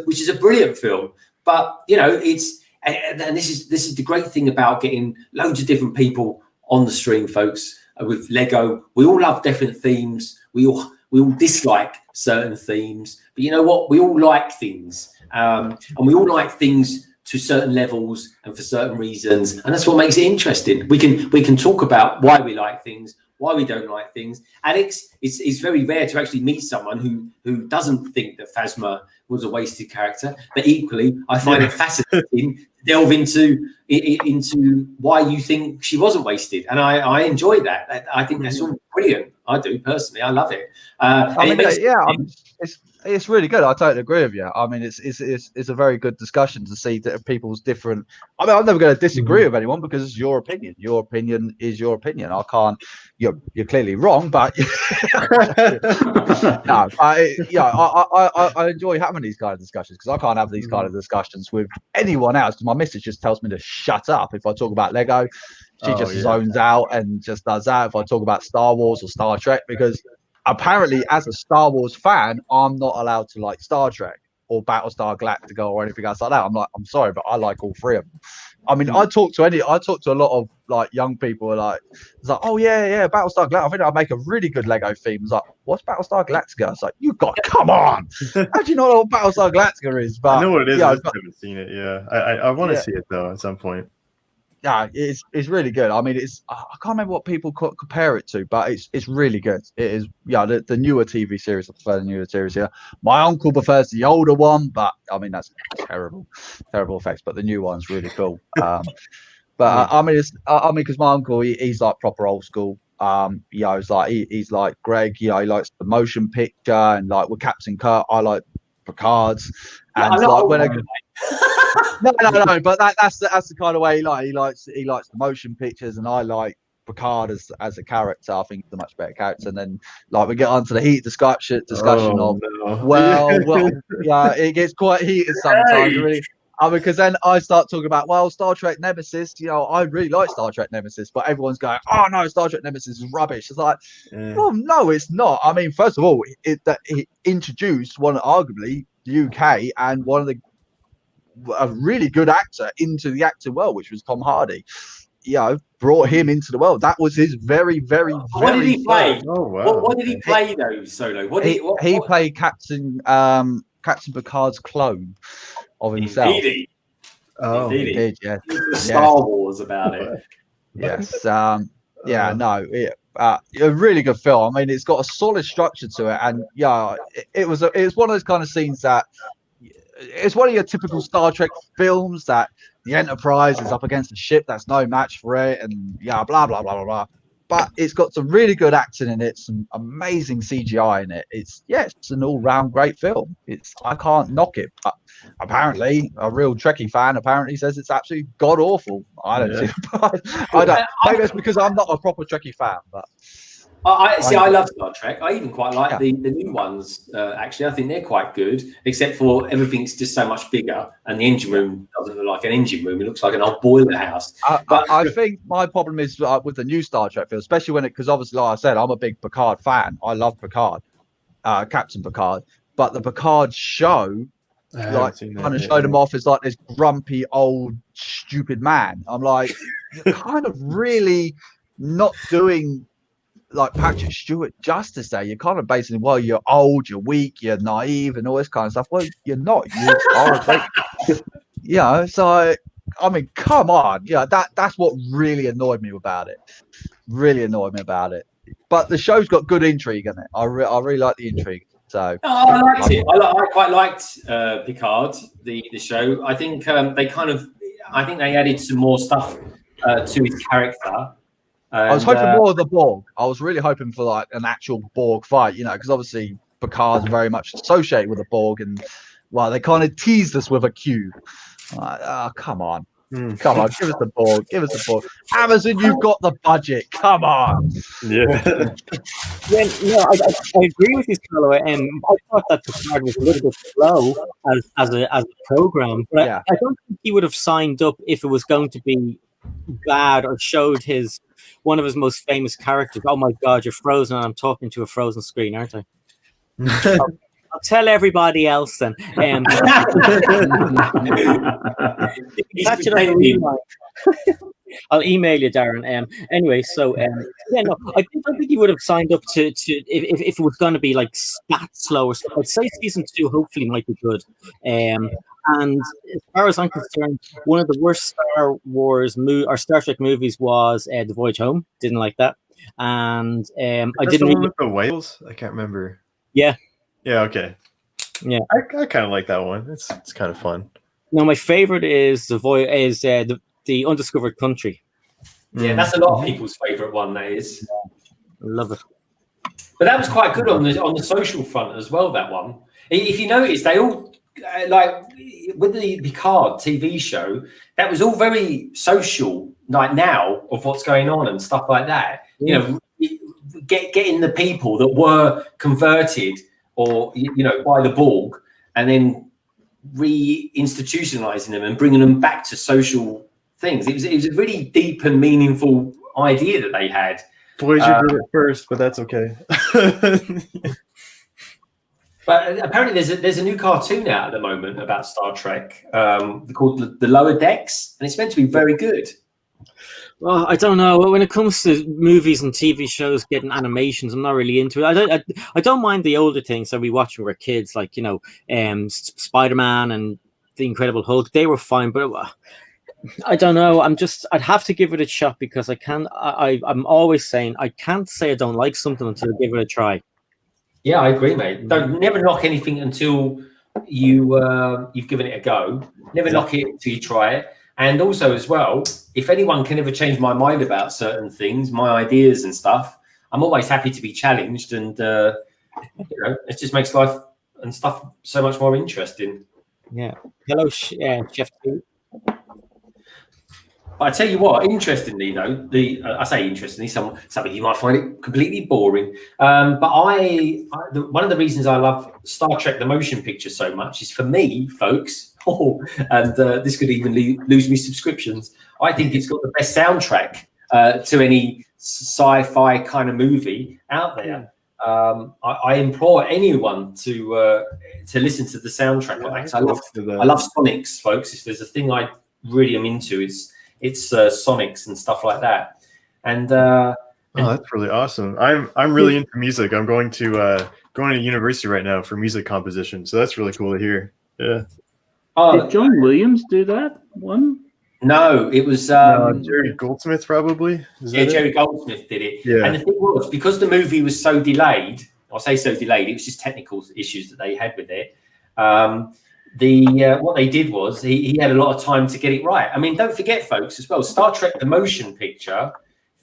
which is a brilliant film. But you know, and this is the great thing about getting loads of different people on the stream, folks. With Lego, we all love different themes. We all dislike certain themes, but you know what? We all like things, and we all like things to certain levels and for certain reasons, and that's what makes it interesting. We can talk about why we like things, why we don't like things. Alex, it's very rare to actually meet someone who doesn't think that Phasma was a wasted character, but equally, I find it fascinating to delve into why you think she wasn't wasted, and I enjoy that. I think that's all brilliant. I do personally. I love it. It's really good. I totally agree with you. I mean, it's a very good discussion to see that people's different. I mean, I'm never going to disagree with anyone because it's your opinion. Your opinion is your opinion. I can't. You're clearly wrong, but no. I enjoy having these kind of discussions because I can't have these kind of discussions with anyone else. Because my missus just tells me to shut up if I talk about Lego. She just zones out and just does that if I talk about Star Wars or Star Trek, because apparently as a Star Wars fan, I'm not allowed to like Star Trek or Battlestar Galactica or anything else like that. I'm like, I'm sorry, but I like all three of them. I mean, I talk to a lot of like young people who are like, it's like, oh yeah, Battlestar Galactica. I think I'll make a really good Lego theme. It's like, what's Battlestar Galactica? It's like, you got come on. How do you not know what Battlestar Galactica is? But I know what it is. I haven't seen it. Yeah, I want to see it though at some point. Yeah, it's really good. I mean, I can't remember what people compare it to, but it's really good. It is, the newer TV series. I prefer the newer series here. My uncle prefers the older one, but I mean that's terrible effects. But the new one's really cool. I mean, because my uncle he's like proper old school. It's like he's like Greg. He likes the motion picture, and like with Captain Kirk, I like Picard's. And like when no, but that's the kind of way he likes the motion pictures, and I like Picard as a character. I think he's a much better character. And then like we get onto the heat discussion it gets quite heated sometimes. Really. Because then I start talking about Star Trek Nemesis. I really like Star Trek Nemesis, but everyone's going, oh no, Star Trek Nemesis is rubbish. It's like, well, no, it's not. I mean, first of all, it introduced arguably the UK and a really good actor into the acting world, which was Tom Hardy. Brought him into the world. That was his very, very. What did he play? Oh wow! What did he play though, Solo? He played Captain Picard's clone of himself. Did he? Oh, he did. Yeah. Star Wars about it. Yes. A really good film. I mean, it's got a solid structure to it, and it was one of those kind of scenes that it's one of your typical Star Trek films that the Enterprise is up against a ship that's no match for it, and yeah, blah blah blah blah blah. But it's got some really good acting in it, some amazing CGI in it. It's an all-round great film. I can't knock it. But apparently, a real Trekkie fan apparently says it's absolutely god awful. I don't see. I don't. Maybe it's because I'm not a proper Trekkie fan, but. I love Star Trek. I even quite like the new ones. Actually, I think they're quite good, except for everything's just so much bigger, and the engine room doesn't look like an engine room. It looks like an old boiler house. I think my problem is with the new Star Trek film, especially because obviously, like I said, I'm a big Picard fan. I love Picard, Captain Picard. But the Picard show, kind of showed him off as like this grumpy old stupid man. I'm like, you're kind of really not doing like Patrick Stewart justice there. You're kind of basically, well, you're old, you're weak, you're naive, and all this kind of stuff. Well, you're not. You are so I mean, come on. Yeah, that's what really annoyed me about it. Really annoyed me about it. But the show's got good intrigue in it. I really like the intrigue. So I liked it. I quite liked Picard, the show. I think they added some more stuff to his character. And, I was hoping more of the Borg. I was really hoping for like an actual Borg fight, because obviously Picard's very much associated with the Borg, and well, they kind of teased us with a cube. Come on. Come on, give us the Borg. Give us the Borg. Amazon, you've got the budget. Come on. Yeah. I agree with you, Carlo. I thought that Picard was a little bit slow as a program, but I don't think he would have signed up if it was going to be bad or showed one of his most famous characters. Oh my God, you're frozen, and I'm talking to a frozen screen, aren't I? I'll tell everybody else then. I'll email you, Darren. Anyway, so I don't think he would have signed up to if it was going to be like that slow or stuff. I'd say season 2 hopefully might be good. And as far as I'm concerned, one of the worst Star Wars or Star Trek movies was The Voyage Home. Didn't like that. And I didn't the one with the whales. I can't remember. Yeah. Yeah. Okay. Yeah. I kind of like that one. It's kind of fun. No, my favorite is the Undiscovered Country. Yeah, that's a lot of people's favorite one. That is. I love it. But that was quite good on the social front as well. That one. If you notice, they all like with the Picard TV show. That was all very social, like now of what's going on and stuff like that. Yeah. Getting the people that were converted or by the Borg, and then reinstitutionalizing them and bringing them back to social things. It was a really deep and meaningful idea that they had. Voyager did it first, but that's okay. But apparently there's a new cartoon out at the moment about Star Trek called The Lower Decks, and it's meant to be very good. Well, I don't know. When it comes to movies and TV shows getting animations, I'm not really into it. I don't mind the older things that we watched when we were kids, like Spider-Man and The Incredible Hulk. They were fine, but I don't know. I'd have to give it a shot because I'm always saying I can't say I don't like something until I give it a try. Yeah, I agree, mate. Never knock anything until you've given it a go. Never knock it until you try it. And also, as well, if anyone can ever change my mind about certain things, my ideas and stuff, I'm always happy to be challenged. And it just makes life and stuff so much more interesting. Yeah. Hello, Chef. But I tell you what, interestingly, though, I say interestingly, something you might find it completely boring. But one of the reasons I love Star Trek: The Motion Picture so much is for me, folks. And this could even lose me subscriptions. I think it's got the best soundtrack to any sci-fi kind of movie out there. I implore anyone to listen to the soundtrack. Yeah, I love Sonics, folks. If there's a thing I really am into, it's Sonics and stuff like that. And that's really awesome. I'm really into music. I'm going to university right now for music composition, so that's really cool to hear. Yeah. Did John Williams do that one? No, it was Jerry Goldsmith probably. Jerry Goldsmith did it. Yeah. And the thing was, because the movie was so delayed, it was just technical issues that they had with it. what they did was he had a lot of time to get it right. I mean, don't forget, folks, as well, Star Trek the motion picture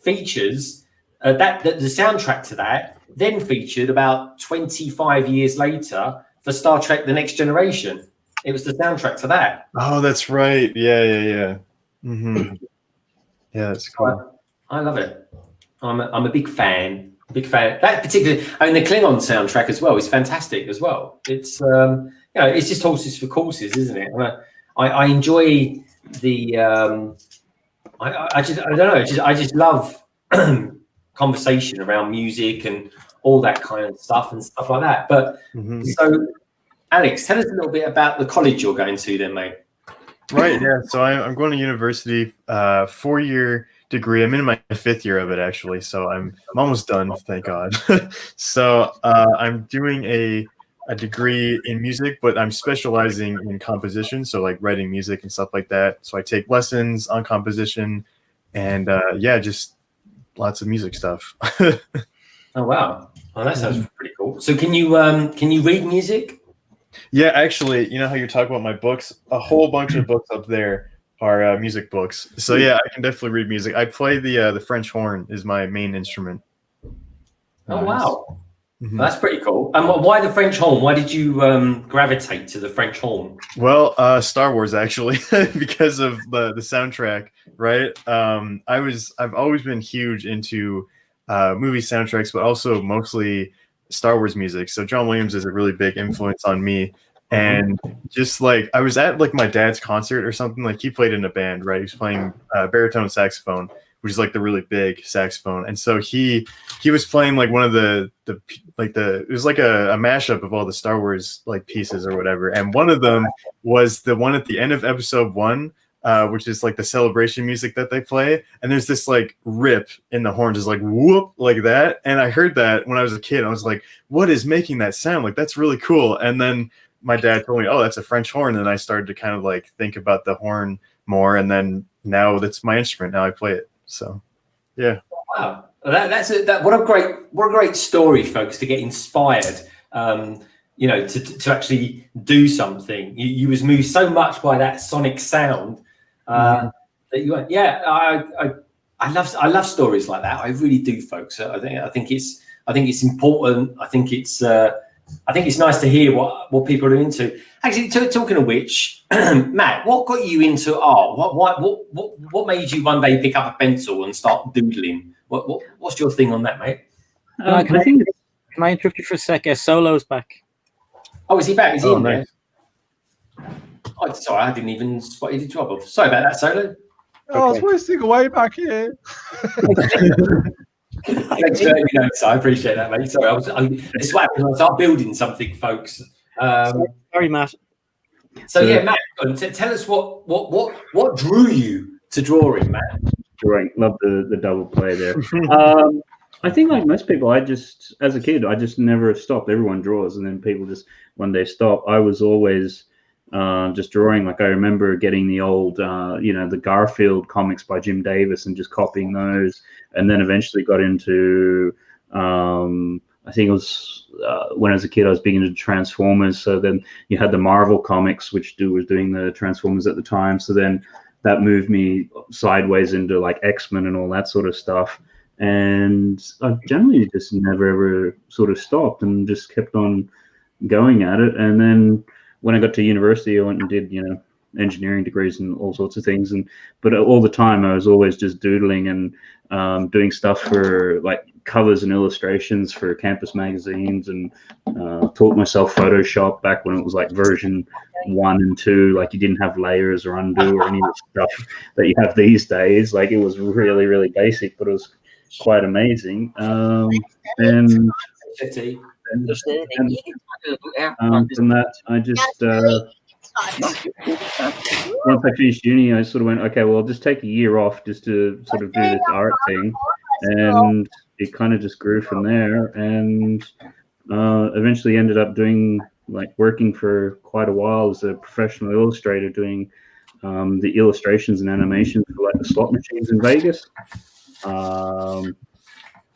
features that the soundtrack to that then featured about 25 years later for Star Trek the Next Generation. It was the soundtrack to that. Oh, that's right. Yeah. Mm-hmm. Yeah, that's cool. I love it. I'm a big fan. That particular, I mean, the Klingon soundtrack as well is fantastic as well. It's it's just horses for courses, isn't it? I enjoy the I don't know. I just love conversation around music and all that kind of stuff and stuff like that. But so, Alex, tell us a little bit about the college you're going to, then, mate. Right. Yeah. So I'm going to university, 4-year degree. I'm in my 5th year of it, actually. So I'm almost done, thank God. So I'm doing a degree in music, but I'm specializing in composition. So like writing music and stuff like that. So I take lessons on composition and just lots of music stuff. Oh, wow. Well, that sounds pretty cool. So can you read music? Yeah, actually, you know how you're talking about my books? A whole bunch of books up there are music books. So yeah, I can definitely read music. I play the French horn is my main instrument. Oh, wow. Mm-hmm. That's pretty cool. And why the French horn? Why did you gravitate to the French horn? Well, Star Wars, actually, because of the soundtrack, right? I've always been huge into movie soundtracks, but also mostly Star Wars music. So John Williams is a really big influence on me. And just like I was at like my dad's concert or something, like he played in a band, right? He was playing baritone saxophone, which is like the really big saxophone. And so he was playing like one of it was like a mashup of all the Star Wars like pieces or whatever. And one of them was the one at the end of episode 1, which is like the celebration music that they play. And there's this like rip in the horns, is like whoop, like that. And I heard that when I was a kid. I was like, what is making that sound? Like, that's really cool. And then my dad told me, oh, that's a French horn. And I started to kind of like think about the horn more. And then now that's my instrument. Now I play it. So, yeah. Wow. What a great story, folks, to get inspired. To actually do something. You was moved so much by that sonic sound that you went. Yeah, I love stories like that. I really do, folks. I think it's important. I think it's nice to hear what people are into. Actually, talking of which, Matt, what got you into art? What made you one day pick up a pencil and start doodling? What's your thing on that, mate? Can I interrupt you for a sec? Solo's back. Oh, is he back? Is he in nice. there? Oh, sorry, I didn't even spot you the job of. Sorry about that, Solo. Oh, I was wasting away back here. Thanks for letting me know, so I appreciate that, mate. Sorry, it's what happens when I start building something, folks. Sorry, Matt. So yeah, Matt, tell us what drew you to drawing, Matt? Drawing, love the double play there. I think like most people, as a kid, I just never stopped. Everyone draws, and then people just one day stop. I was always just drawing. Like I remember getting the old, the Garfield comics by Jim Davis and just copying those. And then eventually got into, I think it was when I was a kid, I was big into Transformers. So then you had the Marvel comics, which was doing the Transformers at the time. So then that moved me sideways into like X-Men and all that sort of stuff. And I generally just never ever sort of stopped and just kept on going at it. And then when I got to university, I went and did, engineering degrees and all sorts of things. But all the time I was always just doodling and doing stuff for like covers and illustrations for campus magazines, and taught myself Photoshop back when it was like version 1 and 2. Like you didn't have layers or undo or any of the stuff that you have these days. Like it was really, really basic, but it was quite amazing. From that, I just once I finished uni, I sort of went, okay, well, I'll just take a year off just to sort of do this art thing, and it kind of just grew from there, and eventually ended up working for quite a while as a professional illustrator, doing the illustrations and animations for like the slot machines in Vegas.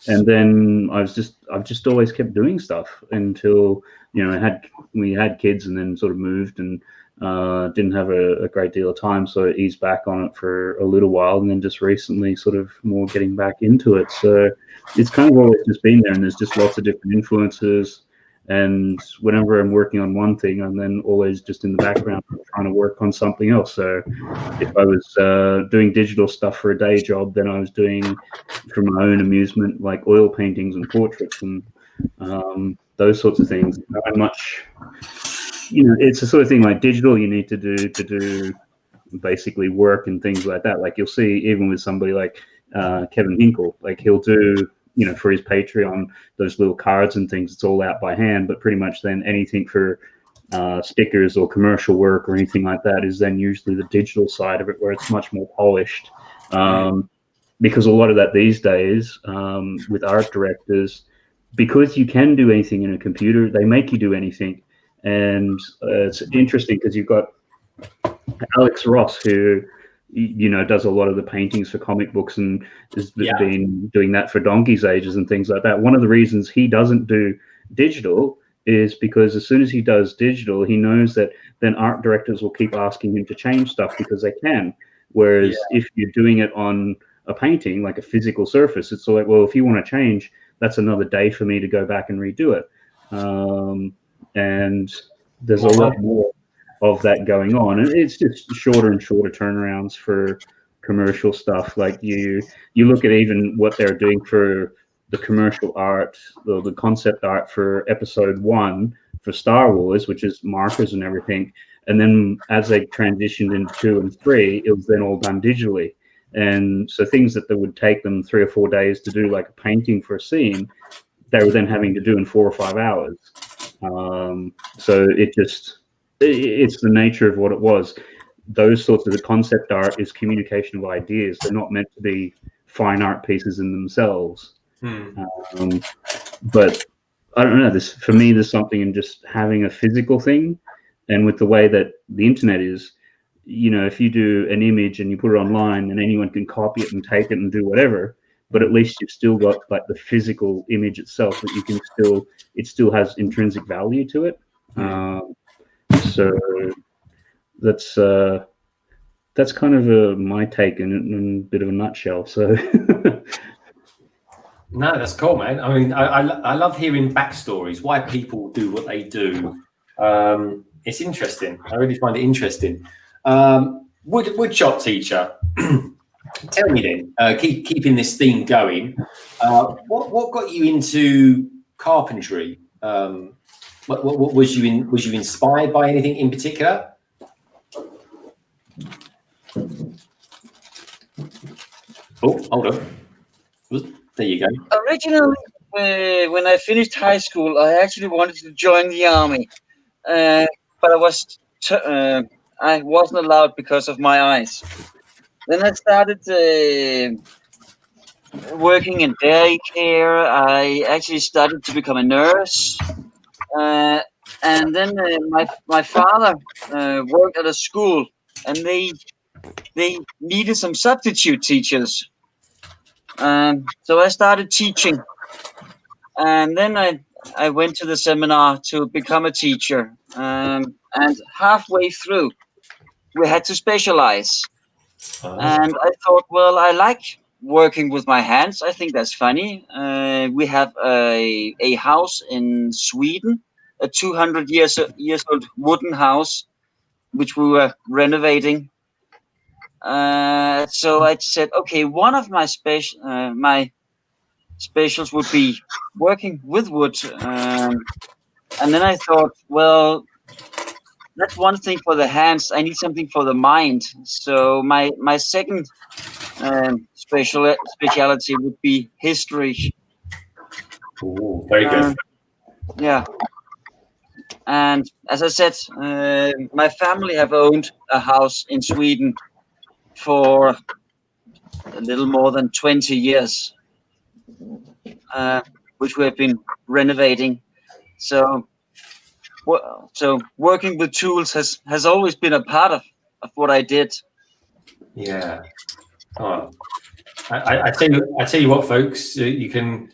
And then I've just always kept doing stuff until, you know, we had kids and then sort of moved and didn't have a great deal of time. So I eased back on it for a little while, and then just recently sort of more getting back into it. So it's kind of always just been there, and there's just lots of different influences. And whenever I'm working on one thing, I'm then always just in the background trying to work on something else. So if I was doing digital stuff for a day job, then I was doing for my own amusement, like oil paintings and portraits and those sorts of things. Not much, you know, it's the sort of thing like digital you need to do basically work and things like that. Like you'll see even with somebody like Kevin Hinkle, like he'll do, you know, for his Patreon, those little cards and things, it's all out by hand, but pretty much then anything for stickers or commercial work or anything like that is then usually the digital side of it, where it's much more polished. Because a lot of that these days with art directors, because you can do anything in a computer, they make you do anything. And it's interesting because you've got Alex Ross, who, you know, does a lot of the paintings for comic books and has been doing that for donkey's ages and things like that. One of the reasons he doesn't do digital is because as soon as he does digital, he knows that then art directors will keep asking him to change stuff because they can. Whereas if you're doing it on a painting, like a physical surface, it's like, well, if you want to change, that's another day for me to go back and redo it. And there's a lot more of that going on, and it's just shorter and shorter turnarounds for commercial stuff. Like you look at even what they're doing for the commercial art, the concept art for episode 1 for Star Wars, which is markers and everything, and then as they transitioned into 2 and 3, it was then all done digitally. And so things that would take them 3 or 4 days to do, like a painting for a scene, they were then having to do in 4 or 5 hours. So it's the nature of what it was. Those sorts of the concept art is communication of ideas. They're not meant to be fine art pieces in themselves. But I don't know, for me, there's something in just having a physical thing. And with the way that the internet is, you know, if you do an image and you put it online and anyone can copy it and take it and do whatever, but at least you've still got like the physical image itself that you can it still has intrinsic value to it. So that's kind of my take in a bit of a nutshell. So no, that's cool, man. I mean, I love hearing backstories, why people do what they do. It's interesting. I really find it interesting. WoodShopTeacher, tell me then, keeping this theme going, what got you into carpentry? What was you inspired by anything in particular? Oh, hold on. There you go. Originally, when I finished high school, I actually wanted to join the army, but I wasn't allowed because of my eyes. Then I started working in daycare. I actually started to become a nurse. And then my father worked at a school, and they needed some substitute teachers. So I started teaching, and then I went to the seminar to become a teacher. And halfway through, we had to specialize. And I thought, well, I like working with my hands. I think that's funny. We have a house in Sweden, a 200 years old wooden house, which we were renovating. So I said, okay, one of my specials would be working with wood. And then I thought, well, that's one thing for the hands. I need something for the mind. So my second speciality would be history. Ooh, very good. Yeah. And as I said, my family have owned a house in Sweden for a little more than 20 years, which we have been renovating. So working with tools has always been a part of what I did. Yeah. Oh, I tell you what, folks, you can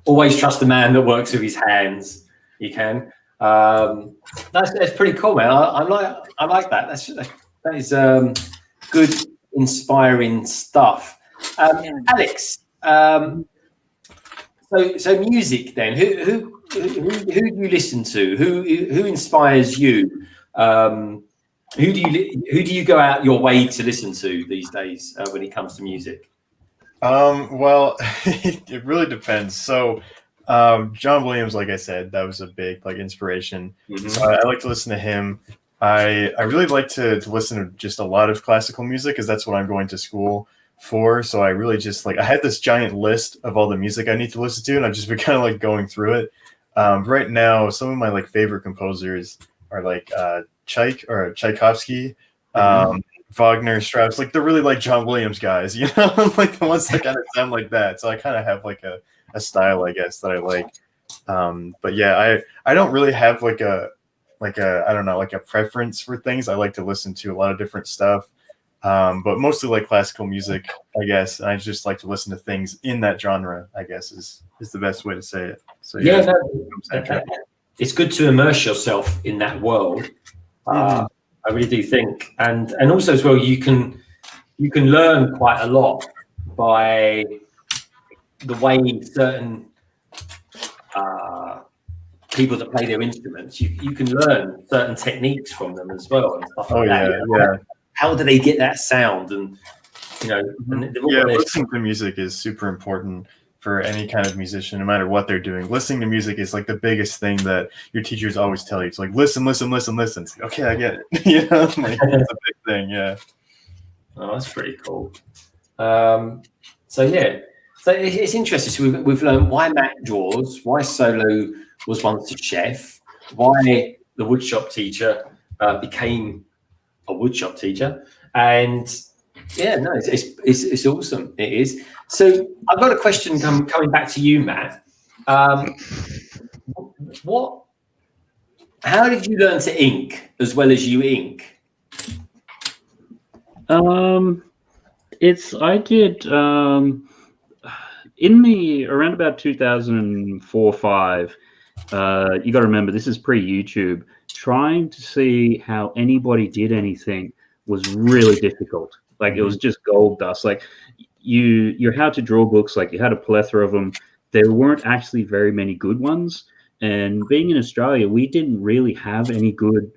always trust the man that works with his hands. You can. That's pretty cool, man. I like that. That is good, inspiring stuff. Alex, so music then. Who do you listen to? Who inspires you? Who do you go out your way to listen to these days when it comes to music? Well, it really depends. So, John Williams, like I said, that was a big inspiration. Mm-hmm. So I like to listen to him. I really like to listen to just a lot of classical music because that's what I'm going to school for. So I really just I had this giant list of all the music I need to listen to, and I've just been kind of going through it. Right now, some of my favorite composers are Tchaikovsky, Wagner, Strauss, they're really John Williams guys, the ones that kind of sound like that. So I kind of have a style, I guess, that I like. But yeah, I don't really have I don't know, a preference for things. I like to listen to a lot of different stuff, but mostly classical music, I guess. And I just like to listen to things in that genre, I guess is the best way to say it. So yeah, it's good to immerse yourself in that world. I really do think, and also as well, you can learn quite a lot by the way certain people that play their instruments. You can learn certain techniques from them as well and stuff like that. Yeah. How do they get that sound? And listening to music is super important for any kind of musician, no matter what they're doing. Listening to music is the biggest thing that your teachers always tell you. It's listen. It's okay, I get it. That's a big thing. Yeah. Oh, that's pretty cool. So it's interesting. So we've learned why Matt draws, why Solo was once a chef, why the woodshop teacher became a woodshop teacher, and it's awesome. It is. So I've got a question coming back to you, Matt. How did you learn to ink as well as you ink? I did in around about 2004-5. You got to remember, this is pre-YouTube. Trying to see how anybody did anything was really difficult. It was just gold dust. Your how to draw books, you had a plethora of them. There weren't actually very many good ones. And being in Australia, we didn't really have any good.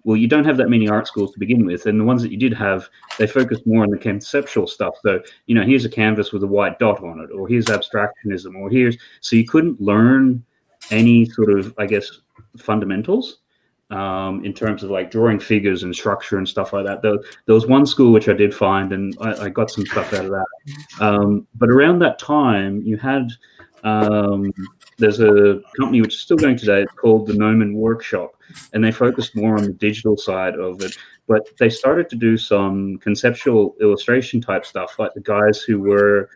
Well, you don't have that many art schools to begin with, and the ones that you did have, they focused more on the conceptual stuff. So, here's a canvas with a white dot on it, or here's abstractionism, or so you couldn't learn any sort of, I guess, fundamentals in terms of drawing figures and structure and stuff like that. There was one school which I did find, and I got some stuff out of that. But around that time, you had there's a company which is still going today. It's called the Noman Workshop, and they focused more on the digital side of it. But they started to do some conceptual illustration type stuff, like the guys who were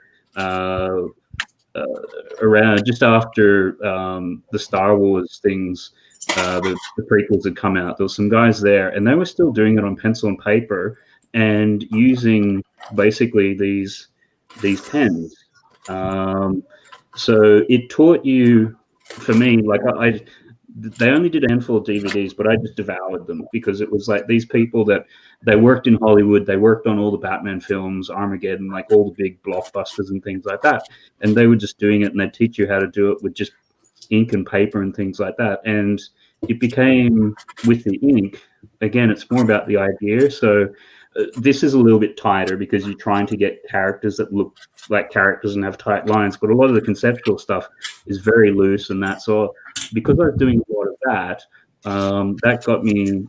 around just after the Star Wars things. The prequels had come out. There was some guys there, and they were still doing it on pencil and paper and using basically these pens. So it taught you, for me, they only did a handful of DVDs, but I just devoured them because it was these people that they worked in Hollywood, they worked on all the Batman films, Armageddon, all the big blockbusters and things like that. And they were just doing it, and they'd teach you how to do it with just ink and paper and things like that. And it became, with the ink, again, it's more about the idea. So this is a little bit tighter because you're trying to get characters that look like characters and have tight lines, but a lot of the conceptual stuff is very loose and that. So because I was doing a lot of that, that got me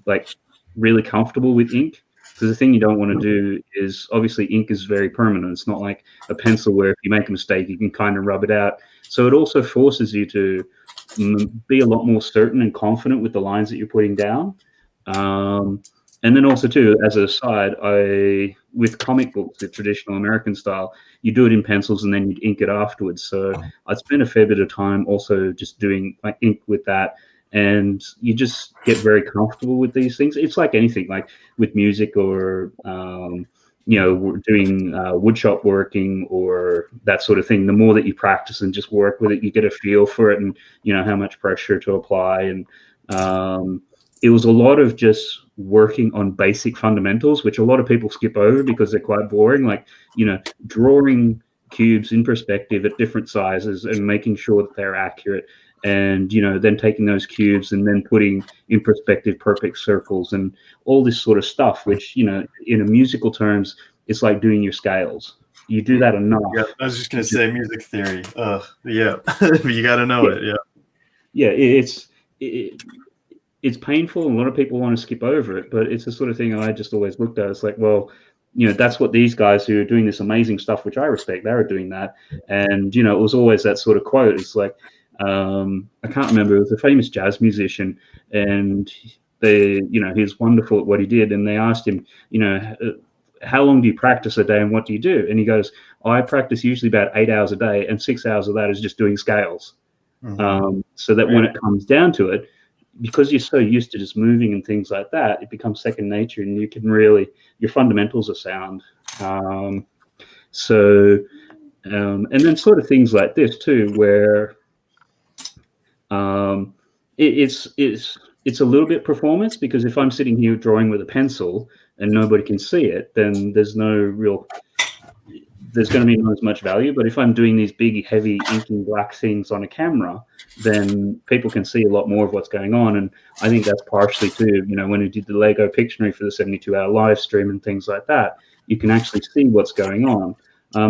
really comfortable with ink. Because the thing you don't want to do is, obviously ink is very permanent. It's not like a pencil where if you make a mistake, you can kind of rub it out. So it also forces you to be a lot more certain and confident with the lines that you're putting down. And then also too, as an aside, with comic books, the traditional American style, you do it in pencils and then you'd ink it afterwards. So I spent a fair bit of time also just doing ink with that. And you just get very comfortable with these things. It's like anything, like with music or doing woodshop working or that sort of thing, the more that you practice and just work with it, you get a feel for it and how much pressure to apply. And it was a lot of just working on basic fundamentals, which a lot of people skip over because they're quite boring, like drawing cubes in perspective at different sizes and making sure that they're accurate, and then taking those cubes and then putting in perspective perfect circles and all this sort of stuff, which in a musical terms, it's like doing your scales. You do that enough. Yeah, I was just gonna say music theory. Yeah, you got to know it. Yeah, it's painful, and a lot of people want to skip over it, but it's the sort of thing I just always looked at. It's like, well, that's what these guys who are doing this amazing stuff, which I respect, they were doing that. And it was always that sort of quote. It's like, I can't remember, it was a famous jazz musician, and he's wonderful at what he did, and they asked him, how long do you practice a day and what do you do? And he goes, I practice usually about 8 hours a day, and 6 hours of that is just doing scales. So that when it comes down to it, because you're so used to just moving and things like that, it becomes second nature, and you can really, your fundamentals are sound. And then sort of things like this too, where it's a little bit performance, because if I'm sitting here drawing with a pencil and nobody can see it, then there's going to be not as much value. But if I'm doing these big, heavy inking black things on a camera, then people can see a lot more of what's going on. And I think that's partially too, when we did the Lego Pictionary for the 72-hour live stream and things like that, you can actually see what's going on.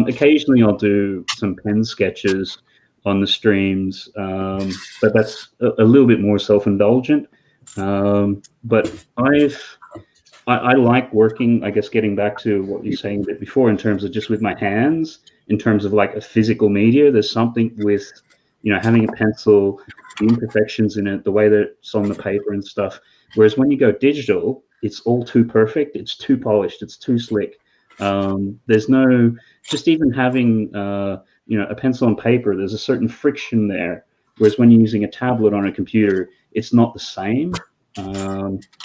Occasionally I'll do some pen sketches on the streams, but that's a little bit more self-indulgent. But I like working, I guess, getting back to what you're saying a bit before, in terms of just with my hands, in terms of like a physical media. There's something with, having a pencil, the imperfections in it, the way that it's on the paper and stuff. Whereas when you go digital, it's all too perfect. It's too polished. It's too slick. There's no, just even having, a pencil on paper, there's a certain friction there. Whereas when you're using a tablet on a computer, it's not the same.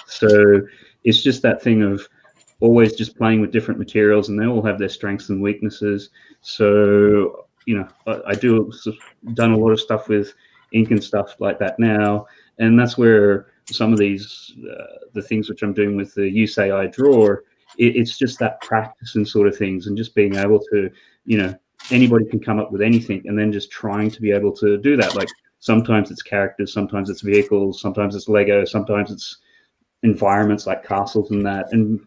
So it's just that thing of always just playing with different materials, and they all have their strengths and weaknesses. So, I've done a lot of stuff with ink and stuff like that now. And that's where some of these, the things which I'm doing with the You Say I Draw, it's just that practice and sort of things, and just being able to, anybody can come up with anything, and then just trying to be able to do that. Like sometimes it's characters, sometimes it's vehicles, sometimes it's Lego, sometimes it's environments like castles and that. And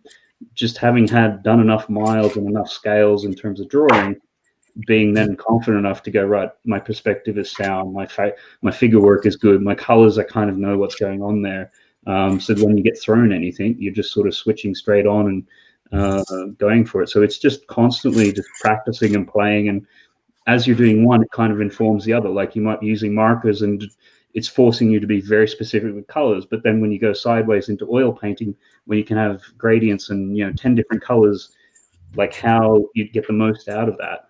just having done enough miles and enough scales in terms of drawing, being then confident enough to go, right, my perspective is sound, my figure work is good, my colors, I kind of know what's going on there. So when you get thrown anything, you're just sort of switching straight on and going for it. So it's just constantly just practicing and playing, and as you're doing one, it kind of informs the other. Like you might be using markers and it's forcing you to be very specific with colors, but then when you go sideways into oil painting, when you can have gradients and 10 different colors, like how you get the most out of that.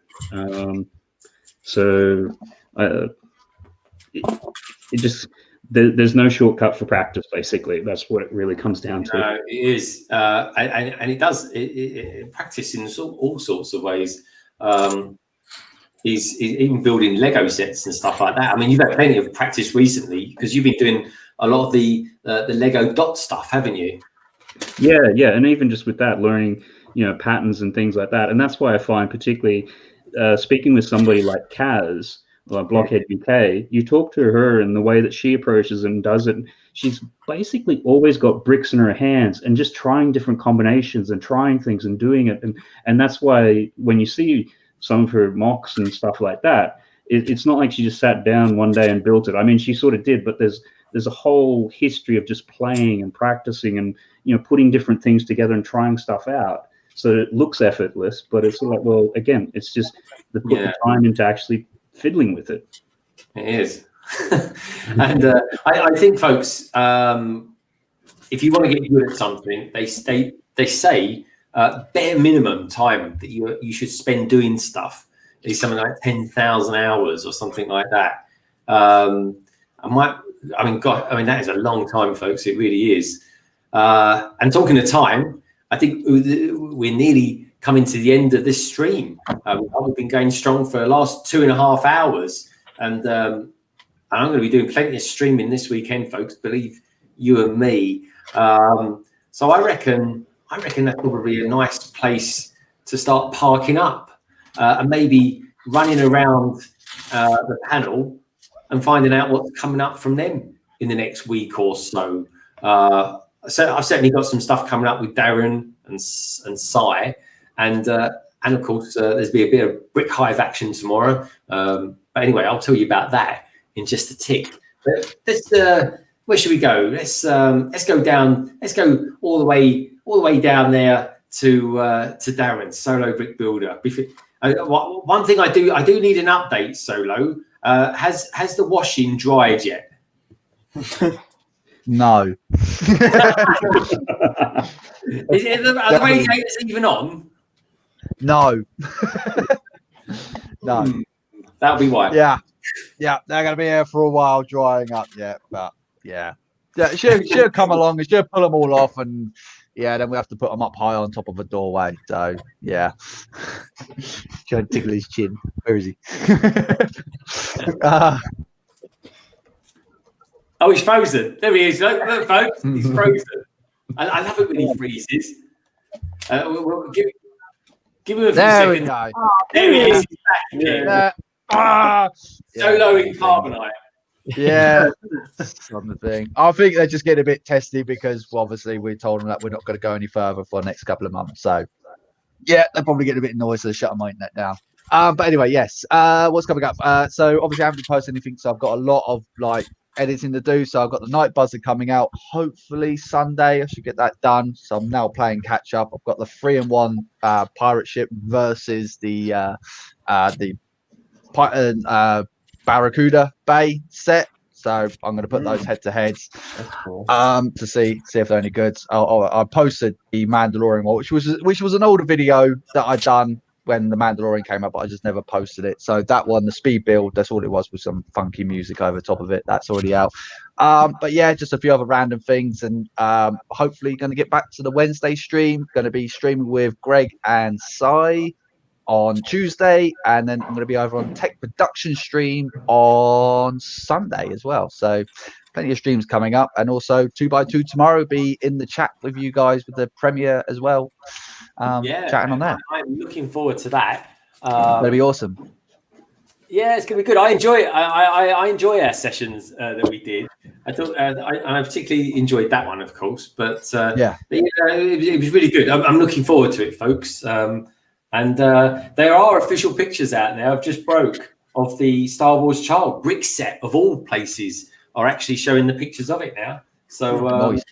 There's no shortcut for practice, basically. That's what it really comes down to. It is, and it does practice in all sorts of ways. Is even building Lego sets and stuff like that. I mean, you've had plenty of practice recently because you've been doing a lot of the Lego dot stuff, haven't you? Yeah, and even just with that, learning patterns and things like that. And that's why I find, particularly speaking with somebody like Kaz, Blockhead UK, you talk to her and the way that she approaches and does it, she's basically always got bricks in her hands and just trying different combinations and trying things and doing it. And that's why when you see some of her mocks and stuff like that, it's not like she just sat down one day and built it. I mean, she sort of did, but there's a whole history of just playing and practicing and putting different things together and trying stuff out. So it looks effortless, but it's like, well, again, it's just the time into actually fiddling with it. It is. And I think, folks, if you want to get good at something, they say bare minimum time that you should spend doing stuff is something like 10,000 hours or something like that. That is a long time, folks. It really is. And talking of time, I think we're nearly coming to the end of this stream. We've been going strong for the last 2.5 hours, and I'm going to be doing plenty of streaming this weekend, folks. Believe you and me. So I reckon that's probably a nice place to start parking up and maybe running around the panel and finding out what's coming up from them in the next week or so. So I've certainly got some stuff coming up with Darren and Si, and of course there's be a bit of Brick Hive action tomorrow. But anyway, I'll tell you about that in just a tick. But let's where should we go? Let's go down. Let's go all the way down there to Darren, Solo Brick Builder. One thing I do need an update, Solo. Has the washing dried yet? No. Are the radiators even on? No. No. That'll be why. Yeah, they're gonna be here for a while drying up yet, but yeah, she'll come along and she'll pull them all off, and then we have to put them up high on top of a doorway. So yeah, trying to tickle his chin. Where is he? Oh, he's frozen. There he is. Look, folks, he's frozen. I love it when he freezes. We'll give him a few there seconds. We go. There he is. He's back again. Solo in carbonite. Yeah, that's on the thing. I think they're just getting a bit testy because obviously we told them that we're not going to go any further for the next couple of months. So yeah, they're probably getting a bit annoyed, so they're shutting my internet down. But anyway, yes. What's coming up? So obviously I haven't posted anything, so I've got a lot of editing to do. So I've got the Night Buzzer coming out hopefully Sunday. I should get that done. So I'm now playing catch up. I've got the 3-in-1 pirate ship versus the Barracuda Bay set. So I'm going to put those head to heads to see if they're any good. I posted the Mandalorian one, which was an older video that I'd done when the Mandalorian came up, but I just never posted it. So that one, the speed build, that's all it was, with some funky music over top of it. That's already out. But yeah, just a few other random things, and hopefully going to get back to the Wednesday stream. Going to be streaming with Greg and Si on Tuesday, and then I'm going to be over on Tech Production stream on Sunday as well. So plenty of streams coming up, and also 2x2 tomorrow be in the chat with you guys with the premiere as well. Chatting on that. I'm looking forward to that. That'll be awesome. Yeah, it's gonna be good. I enjoy it. I enjoy our sessions that we did. I thought I particularly enjoyed that one, of course. But it was really good. I'm looking forward to it, folks. And there are official pictures out now. I've just broke of the Star Wars Child brick set of all places are actually showing the pictures of it now. So Nice.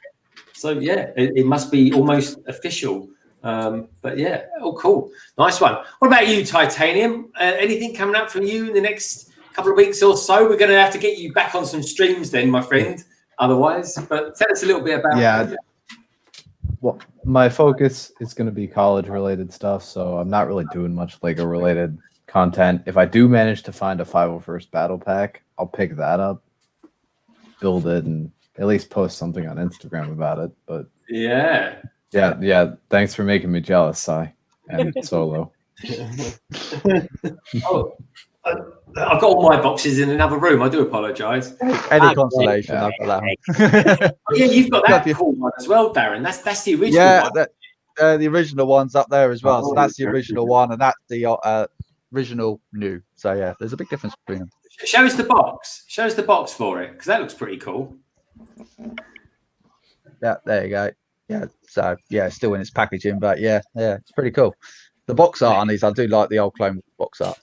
so yeah, it must be almost official. But yeah, cool, nice one. What about you, Titanium? Anything coming up from you in the next couple of weeks or so? We're going to have to get you back on some streams then, my friend. Otherwise, but tell us a little bit about. Well, my focus is going to be college-related stuff, so I'm not really doing much Lego-related content. If I do manage to find a 501st Battle Pack, I'll pick that up, build it, and at least post something on Instagram about it. But yeah. Thanks for making me jealous, Si and Solo. I've got all my boxes in another room. I do apologise. Any consolation, I've got that one. Yeah, you've got that cool one as well, Darren. That's the original one. Yeah, the original one's up there as well. So that's the original one, and that's the original new. So yeah, there's a big difference between them. Show us the box. Show us the box for it, because that looks pretty cool. Yeah, there you go. Yeah, so yeah, still in its packaging, but yeah, it's pretty cool. The box art on these, I do like the old clone box art.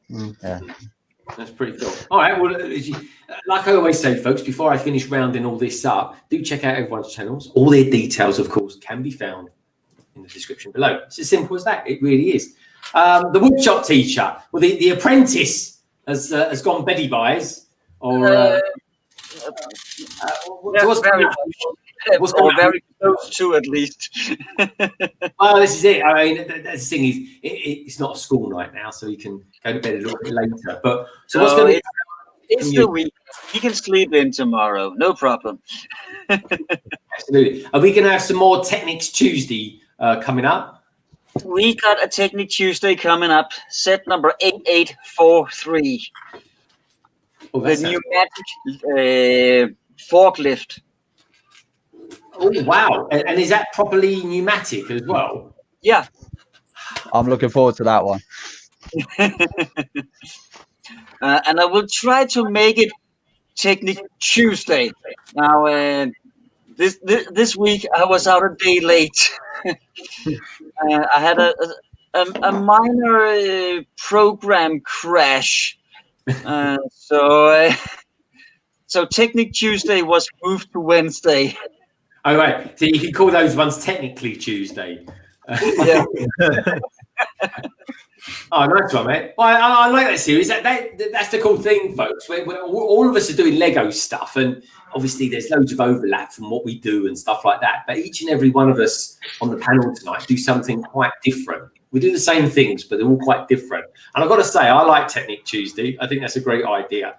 Yeah, that's pretty cool. All right, well, like I always say, folks, before I finish rounding all this up, do check out everyone's channels. All their details, of course, can be found in the description below. It's as simple as that. It really is. The WoodShopTeacher, well, the apprentice has gone Betty buys, or what's very close to, at least. Well, this is it. I mean, the thing is, it's not a school night now, so you can go to bed a little bit later. But so what's going to? It's the week. You can sleep in tomorrow, no problem. Absolutely. Are we going to have some more Technics Tuesday coming up? we got a Technic Tuesday coming up. Set number 8843. Oh, The pneumatic forklift. Oh, wow. And is that properly pneumatic as well? Yeah. I'm looking forward to that one. And I will try to make it Technic Tuesday. Now, this week I was out a day late. I had a minor program crash. So Technic Tuesday was moved to Wednesday. Oh, right. So you can call those ones technically Tuesday. Yeah. Oh, nice one, mate. Well, I like that series. That's the cool thing, folks. We're all of us are doing Lego stuff, and obviously there's loads of overlap from what we do and stuff like that. But each and every one of us on the panel tonight do something quite different. We do the same things, but they're all quite different. And I've got to say, I like Technic Tuesday. I think that's a great idea.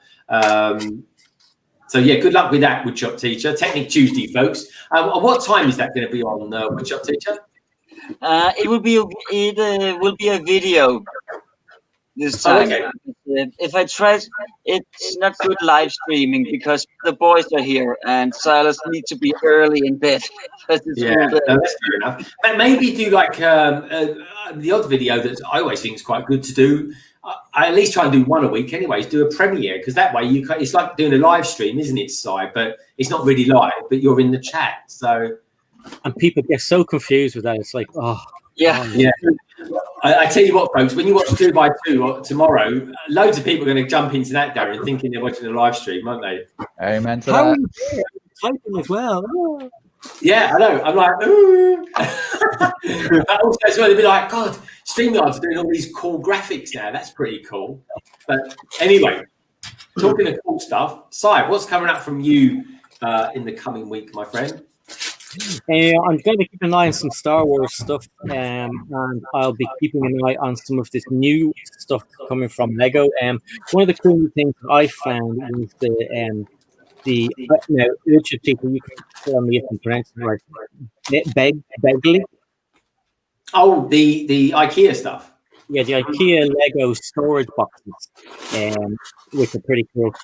So, yeah, good luck with that, WoodShopTeacher. Technic Tuesday, folks. What time is that going to be on WoodShopTeacher? It will be a video this time. Okay. If I try, it's not good live streaming because the boys are here and Silas needs to be early in bed. Yeah, no, that's fair enough. But maybe do like the odd video that I always think is quite good to do. I at least try and do one a week anyways, do a premiere, because that way it's like doing a live stream, isn't it, Si? But it's not really live, but you're in the chat. So, and people get so confused with that. It's like, oh. Yeah. Yeah. I tell you what, folks, when you watch 2x2 tomorrow, loads of people are going to jump into that, Darren, thinking they're watching a live stream, aren't they? Amen to that. Typing as well. Oh. Yeah, I know. I'm like, ooh. But also as well, they'd be like, God, StreamYard's doing all these cool graphics now. That's pretty cool. But anyway, talking of cool stuff, Si, what's coming up from you in the coming week, my friend? I'm going to keep an eye on some Star Wars stuff, and I'll be keeping an eye on some of this new stuff coming from Lego. One of the cool things that I found was Richard, people, you can tell me if I'm pronouncing it right. Begley. Oh, the IKEA stuff. Yeah, the IKEA Lego storage boxes, which are pretty cool.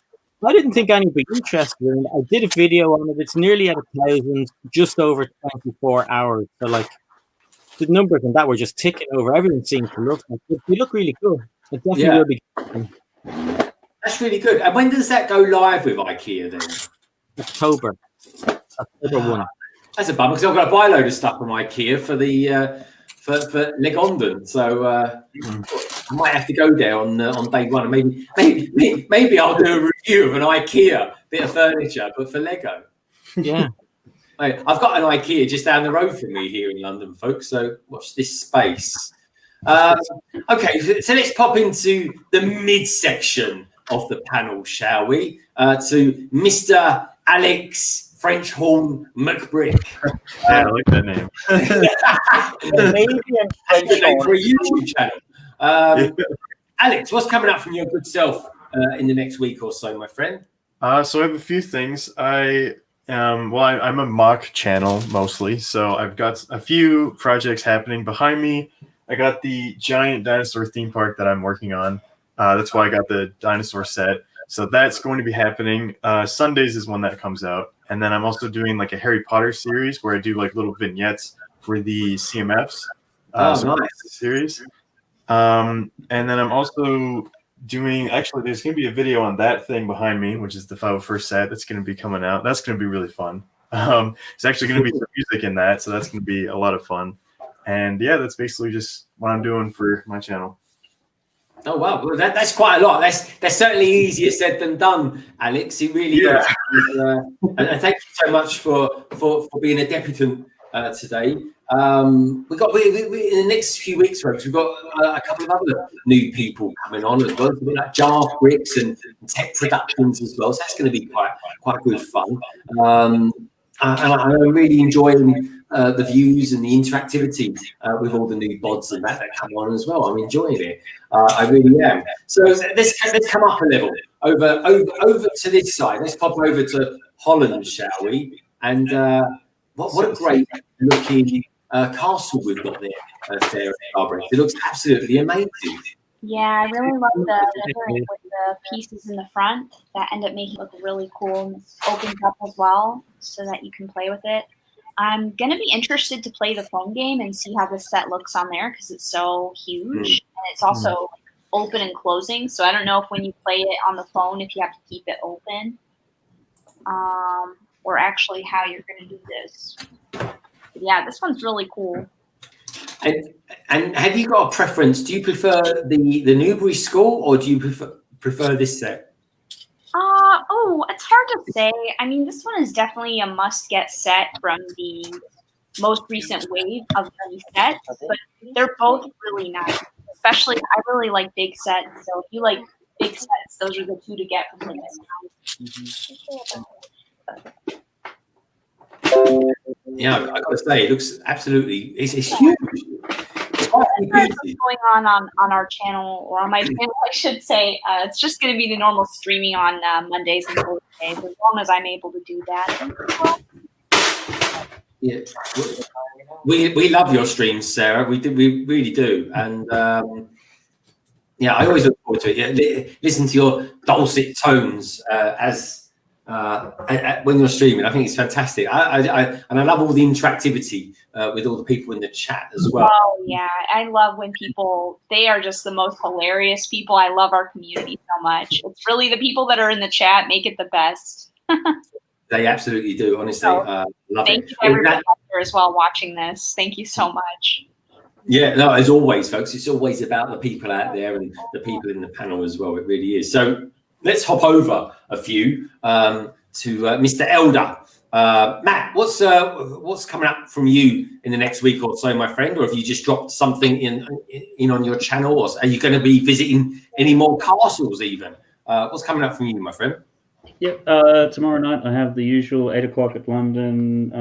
I didn't think anybody would be interested in it. I did a video on it. It's nearly at 1,000, just over 24 hours. So, like, the numbers on that were just ticking over. Everyone seemed to love it. They look really cool. It definitely will be good. That's really good. And when does that go live with IKEA then? October 1. That's a bummer, because I've got to buy a load of stuff from IKEA for the for Legondon. So I might have to go there on day one, and maybe I'll do a review of an IKEA bit of furniture, but for Lego. Yeah. I've got an IKEA just down the road from me here in London, folks. So watch this space. Okay, so let's pop into the midsection of the panel, shall we? To Mr. Alex French Horn McBrick. Yeah, I like that name. That's the name for a YouTube channel. Alex, what's coming up from your good self in the next week or so, my friend? So I have a few things. I'm a mock channel mostly, so I've got a few projects happening behind me. I got the giant dinosaur theme park that I'm working on. That's why I got the dinosaur set. So that's going to be happening. Sundays is when that comes out. And then I'm also doing like a Harry Potter series where I do like little vignettes for the CMFs. Nice Series. And then I'm also doing, actually, there's going to be a video on that thing behind me, which is the 501st set. That's going to be coming out. That's going to be really fun. It's actually going to be some music in that. So that's going to be a lot of fun. And yeah, that's basically just what I'm doing for my channel. Oh wow, well, that's quite a lot. That's certainly easier said than done, Alex. It really is. And thank you so much for being a debutant today. We got in the next few weeks, folks. We've got a couple of other new people coming on as well. It's a bit like Bricks and Tech Productions as well. So that's going to be quite good fun. And I'm really enjoying the views and the interactivity with all the new bods and that come on as well. I'm enjoying it. I really am. So let's come up a level over to this side. Let's pop over to Holland, shall we? And what a great looking castle we've got there, SaraStar Bricks. It looks absolutely amazing. Yeah, I really love the rendering with the pieces in the front that end up making it look really cool, and it opens up as well so that you can play with it. I'm going to be interested to play the phone game and see how this set looks on there because it's so huge, and it's also open and closing, so I don't know if when you play it on the phone if you have to keep it open, or actually how you're going to do this. But yeah, this one's really cool. And have you got a preference? Do you prefer the Newbury School, or do you prefer this set? It's hard to say. I mean, this one is definitely a must-get set from the most recent wave of the sets, but they're both really nice. Especially, I really like big sets, so if you like big sets, those are the two to get from this. Yeah, I've got to say, it looks absolutely, it's huge. It's quite what's going on our channel, or on my channel, I should say. It's just going to be the normal streaming on Mondays and Thursdays, as long as I'm able to do that. Yeah, we love your streams, Sarah. We really do, and yeah, I always look forward to it. Yeah, listen to your dulcet tones when you're streaming. I think it's fantastic. I love all the interactivity with all the people in the chat as well. Oh yeah, I love when they are just the most hilarious people. I love our community so much. It's really the people that are in the chat make it the best. They absolutely do. Honestly, love it. Thank you everybody out there as well watching this. Thank you so much. Yeah, no, as always, folks, it's always about the people out there and the people in the panel as well. It really is. So let's hop over a few to Mr. Elder. Matt, what's coming up from you in the next week or so, my friend? Or have you just dropped something in on your channel? Or are you going to be visiting any more castles even? What's coming up from you, my friend? Yep. Tomorrow night I have the usual 8 o'clock at London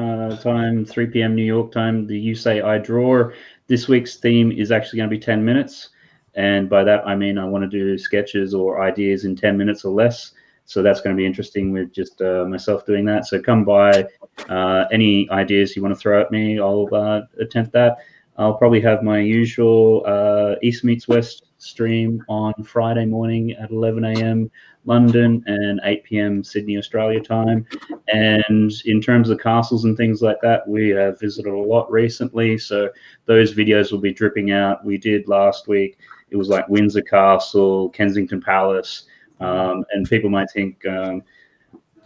time, 3 p.m. New York time. The You Say I Draw. This week's theme is actually going to be 10 minutes. And by that, I mean I want to do sketches or ideas in 10 minutes or less. So that's going to be interesting with just myself doing that. So come by. Any ideas you want to throw at me, I'll attempt that. I'll probably have my usual East Meets West stream on Friday morning at 11 a.m. London and 8 p.m. Sydney, Australia time. And in terms of castles and things like that, we have visited a lot recently. So those videos will be dripping out. We did last week. It was like Windsor Castle, Kensington Palace. And people might think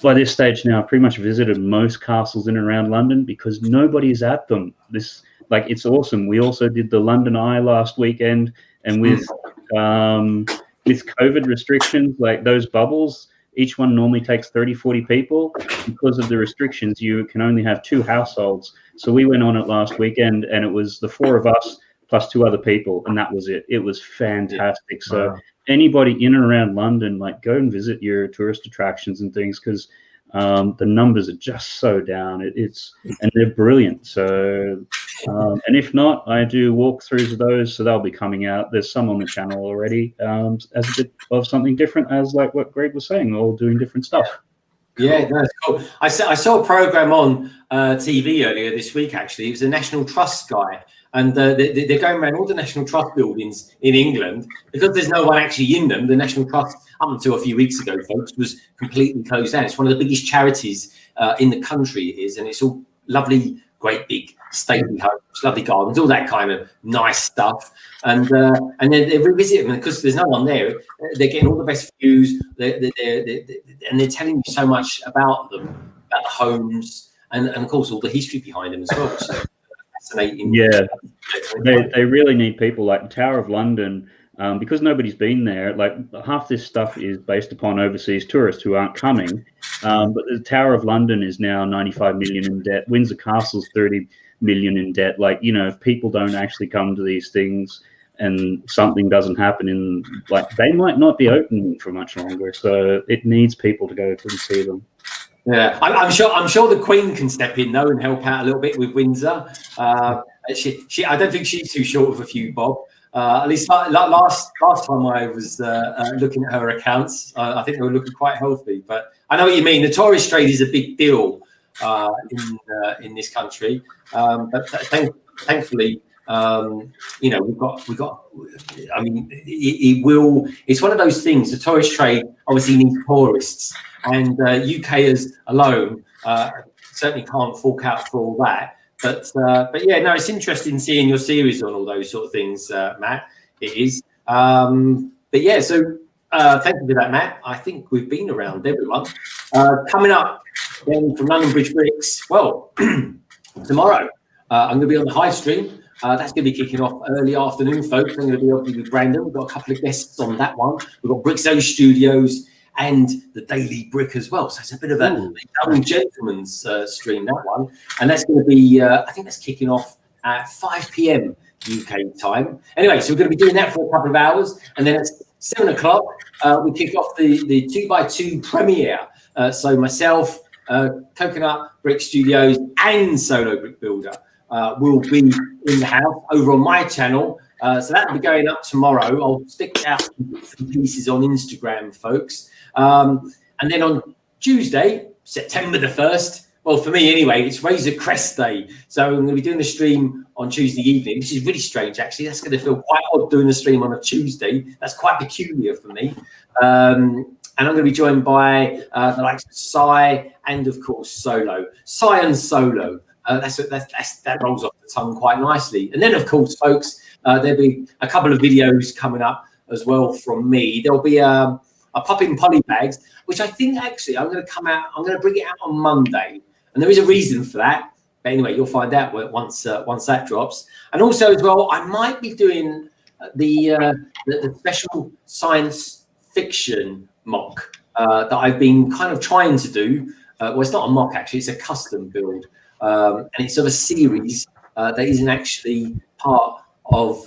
by this stage now, I've pretty much visited most castles in and around London because nobody's at them. It's awesome. We also did the London Eye last weekend, and with COVID restrictions, like those bubbles, each one normally takes 30, 40 people. Because of the restrictions, you can only have 2 households. So we went on it last weekend, and it was the 4 of us plus 2 other people, and that was it. It was fantastic. So anybody in and around London, like, go and visit your tourist attractions and things, because the numbers are just so down. And they're brilliant. So, and if not, I do walkthroughs of those, so they'll be coming out. There's some on the channel already, as a bit of something different, as like what Greg was saying, all doing different stuff. Yeah, that's cool. I saw a program on TV earlier this week. Actually, it was a National Trust guy, and they're going around all the National Trust buildings in England because there's no one actually in them. The National Trust, up until a few weeks ago, folks, was completely closed down. It's one of the biggest charities in the country. It is, and it's all lovely, great big stately homes, lovely gardens, all that kind of nice stuff. And then they revisit them, and because there's no one there, they're getting all the best views. And they're telling you so much about them, about the homes, and of course all the history behind them as well. Which is fascinating. Yeah, they really need people like the Tower of London. Because nobody's been there, like half this stuff is based upon overseas tourists who aren't coming. But the Tower of London is now 95 million in debt. Windsor Castle's 30 million in debt. Like, if people don't actually come to these things and something doesn't happen they might not be open for much longer. So it needs people to go to and see them. Yeah, I'm sure the Queen can step in though and help out a little bit with Windsor. I don't think she's too short of a few bob. At least last time I was looking at her accounts, I think they were looking quite healthy. But I know what you mean. The tourist trade is a big deal in this country. But thankfully, we've got. I mean, it will. It's one of those things. The tourist trade obviously needs tourists, and UKers alone certainly can't fork out for all that. But yeah, no, it's interesting seeing your series on all those sort of things, Matt. It is. But yeah, so thank you for that, Matt. I think we've been around everyone. Coming up then from London Bridge Bricks. Well, tomorrow I'm going to be on the Hive stream. That's going to be kicking off early afternoon, folks. I'm going to be obviously with Brandon. We've got a couple of guests on that one. We've got Brickzo Studios and the Daily Brick as well. So it's a bit of a young gentleman's stream, that one. And that's going to be, I think that's kicking off at 5 p.m. UK time. Anyway, so we're going to be doing that for a couple of hours. And then at 7 o'clock, we kick off the 2x2 premiere. So myself, Coconut Brick Studios and Solo Brick Builder will be in the house over on my channel. So that'll be going up tomorrow. I'll stick out some pieces on Instagram, folks. And then on Tuesday, September the 1st, well, for me anyway, it's Razor Crest Day. So I'm going to be doing the stream on Tuesday evening, which is really strange, actually. That's going to feel quite odd doing the stream on a Tuesday. That's quite peculiar for me. And I'm going to be joined by the likes of Sai and, of course, Solo. Sai and Solo. That rolls off the tongue quite nicely. And then, of course, folks, there'll be a couple of videos coming up as well from me. There'll be a pop-in poly bags, which I think actually I'm going to bring it out on Monday. And there is a reason for that. But anyway, you'll find out once that drops. And also as well, I might be doing the special science fiction mock that I've been kind of trying to do. Well, it's not a mock, actually. It's a custom build. And it's of a series that isn't actually part of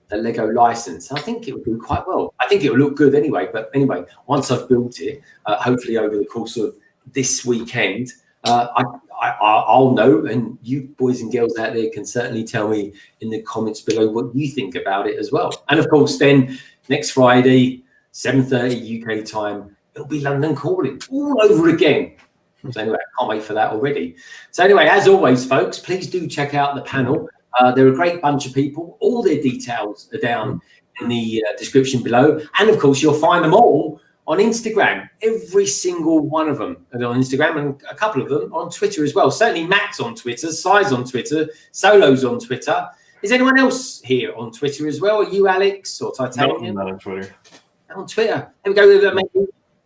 the Lego license. I think it would do quite well. I think it will look good anyway. But anyway, once I've built it, hopefully over the course of this weekend, I'll know, and you boys and girls out there can certainly tell me in the comments below what you think about it as well. And of course, then next Friday, 7:30 UK time, it'll be London Calling all over again. So anyway, I can't wait for that already. So anyway, as always, folks, please do check out the panel. They're a great bunch of people. All their details are down in the description below. And of course, you'll find them all on Instagram. Every single one of them are on Instagram, and a couple of them on Twitter as well. Certainly Matt's on Twitter, Sai's on Twitter, Solo's on Twitter. Is anyone else here on Twitter as well? Are you Alex or Titanium? No, not on Twitter. On Twitter. There we go.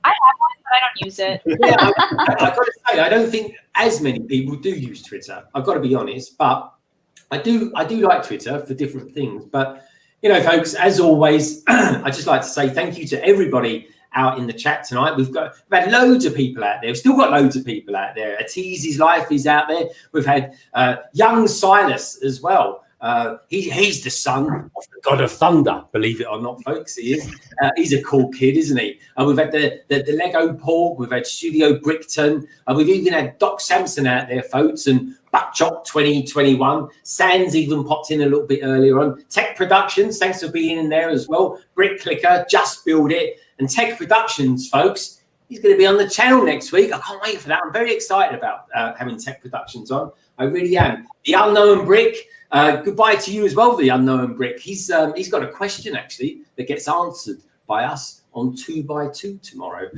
I have one, but I don't use it. Yeah, I've got to say, I don't think as many people do use Twitter. I've got to be honest, but I do like Twitter for different things. But, you know, folks, as always, I just like to say thank you to everybody out in the chat tonight. We've had loads of people out there. We've still got loads of people out there. Ateezy's Life is out there. We've had young Silas as well. He's the son of the god of thunder, believe it or not, folks. He is. He's a cool kid, isn't he? We've had the Lego Porg. We've had Studio Brickton. We've even had Doc Sampson out there, folks, and Buckchop 2021. Sans even popped in a little bit earlier on. Tech Productions, thanks for being in there as well. Brick Clicker, Just Build It, and Tech Productions, folks. He's going to be on the channel next week. I can't wait for that. I'm very excited about having Tech Productions on. I really am. The Unknown Brick. Goodbye to you as well, the Unknown Brick. He's got a question actually that gets answered by us on 2x2 tomorrow.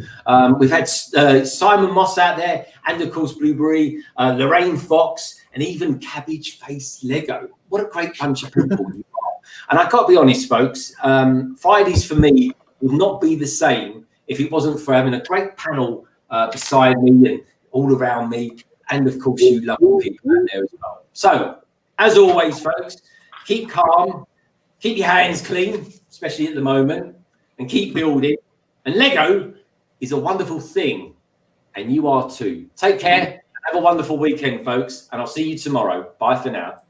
We've had Simon Moss out there, and of course Blueberry, Lorraine Fox, and even Cabbage Face Lego. What a great bunch of people you are! And I got to be honest, folks. Fridays for me would not be the same if it wasn't for having a great panel beside me and all around me, and of course you lovely people out there as well. So, as always, folks, keep calm, keep your hands clean, especially at the moment, and keep building. And Lego is a wonderful thing, and you are too. Take care, have a wonderful weekend, folks, and I'll see you tomorrow. Bye for now.